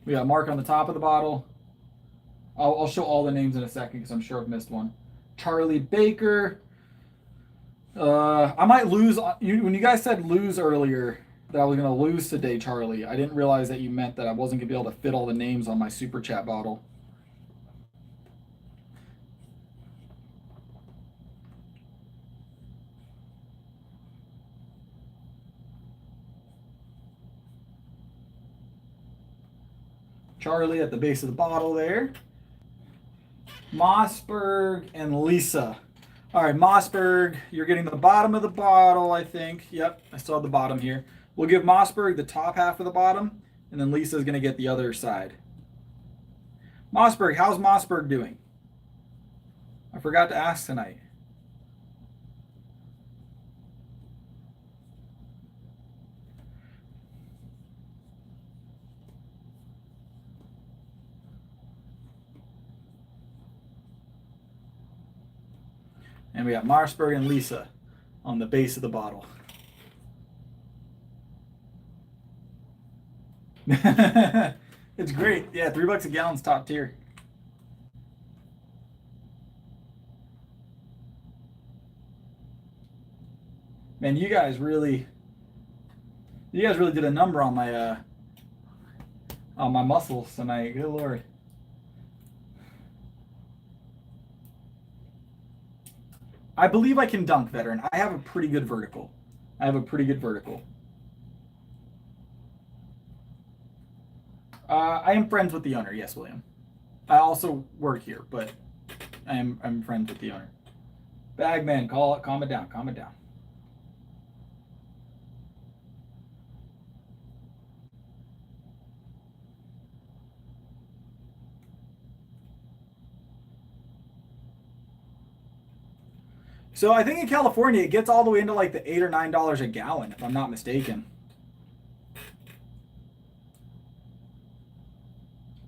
We got Mark on the top of the bottle. I'll show all the names in a second because I'm sure I've missed one. Charlie Baker. I might lose. When you guys said lose earlier, that I was going to lose today, Charlie. I didn't realize that you meant that I wasn't going to be able to fit all the names on my super chat bottle. Charlie at the base of the bottle there. Mossberg and Lisa. All right, Mossberg, you're getting the bottom of the bottle, I think. Yep, I still have the bottom here. We'll give Mossberg the top half of the bottom, and then Lisa's going to get the other side. Mossberg, how's Mossberg doing? I forgot to ask tonight. And we got Mossberg and Lisa on the base of the bottle. It's great. Yeah, $3 a gallon's top tier. Man, you guys really did a number on my muscles tonight. Good Lord. I believe I can dunk, veteran. I have a pretty good vertical. I am friends with the owner. Yes, William. I also work here, but I'm friends with the owner. Bagman, calm it down. So I think in California it gets all the way into like the $8 or $9 a gallon, if I'm not mistaken.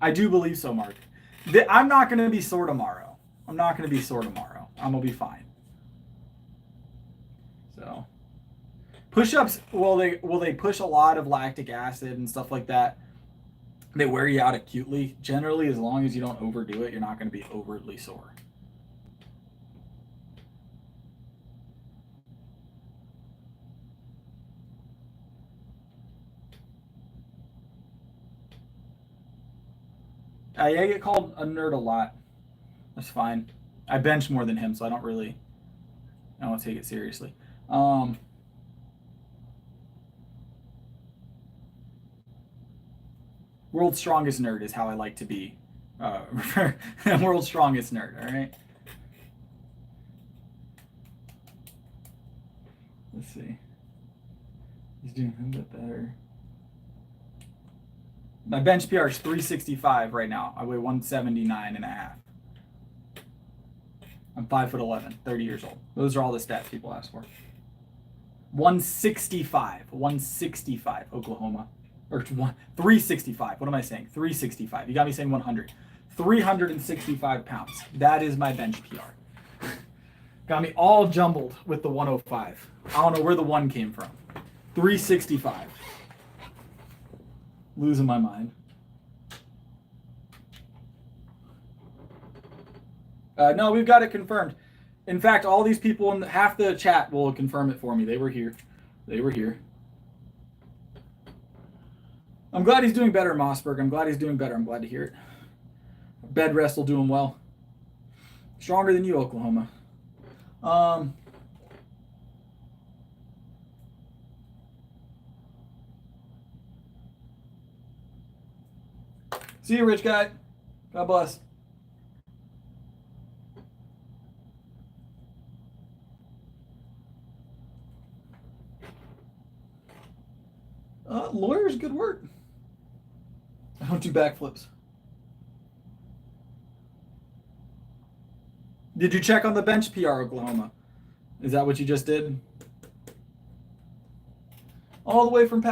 I do believe so, Mark. I'm not going to be sore tomorrow. I'm going to be fine. So, push-ups, will they push a lot of lactic acid and stuff like that? They wear you out acutely. Generally, as long as you don't overdo it, you're not going to be overtly sore. I get called a nerd a lot. That's fine. I bench more than him, so I don't take it seriously. World's strongest nerd is how I like to be. World's strongest nerd, all right? Let's see. He's doing a bit better. My bench PR is 365 right now. I weigh 179 and a half. I'm 5'11", 30 years old. Those are all the stats people ask for. 165, Oklahoma. Or 365, what am I saying? 365, you got me saying 100. 365 pounds, that is my bench PR. Got me all jumbled with the 105. I don't know where the one came from. 365. Losing my mind. No, we've got it confirmed. In fact, all these people in half the chat will confirm it for me. They were here. I'm glad he's doing better, Mossberg. I'm glad he's doing better. I'm glad to hear it. Bed rest will do him well. Stronger than you, Oklahoma. See you, rich guy. God bless. Lawyers, good work. I don't do backflips. Did you check on the bench PR, Oklahoma? Is that what you just did? All the way from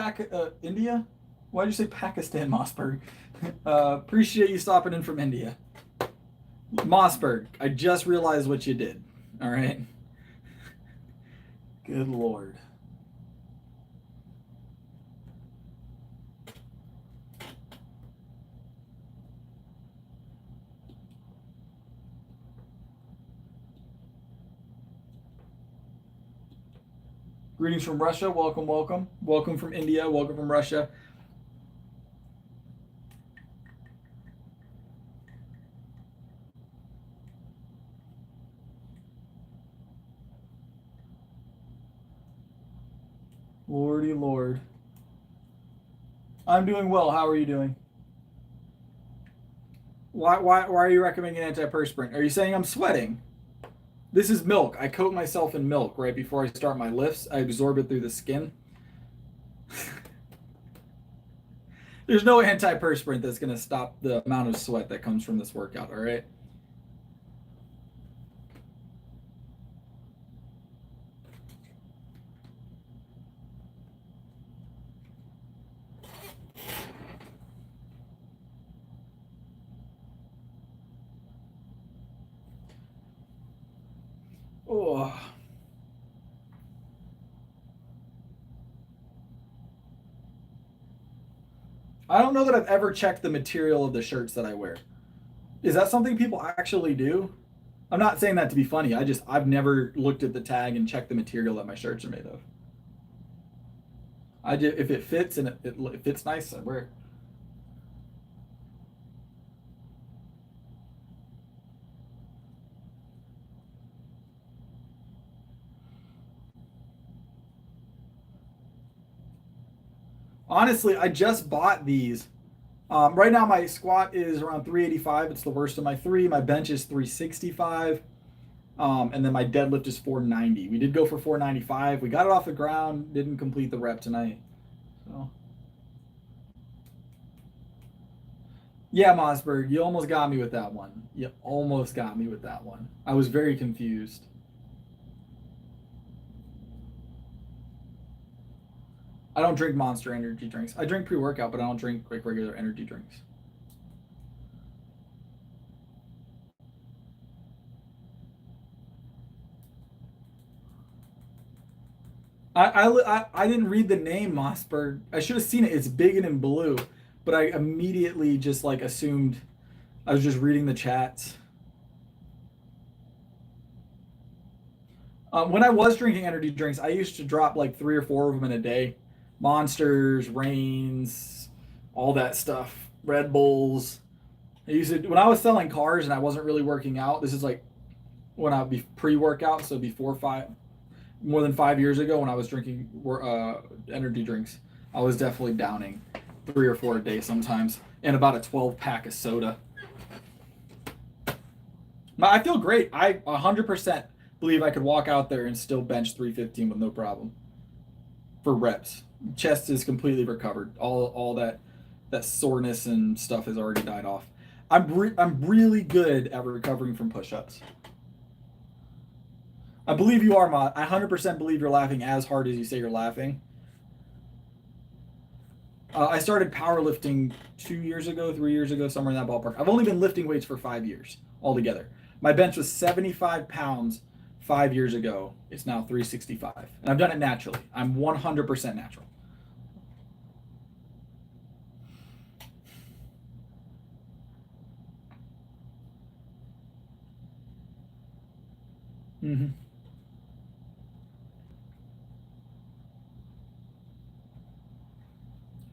India? Why did you say Pakistan, Mossberg? Appreciate you stopping in from India. Mossberg, I just realized what you did. All right. Good Lord. Greetings from Russia. Welcome, welcome. Welcome from India. Welcome from Russia. Lordy Lord. I'm doing well. How are you doing? Why are you recommending antiperspirant? Are you saying I'm sweating? This is milk. I coat myself in milk right before I start my lifts. I absorb it through the skin. There's no antiperspirant that's going to stop the amount of sweat that comes from this workout, all right? Oh. I don't know that I've ever checked the material of the shirts that I wear. Is that something people actually do? I'm not saying that to be funny. I've never looked at the tag and checked the material that my shirts are made of. If it fits and it fits nice, I wear it. Honestly, I just bought these. Right now, my squat is around 385. It's the worst of my three. My bench is 365. And then my deadlift is 490. We did go for 495. We got it off the ground. Didn't complete the rep tonight. So, yeah, Mossberg, you almost got me with that one. You almost got me with that one. I was very confused. I don't drink Monster energy drinks. I drink pre-workout, but I don't drink like regular energy drinks. I didn't read the name Mossberg. I should have seen it. It's big and in blue, but I immediately just like assumed I was just reading the chats. When I was drinking energy drinks, I used to drop like 3 or 4 of them in a day. Monsters, Reigns, all that stuff. Red Bulls. When I was selling cars and I wasn't really working out, this is like when I'd be pre-workout, so more than 5 years ago when I was drinking energy drinks, I was definitely downing 3 or 4 a day sometimes, and about a 12-pack of soda. But I feel great. I 100% believe I could walk out there and still bench 315 with no problem for reps. Chest is completely recovered. All that soreness and stuff has already died off. I'm really good at recovering from push-ups. I believe you are, Mod. I 100% believe you're laughing as hard as you say you're laughing. I started powerlifting 2 years ago, 3 years ago, somewhere in that ballpark. I've only been lifting weights for 5 years altogether. My bench was 75 pounds 5 years ago. It's now 365. And I've done it naturally. I'm 100% natural. Mm-hmm.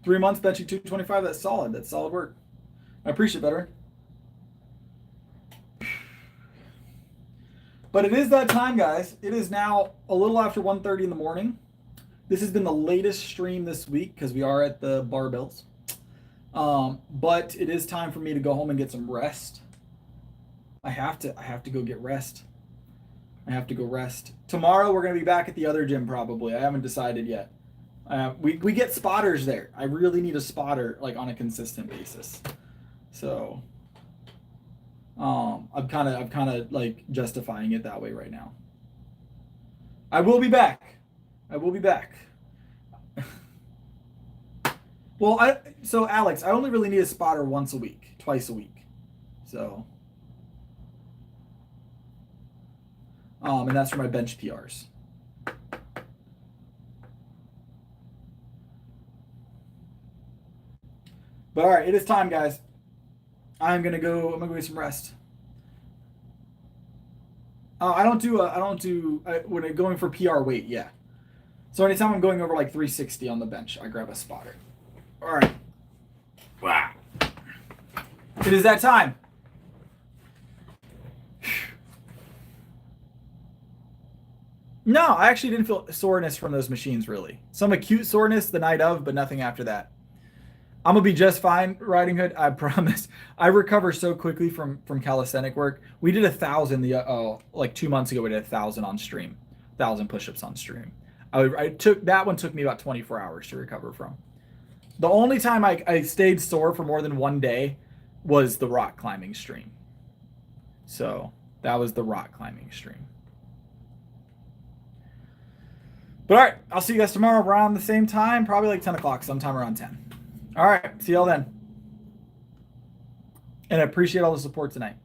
Three months, benching 225. That's solid. That's solid work. I appreciate it, better. But it is that time, guys. It is now a little after 1:30 in the morning. This has been the latest stream this week because we are at the barbells. But it is time for me to go home and get some rest. I have to go get rest. I have to go rest. Tomorrow we're gonna be back at the other gym probably. I haven't decided yet. We get spotters there. I really need a spotter like on a consistent basis. So I'm kind of like justifying it that way right now. I will be back. I will be back. Well, so Alex, I only really need a spotter once a week, twice a week. So and that's for my bench PRs. But all right, it is time, guys. I'm gonna go get some rest. I don't do when I'm going for PR weight, yeah. So anytime I'm going over like 360 on the bench, I grab a spotter. All right. Wow. It is that time. No, I actually didn't feel soreness from those machines, really. Some acute soreness the night of, but nothing after that. I'm going to be just fine, Riding Hood. I promise. I recover so quickly from calisthenic work. We did 1,000 like 2 months ago. We did 1,000 on stream, 1,000 push-ups on stream. That one took me about 24 hours to recover from. The only time I stayed sore for more than one day was the rock climbing stream. So that was the rock climbing stream. But all right, I'll see you guys tomorrow around the same time, probably like 10 o'clock, sometime around 10. All right, see y'all then. And I appreciate all the support tonight.